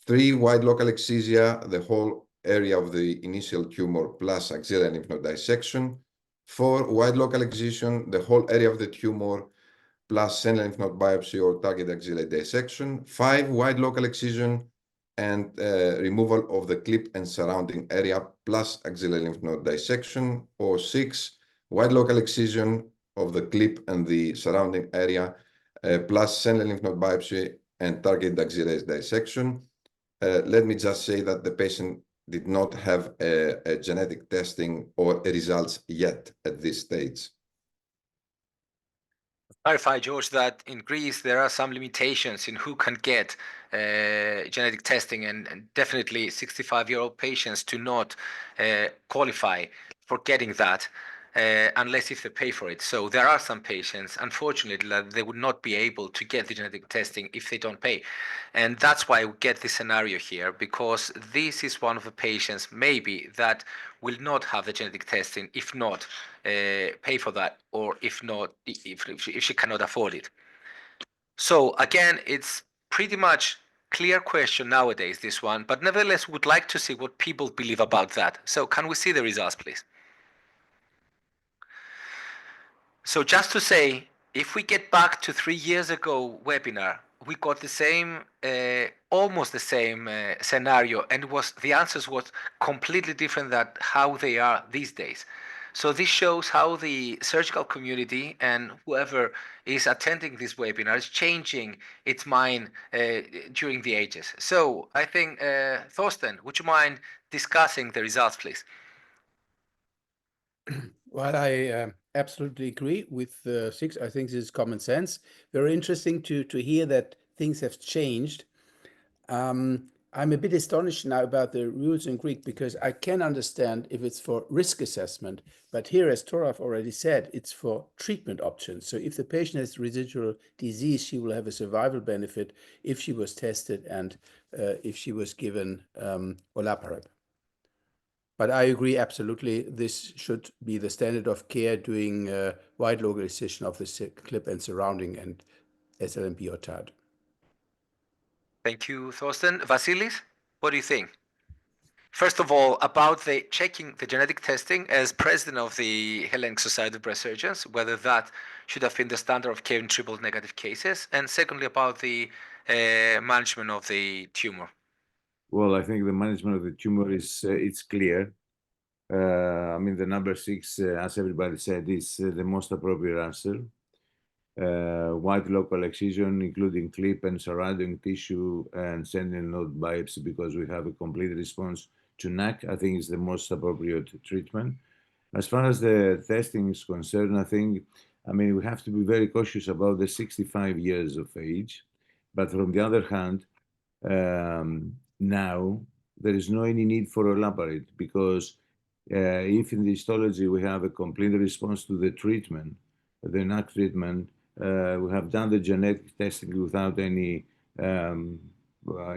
3, wide local excision, the whole area of the initial tumor plus axillary lymph node dissection. 4, wide local excision, the whole area of the tumor plus sentinel lymph node biopsy or targeted axillary dissection. 5, wide local excision and removal of the clip and surrounding area plus axillary lymph node dissection. Or 6, wide local excision of the clip and the surrounding area plus sentinel lymph node biopsy and targeted axillary dissection. Let me just say that the patient did not have a genetic testing or results yet at this stage. Clarify, George, that in Greece there are some limitations in who can get genetic testing, and definitely 65-year-old patients do not qualify for getting that unless if they pay for it. So there are some patients, unfortunately, that they would not be able to get the genetic testing if they don't pay. And that's why we get this scenario here, because this is one of the patients maybe that will not have the genetic testing if not pay for that, or if not, if she cannot afford it. So again, it's pretty much clear question nowadays, this one, but nevertheless would like to see what people believe about that. So can we see the results, please? So just to say, if we get back to 3 years ago webinar, we got the same, almost the same scenario, and the answers was completely different than how they are these days. So this shows how the surgical community and whoever is attending this webinar is changing its mind during the ages. So I think, Thorsten, would you mind discussing the results, please? Well, I absolutely agree with 6. I think this is common sense. Very interesting to hear that things have changed. I'm a bit astonished now about the rules in Greek, because I can understand if it's for risk assessment, but here, as Toraf already said, it's for treatment options. So if the patient has residual disease, she will have a survival benefit if she was tested and if she was given olaparib. But I agree absolutely, this should be the standard of care, doing wide local excision of the clip and surrounding and SLNB or TAD. Thank you, Thorsten. Vasilis, what do you think? First of all, about the checking the genetic testing, as president of the Hellenic Society of Breast Surgeons, whether that should have been the standard of care in triple negative cases, and secondly, about the management of the tumor. Well, I think the management of the tumor is it's clear. I mean, the number 6, as everybody said, is the most appropriate answer. wide local excision, including clip and surrounding tissue and sentinel node biopsy, because we have a complete response to NAC. I think is the most appropriate treatment. As far as the testing is concerned, I mean, we have to be very cautious about the 65 years of age. But from the other hand, now there is no any need for olaparib, because if in the histology we have a complete response to the treatment, the NAC treatment, we have done the genetic testing without any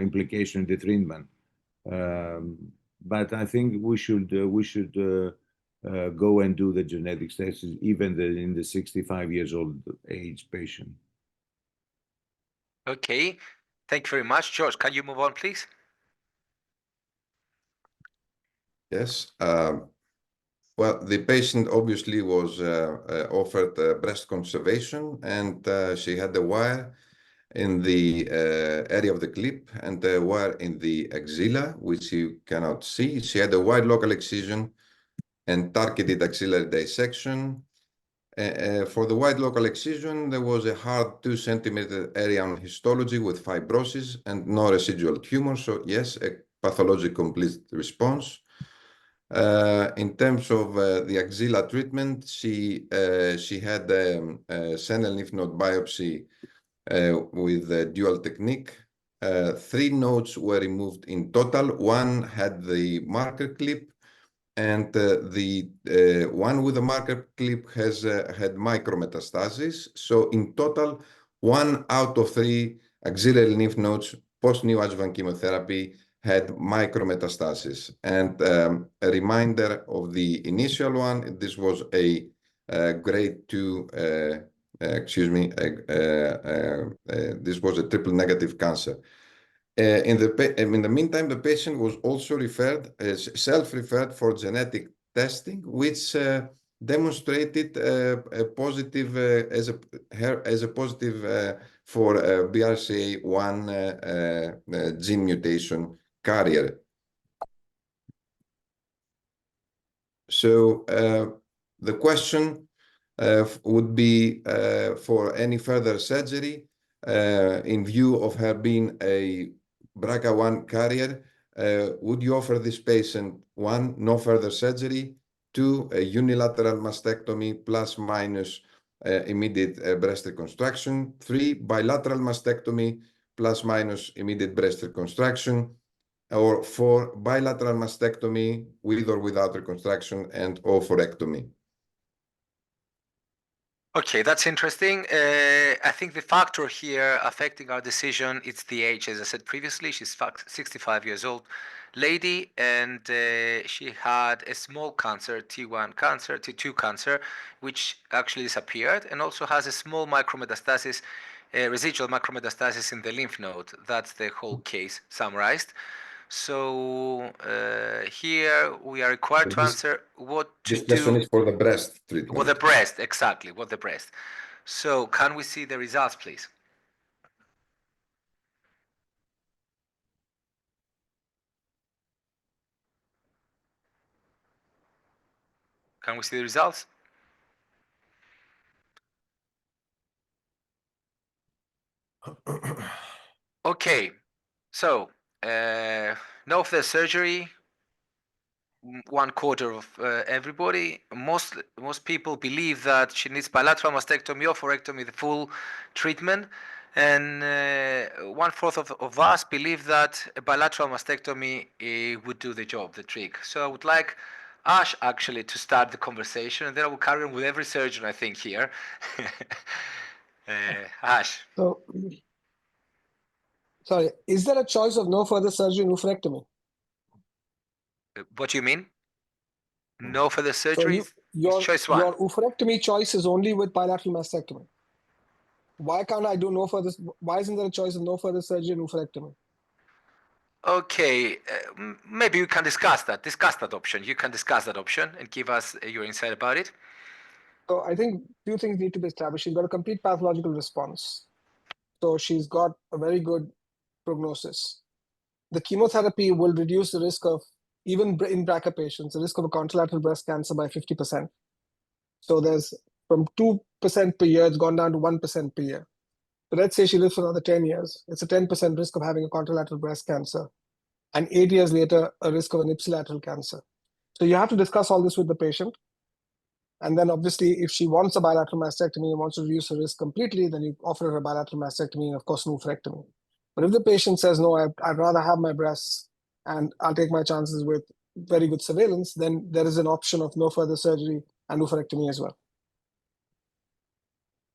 implication in the treatment. But I think we should go and do the genetic tests even in the 65 years old age patient. Okay, thank you very much. George, can you move on, please? Yes. Well, the patient obviously was offered breast conservation, and she had the wire in the area of the clip and the wire in the axilla, which you cannot see. She had a wide local excision and targeted axillary dissection. For the wide local excision, there was a hard 2 centimeter area on histology with fibrosis and no residual tumor. So yes, a pathologic complete response. In terms of the axilla treatment, she had a sentinel lymph node biopsy with a dual technique. 3 nodes were removed in total. 1 had the marker clip, and the one with the marker clip has had micrometastasis. So in total, 1 out of 3 axillary lymph nodes post-neoadjuvant chemotherapy had micrometastasis. And a reminder of the initial one, this was a grade 2, this was a triple negative cancer. In the meantime, the patient was also self-referred for genetic testing, which demonstrated a positive as a positive for BRCA1 gene mutation carrier. So the question would be for any further surgery in view of her being a BRCA1 carrier. Would you offer this patient 1, no further surgery, 2, a unilateral mastectomy plus minus immediate breast reconstruction, 3, bilateral mastectomy plus minus immediate breast reconstruction, or 4, bilateral mastectomy with or without reconstruction and oophorectomy? Okay, that's interesting. I think the factor here affecting our decision, it's the age. As I said previously, she's 65 years old lady, and she had a small cancer, T1 cancer, T2 cancer, which actually disappeared, and also has a small micrometastasis, residual micrometastasis in the lymph node. That's the whole case summarized. So here we are required to answer what to do. This question is for the breast treatment. What the breast, exactly, what the breast. So can we see the results, please? Can we see the results? Okay, so no further surgery. 1/4 of everybody. Most people believe that she needs bilateral mastectomy, oophorectomy, the full treatment, and 1/4 of us believe that a bilateral mastectomy would do the job, the trick. So I would like Ash actually to start the conversation, and then I will carry on with every surgeon I think here. Ash. So, sorry, is there a choice of no further surgery and oophorectomy? What do you mean? No further surgery? So your choice 1. Your oophorectomy choice is only with bilateral mastectomy. Why can't I do no further? Why isn't there a choice of no further surgery and oophorectomy? Okay, maybe we can discuss that option. You can discuss that option and give us your insight about it. So I think few things need to be established. She's got a complete pathological response. So she's got a very good prognosis. The chemotherapy will reduce the risk of, even in BRCA patients, the risk of a contralateral breast cancer by 50%. So there's, from 2 2% per year, it's gone down to 1% per year. So let's say she lives for another 10 years. It's a 10% risk of having a contralateral breast cancer. And 8 years later, a risk of an ipsilateral cancer. So you have to discuss all this with the patient. And then obviously, if she wants a bilateral mastectomy and wants to reduce her risk completely, then you offer her a bilateral mastectomy and of course, oophorectomy. But if the patient says, no, I'd rather have my breasts and I'll take my chances with very good surveillance, then there is an option of no further surgery and oophorectomy as well.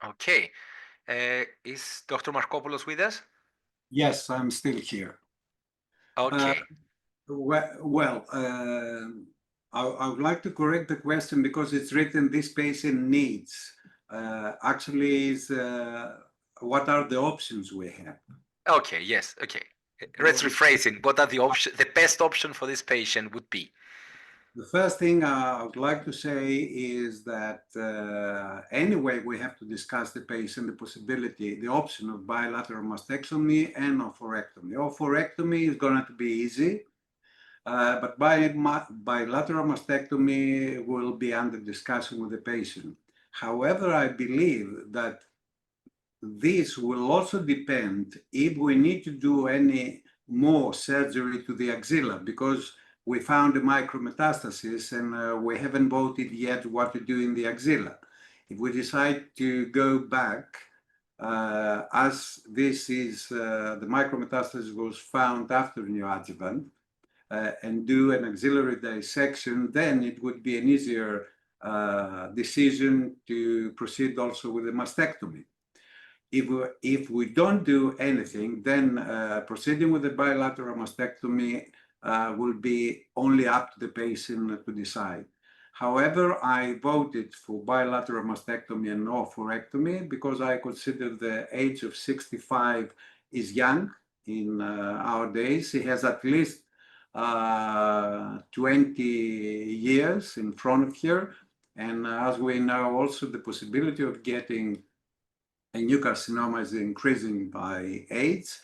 Okay. Is Dr. Markopoulos with us? Yes, I'm still here. Okay. I would like to correct the question because it's written this patient needs. Actually, is what are the options we have? Okay, yes, okay. Let's rephrase it. What are the options? The best option for this patient would be? The first thing I would like to say is that anyway, we have to discuss the patient, the possibility, the option of bilateral mastectomy and oophorectomy. Oophorectomy is going to be easy, but bilateral mastectomy will be under discussion with the patient. However, I believe that this will also depend if we need to do any more surgery to the axilla, because we found a micrometastasis and we haven't voted yet what to do in the axilla. If we decide to go back, as this is the micrometastasis was found after neoadjuvant, and do an axillary dissection, then it would be an easier decision to proceed also with a mastectomy. If we don't do anything, then proceeding with the bilateral mastectomy will be only up to the patient to decide. However, I voted for bilateral mastectomy and oophorectomy because I consider the age of 65 is young in our days. He has at least 20 years in front of her. And as we know, also the possibility of getting a new carcinoma is increasing by age.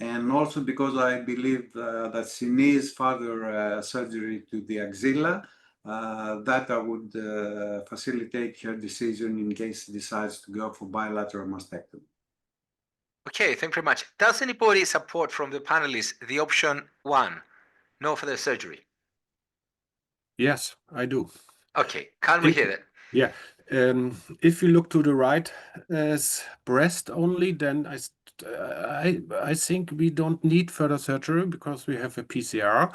And also because I believe that she needs further surgery to the axilla, that I would facilitate her decision in case she decides to go for bilateral mastectomy. Okay, thank you very much. Does anybody support from the panelists the option 1, no further surgery? Yes, I do. Okay, can we hear that? Yeah. If you look to the right as breast only, then I think we don't need further surgery because we have a PCR.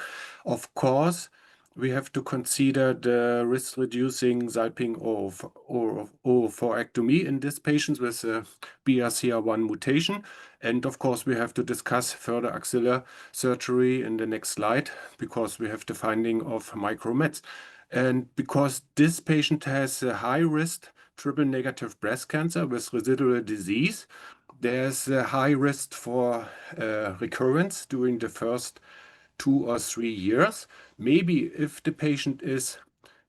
Of course, we have to consider the risk-reducing Salping or oophorectomy in these patients with a BRCA1 mutation. And of course, we have to discuss further axillary surgery in the next slide because we have the finding of micromets. And because this patient has a high-risk triple-negative breast cancer with residual disease, there's a high risk for recurrence during the first 2 or 3 years. Maybe if the patient is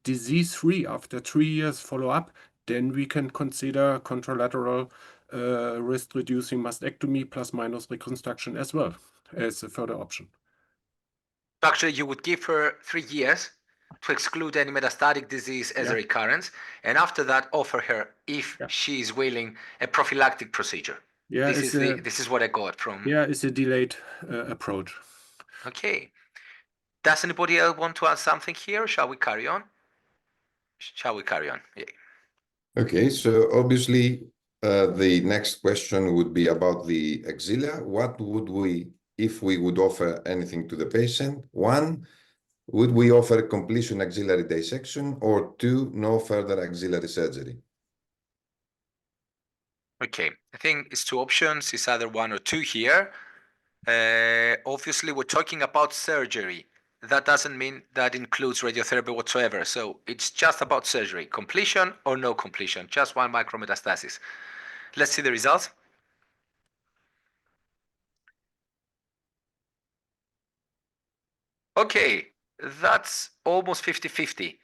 disease-free after 3 years follow-up, then we can consider contralateral risk-reducing mastectomy plus minus reconstruction as well as a further option. Actually, you would give her 3 years to exclude any metastatic disease as a recurrence, and after that offer her, if she is willing, a prophylactic procedure. Yeah, this is what I got from... Yeah, it's a delayed approach. Okay. Does anybody else want to add something here? Shall we carry on? Shall we carry on? Yeah. Okay, so obviously the next question would be about the axilla. What would we, if we would offer anything to the patient? 1, would we offer completion axillary dissection, or 2, no further axillary surgery? Okay, I think it's 2 options. It's either 1 or 2 here. Obviously, we're talking about surgery. That doesn't mean that includes radiotherapy whatsoever. So it's just about surgery, completion or no completion, just 1 micrometastasis. Let's see the results. Okay, that's almost 50-50.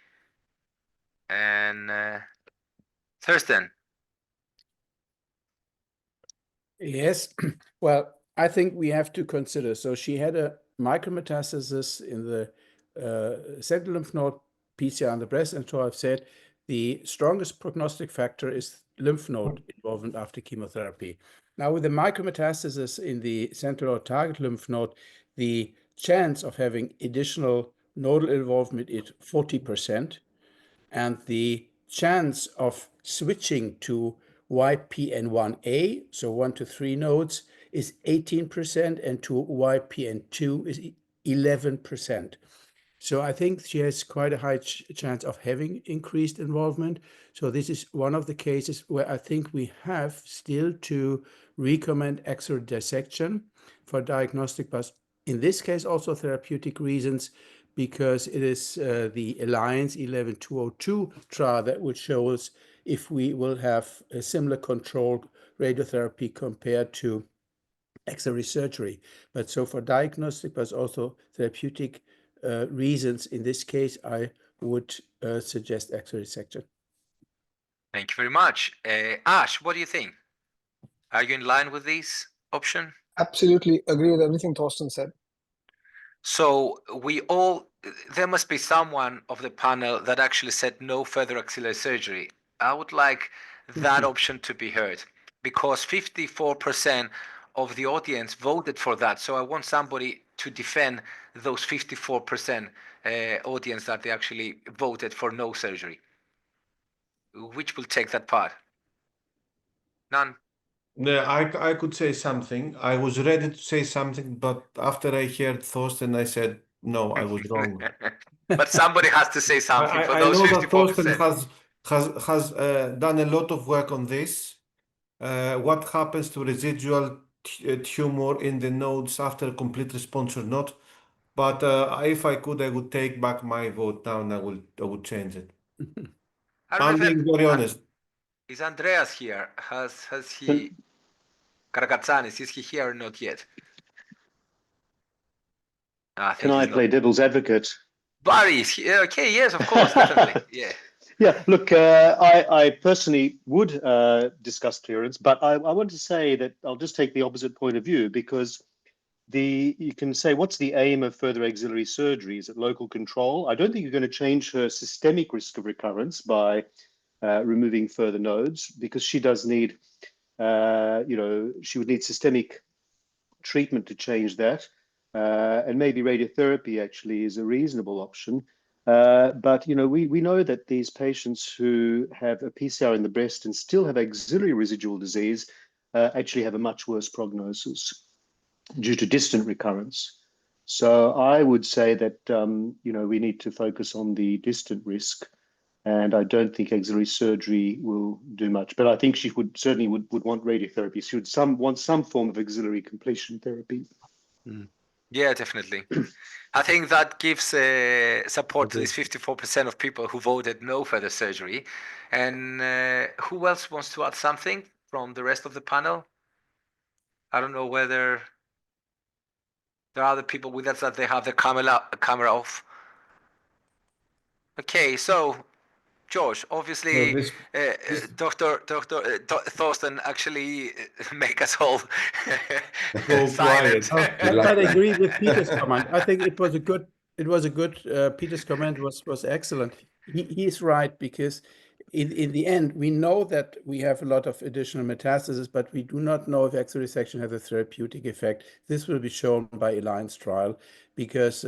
And Thurston. Yes, well, I think we have to consider. So she had a micrometastasis in the central lymph node, PCR on the breast, and so I've said the strongest prognostic factor is lymph node involvement after chemotherapy. Now, with the micrometastasis in the central or target lymph node, the chance of having additional nodal involvement is 40%, and the chance of switching to YPN1A, so 1 to 3 nodes, is 18%, and to YPN2 is 11%. So I think she has quite a high chance of having increased involvement. So this is one of the cases where I think we have still to recommend axillary dissection for diagnostic, but in this case also therapeutic reasons, because it is the Alliance 11202 trial that would show us if we will have a similar controlled radiotherapy compared to axillary surgery. But so for diagnostic, but also therapeutic reasons, in this case, I would suggest axillary section. Thank you very much. Ash, what do you think? Are you in line with this option? Absolutely agree with everything Thorsten said. So there must be someone of the panel that actually said no further axillary surgery. I would like that option to be heard, because 54% of the audience voted for that. So I want somebody to defend those 54% audience that they actually voted for no surgery. Which will take that part? None? No, I could say something. I was ready to say something, but after I heard Thorsten, I said, no, I was wrong. But somebody has to say something for I those know that Thorsten 54%. has done a lot of work on this. What happens to residual tumor in the nodes after complete response or not? But if I could, I would take back my vote now, and I would change it. I'm being very honest. Is Andreas here? Has he? Karakatsanis, is he here or not yet? Can I play devil's advocate? Barry is here. Okay, yes, of course, definitely. Yeah. Yeah, look, I personally would discuss clearance, but I want to say that I'll just take the opposite point of view, because you can say, what's the aim of further axillary surgery? Is it local control? I don't think you're going to change her systemic risk of recurrence by removing further nodes, because she does need, she would need systemic treatment to change that. And maybe radiotherapy actually is a reasonable option. But we know that these patients who have a PCR in the breast and still have axillary residual disease actually have a much worse prognosis due to distant recurrence. So I would say that we need to focus on the distant risk, and I don't think axillary surgery will do much. But I think she would certainly would want radiotherapy. She would want some form of axillary completion therapy. Yeah, definitely. I think that gives support to these 54% of people who voted no further surgery. And who else wants to add something from the rest of the panel? I don't know whether there are other people with us that they have the camera off. Okay, so George, obviously, Dr. Thorsten actually make us all silent. I agree with Peter's comment. I think it was a good. Peter's comment was excellent. He's right, because in the end we know that we have a lot of additional metastasis, but we do not know if axillary section has a therapeutic effect. This will be shown by Alliance trial, because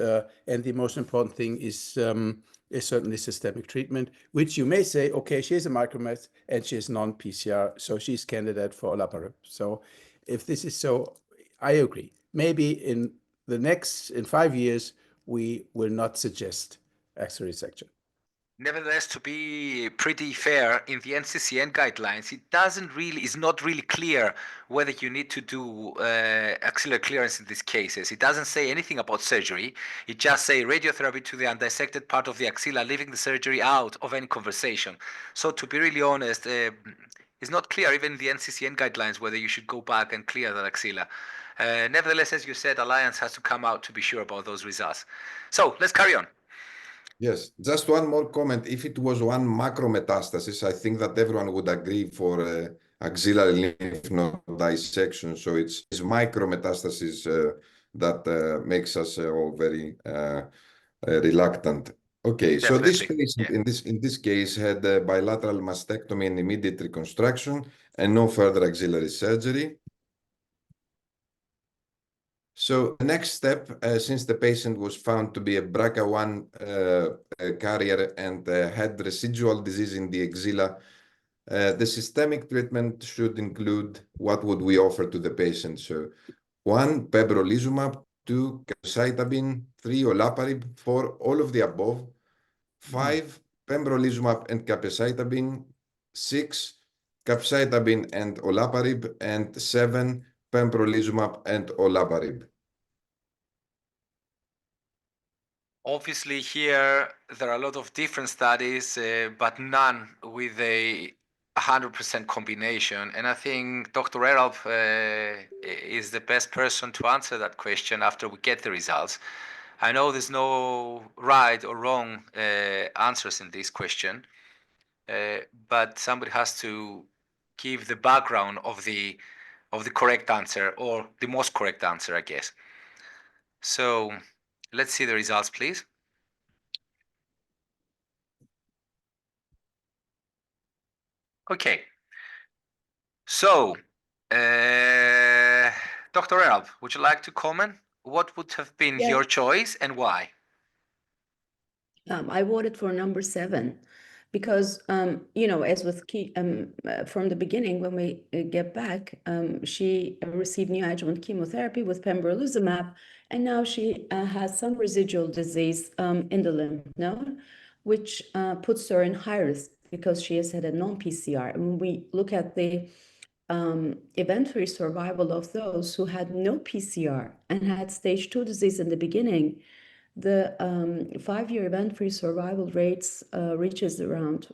and the most important thing is certainly systemic treatment, which you may say, okay, she is a micromet and she is non-PCR, so she's candidate for olaparib. So if this is so, I agree. Maybe in 5 years, we will not suggest axillary section. Nevertheless, to be pretty fair, in the NCCN guidelines, it's not really clear whether you need to do axillary clearance in these cases. It doesn't say anything about surgery. It just says radiotherapy to the undissected part of the axilla, leaving the surgery out of any conversation. So to be really honest, it's not clear even in the NCCN guidelines whether you should go back and clear that axilla. Nevertheless, as you said, Alliance has to come out to be sure about those results. So let's carry on. Yes, just one more comment. If it was one macrometastasis, I think that everyone would agree for axillary lymph node dissection. So it's micrometastasis that makes us all very reluctant. Okay, so this Definitely, patient yeah. in this case had a bilateral mastectomy and immediate reconstruction and no further axillary surgery. So the next step, since the patient was found to be a BRCA1 carrier and had residual disease in the axilla, the systemic treatment should include what would we offer to the patient. So 1, pembrolizumab, 2, capecitabine, 3, olaparib, 4, all of the above, 5, pembrolizumab and capecitabine, 6, capecitabine and olaparib, and 7, pembrolizumab and olaparib. Obviously, here there are a lot of different studies, but none with a 100% combination. And I think Dr. Eralp is the best person to answer that question after we get the results. I know there's no right or wrong answers in this question, but somebody has to give the background of the correct answer, or the most correct answer, I guess. So let's see the results, please. Okay. So, Dr. Eralp, would you like to comment? What would have been Yeah. your choice and why? I voted for number 7 because, you know, as with from the beginning, when we get back, she received neoadjuvant chemotherapy with pembrolizumab, and now she has some residual disease in the lymph node, which puts her in high risk because she has had a non-PCR. And when we look at the event-free survival of those who had no PCR and had stage 2 disease in the beginning, the 5-year event-free survival rates reaches around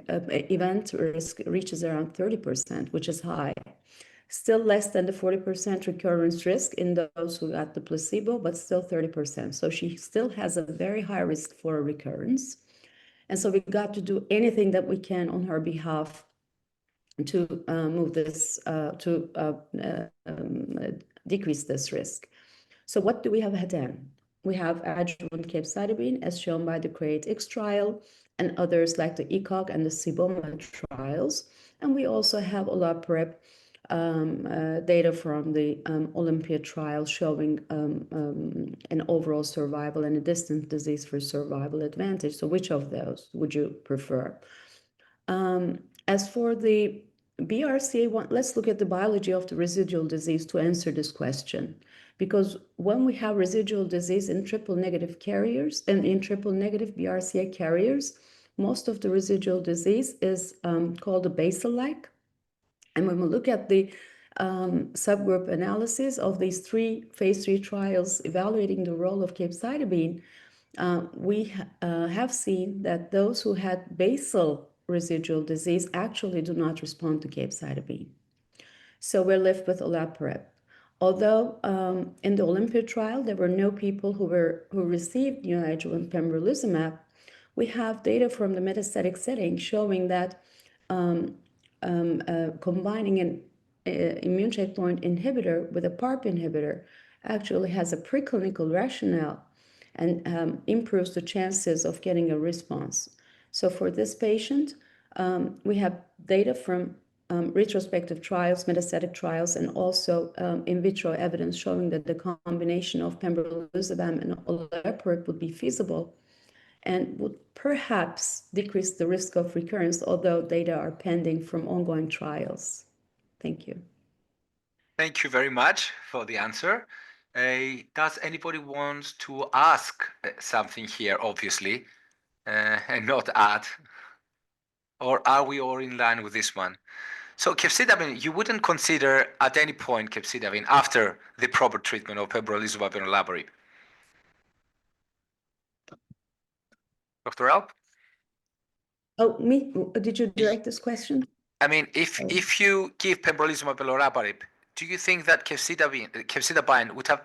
event risk reaches around 30%, which is high. Still less than the 40% recurrence risk in those who got the placebo, but still 30%. So she still has a very high risk for a recurrence. And so we got to do anything that we can on her behalf to move this decrease this risk. So what do we have done? We have adjuvant capecitabine, as shown by the CREATE-X trial, and others like the ECOG and the CIBOMA trials. And we also have olaparib data from the Olympia trial showing an overall survival and a distant disease-free survival advantage. So which of those would you prefer? As for the BRCA1, let's look at the biology of the residual disease to answer this question. Because when we have residual disease in triple negative carriers and in triple negative BRCA carriers, most of the residual disease is called a basal-like. And when we look at the subgroup analysis of these 3 phase 3 trials evaluating the role of capecitabine, we have seen that those who had basal residual disease actually do not respond to capecitabine. So we're left with olaparib. Although in the Olympia trial, there were no people who received neoadjuvant pembrolizumab, we have data from the metastatic setting showing that combining an immune checkpoint inhibitor with a PARP inhibitor actually has a preclinical rationale and improves the chances of getting a response. So for this patient, we have data from retrospective trials, metastatic trials, and also in vitro evidence showing that the combination of pembrolizumab and olaparib would be feasible and would perhaps decrease the risk of recurrence, although data are pending from ongoing trials. Thank you. Thank you very much for the answer. Does anybody want to ask something here, obviously, and not add? Or are we all in line with this one? So capecitabine, you wouldn't consider at any point capecitabine after the proper treatment of pembrolizumab and olaparib? Dr. Alp? Oh, me? Did you direct this question? I mean, if you give pembrolizumab and olaparib, do you think that capecitabine would have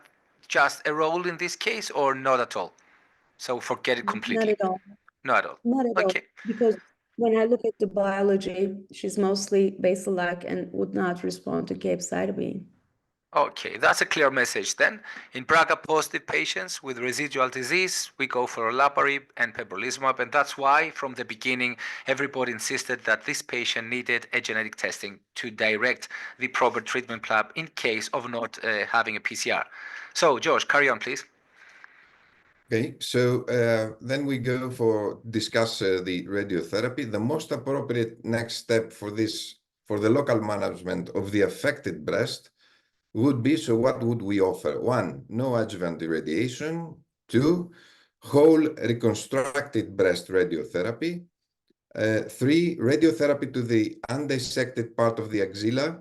just a role in this case or not at all? So forget it completely. Not at all. Not at all. Not at Okay. all. Because when I look at the biology, she's mostly basal-like and would not respond to capecitabine. Okay, that's a clear message then. In BRCA-positive patients with residual disease, we go for olaparib and pembrolizumab, and that's why from the beginning everybody insisted that this patient needed a genetic testing to direct the proper treatment plan in case of not having a PCR. So, George, carry on, please. Okay, so then we go for discuss the radiotherapy. The most appropriate next step for this, for the local management of the affected breast would be, so what would we offer? 1, no adjuvant irradiation. 2, whole reconstructed breast radiotherapy. 3, radiotherapy to the undissected part of the axilla.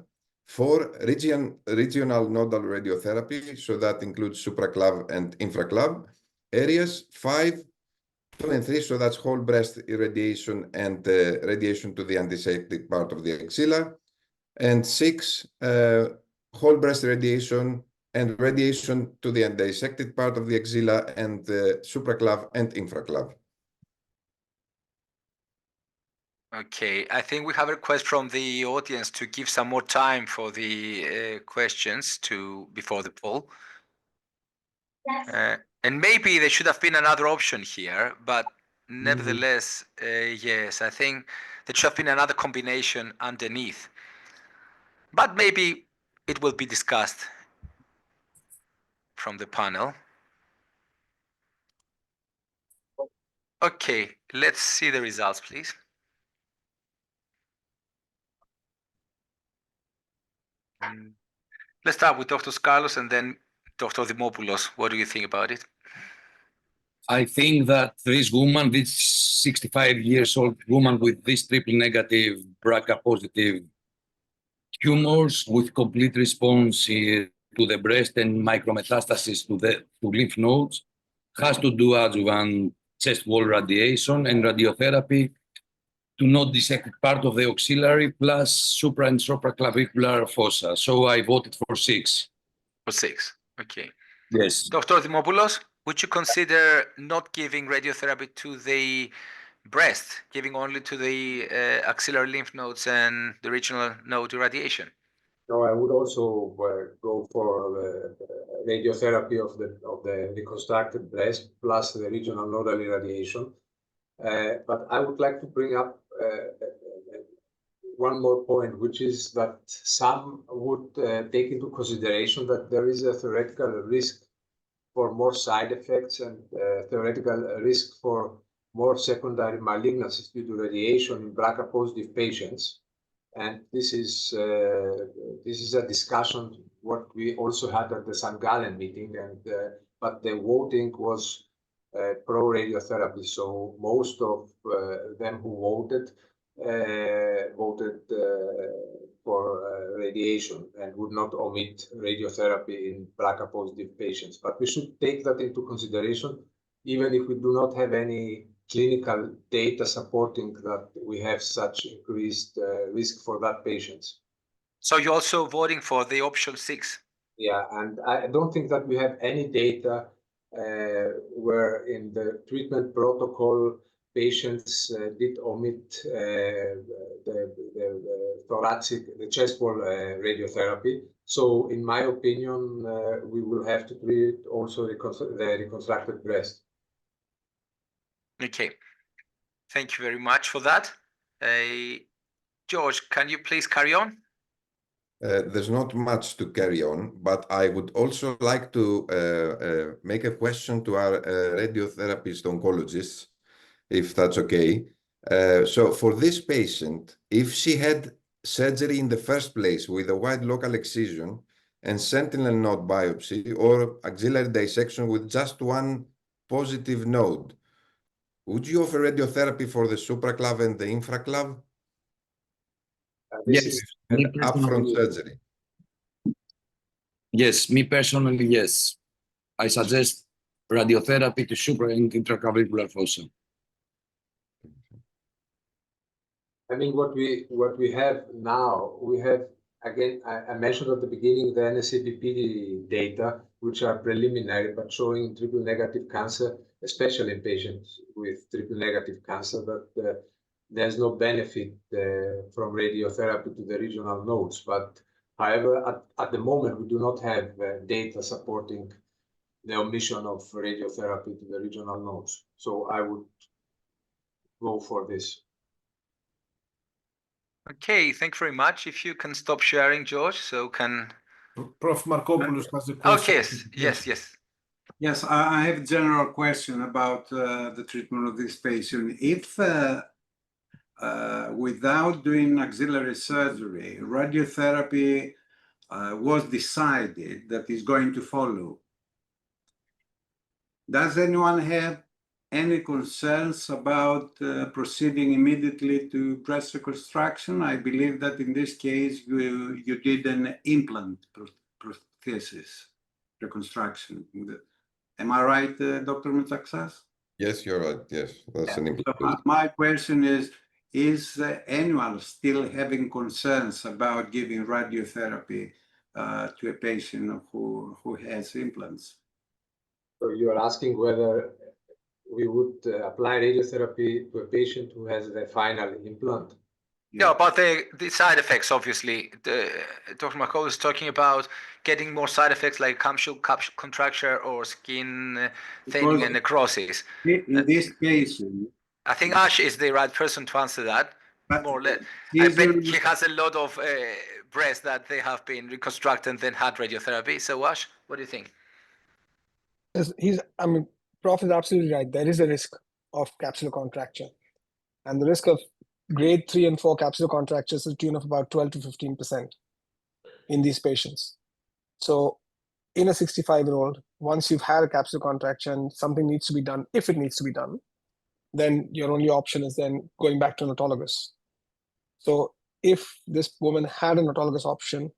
4, regional nodal radiotherapy, so that includes supraclav and infraclav areas. 5, 2 and 3, so that's whole breast irradiation and radiation to the undissected part of the axilla. And 6, whole breast radiation and radiation to the undissected part of the axilla and supraclav and infraclav. Okay, I think we have a request from the audience to give some more time for the questions before the poll. Yes. And maybe there should have been another option here, but nevertheless, yes, I think there should have been another combination underneath. But maybe it will be discussed from the panel. Okay, let's see the results, please. Let's start with Dr. Skarlos and then Dr. Dimopoulos. What do you think about it? I think that this woman, this 65 years old woman with this triple negative BRCA positive tumors with complete response to the breast and micrometastasis to lymph nodes, has to do adjuvant chest wall radiation and radiotherapy to not dissect part of the auxiliary plus supra and supraclavicular fossa. So I voted for 6. For 6, okay. Yes. Dr. Dimopoulos, would you consider not giving radiotherapy to the breast, giving only to the axillary lymph nodes and the regional node irradiation? No, I would also go for radiotherapy of the reconstructed breast plus the regional nodal irradiation. But I would like to bring up one more point, which is that some would take into consideration that there is a theoretical risk for more side effects and theoretical risk for more secondary malignancies due to radiation in BRCA positive patients. And this is a discussion what we also had at the St. Gallen meeting, and but the voting was pro radiotherapy. So most of them who voted for radiation and would not omit radiotherapy in BRCA positive patients. But we should take that into consideration, even if we do not have any clinical data supporting that we have such increased risk for that patients. So you're also voting for the option 6? Yeah, and I don't think that we have any data where in the treatment protocol patients did omit the chest wall radiotherapy. So in my opinion, we will have to treat also the reconstructed breast. Okay, thank you very much for that. George, can you please carry on? There's not much to carry on, but I would also like to make a question to our radiotherapist oncologists, if that's okay. So for this patient, if she had surgery in the first place with a wide local excision and sentinel node biopsy or axillary dissection with just one positive node, would you offer radiotherapy for the supraclav and the infraclav? Yes. And upfront surgery. Yes, me personally, yes. I suggest radiotherapy to supra and intraclavicular fossa. I mean, what we have now, we have, again, I mentioned at the beginning the NSABP data, which are preliminary, but showing triple negative cancer, especially in patients with triple negative cancer, that there's no benefit from radiotherapy to the regional nodes. But However, at the moment, we do not have data supporting the omission of radiotherapy to the regional nodes. So I would go for this. Okay, thank you very much. If you can stop sharing, George, so can... Prof. Markopoulos has a Okay, question. yes. Yes, I have a general question about the treatment of this patient. If without doing axillary surgery, radiotherapy was decided that is going to follow, does anyone have any concerns about proceeding immediately to breast reconstruction? I believe that in this case, you did an implant prosthesis reconstruction. Am I right, Dr. Metaxas? Yes, you're right. Yes, that's an implementation. My question is anyone still having concerns about giving radiotherapy to a patient who has implants? So you are asking whether we would apply radiotherapy to a patient who has the final implant? Yeah, about the side effects, obviously. Dr. Markopoulos is talking about getting more side effects like capsule contracture or skin thinning and necrosis. In this patient, I think Ash is the right person to answer that, more or less. I he's bet a- he has a lot of breasts that they have been reconstructed and then had radiotherapy. So Ash, what do you think? I mean, Prof is absolutely right. There is a risk of capsular contracture. And the risk of grade 3 and 4 capsular contractures is to the tune of about 12 to 15% in these patients. So in a 65-year-old, once you've had a capsular contraction, something needs to be done. If it needs to be done, then your only option is then going back to an autologous. So if this woman had an autologous option,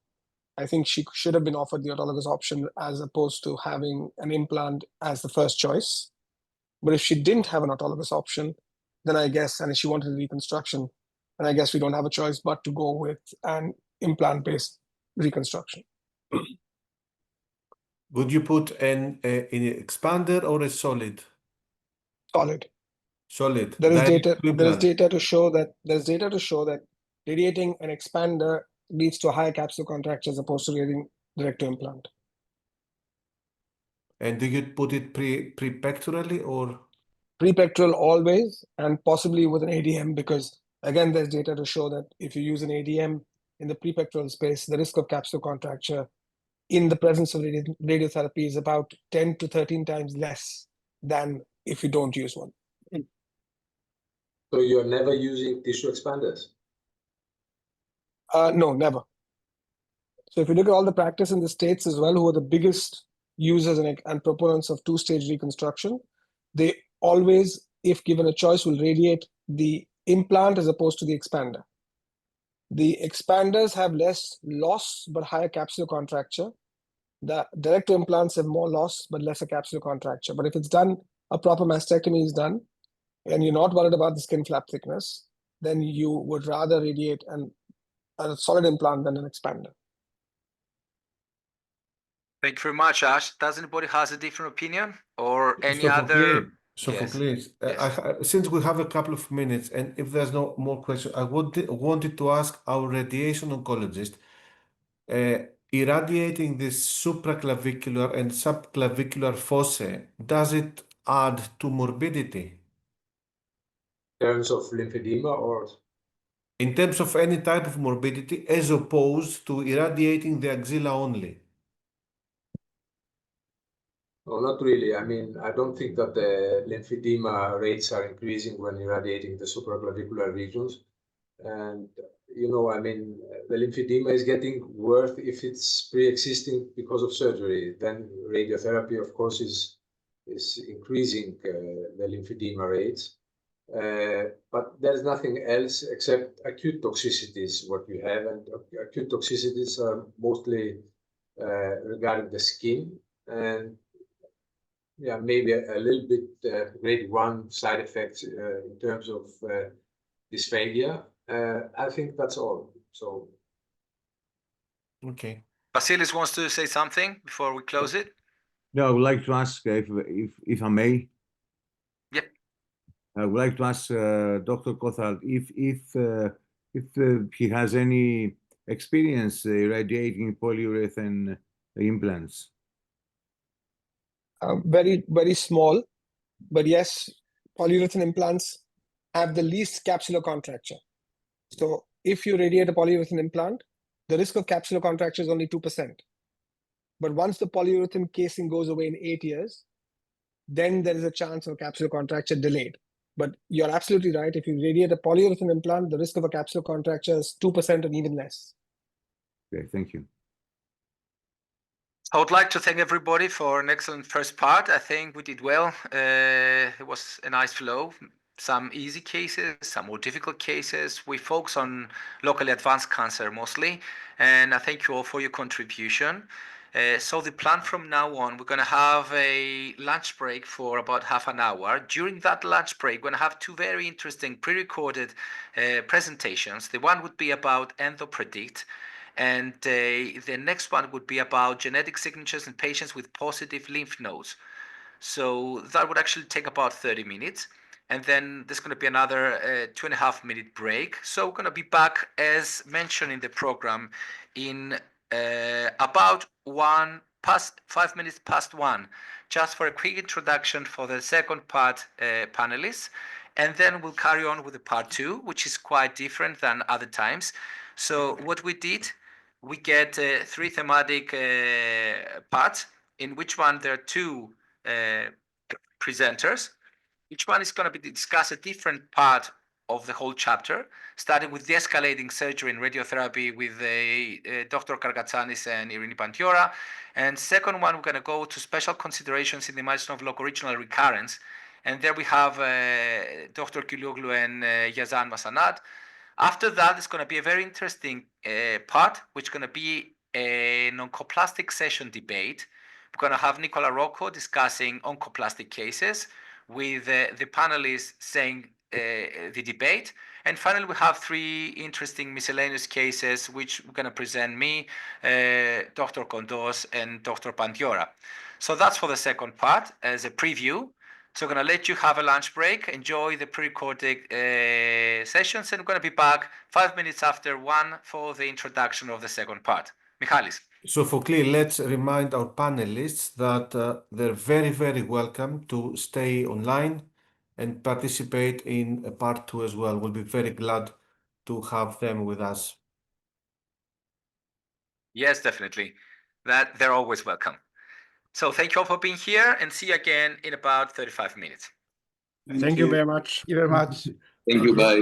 I think she should have been offered the autologous option as opposed to having an implant as the first choice. But if she didn't have an autologous option, then I guess, and if she wanted a reconstruction, then I guess we don't have a choice but to go with an implant-based reconstruction. Would you put an expander or a solid? Solid. Solid. There is Direct data. to There is implant. data to show that radiating an expander leads to higher capsular contracture as opposed to radiating direct to implant. And do you put it prepectorally or? Prepectoral always, and possibly with an ADM, because again, there's data to show that if you use an ADM in the prepectoral space, the risk of capsular contracture in the presence of radiotherapy is about 10 to 13 times less than if you don't use one. So you are never using tissue expanders? No, never. So if you look at all the practice in the States as well, who are the biggest users and proponents of two-stage reconstruction, they always, if given a choice, will radiate the implant as opposed to the expander. The expanders have less loss but higher capsular contracture. The direct implants have more loss but lesser capsular contracture. But if it's done, a proper mastectomy is done, and you're not worried about the skin flap thickness, then you would rather radiate a solid implant than an expander. Thank you very much, Ash. Does anybody has a different opinion or any Sophocles, other? Since we have a couple of minutes, and if there's no more questions, I wanted to ask our radiation oncologist, irradiating the supraclavicular and subclavicular fossa, does it add to morbidity? In terms of lymphedema or? In terms of any type of morbidity, as opposed to irradiating the axilla only? No, not really. I mean, I don't think that the lymphedema rates are increasing when irradiating the supraclavicular regions. And, you know, I mean, the lymphedema is getting worse if it's pre-existing because of surgery. Then radiotherapy, of course, is increasing the lymphedema rates. But there's nothing else except acute toxicities, what you have. And acute toxicities are mostly regarding the skin. And yeah, maybe a little bit grade 1 side effects in terms of dysphagia. I think that's all. So, okay. Vasilis wants to say something before we close it. No, I would like to ask if I may. Yeah. I would like to ask Dr. Kothal if he has any experience irradiating polyurethane implants? Very, very small, but yes, polyurethane implants have the least capsular contracture. So if you radiate a polyurethane implant, the risk of capsular contracture is only 2%. But once the polyurethane casing goes away in 8 years, then there is a chance of capsular contracture delayed. But you're absolutely right. If you radiate a polyurethane implant, the risk of a capsular contracture is 2% and even less. Okay, thank you. I would like to thank everybody for an excellent first part. I think we did well. It was a nice flow. Some easy cases, some more difficult cases. We focus on locally advanced cancer mostly. And I thank you all for your contribution. So the plan from now on, we're going to have a lunch break for about half an hour. During that lunch break, we're going to have two very interesting pre-recorded presentations. The one would be about EndoPredict, and the next one would be about genetic signatures in patients with positive lymph nodes. So that would actually take about 30 minutes. And then there's going to be another 2.5-minute break. So we're going to be back, as mentioned in the program, in about 5 minutes past 1, just for a quick introduction for the second part panelists. And then we'll carry on with the part 2, which is quite different than other times. So what we did, we get 3 thematic parts, in which one there are 2 presenters. Each one is going to be discuss a different part of the whole chapter, starting with de-escalating surgery and radiotherapy with Dr. Kargatsanis and Irini Pandiora. And second one, we're going to go to special considerations in the margin of local regional recurrence. And there we have Dr. Kilioglu and Yazan Masanat. After that, it's going to be a very interesting part, which is going to be an oncoplastic session debate. We're going to have Nicola Rocco discussing oncoplastic cases with the panelists saying the debate. And finally, we have 3 interesting miscellaneous cases, which we're going to present me, Dr. Kondos, and Dr. Pandiora. So that's for the second part as a preview. So I'm going to let you have a lunch break, enjoy the pre-recorded sessions, and we're going to be back 5 minutes after 1 for the introduction of the second part. Michalis. So for clear, let's remind our panelists that they're very, very welcome to stay online and participate in part 2 as well. We'll be very glad to have them with us. Yes, definitely. That they're always welcome. So thank you all for being here, and see you again in about 35 minutes. Thank you very much. Thank you very much. Thank you. Bye.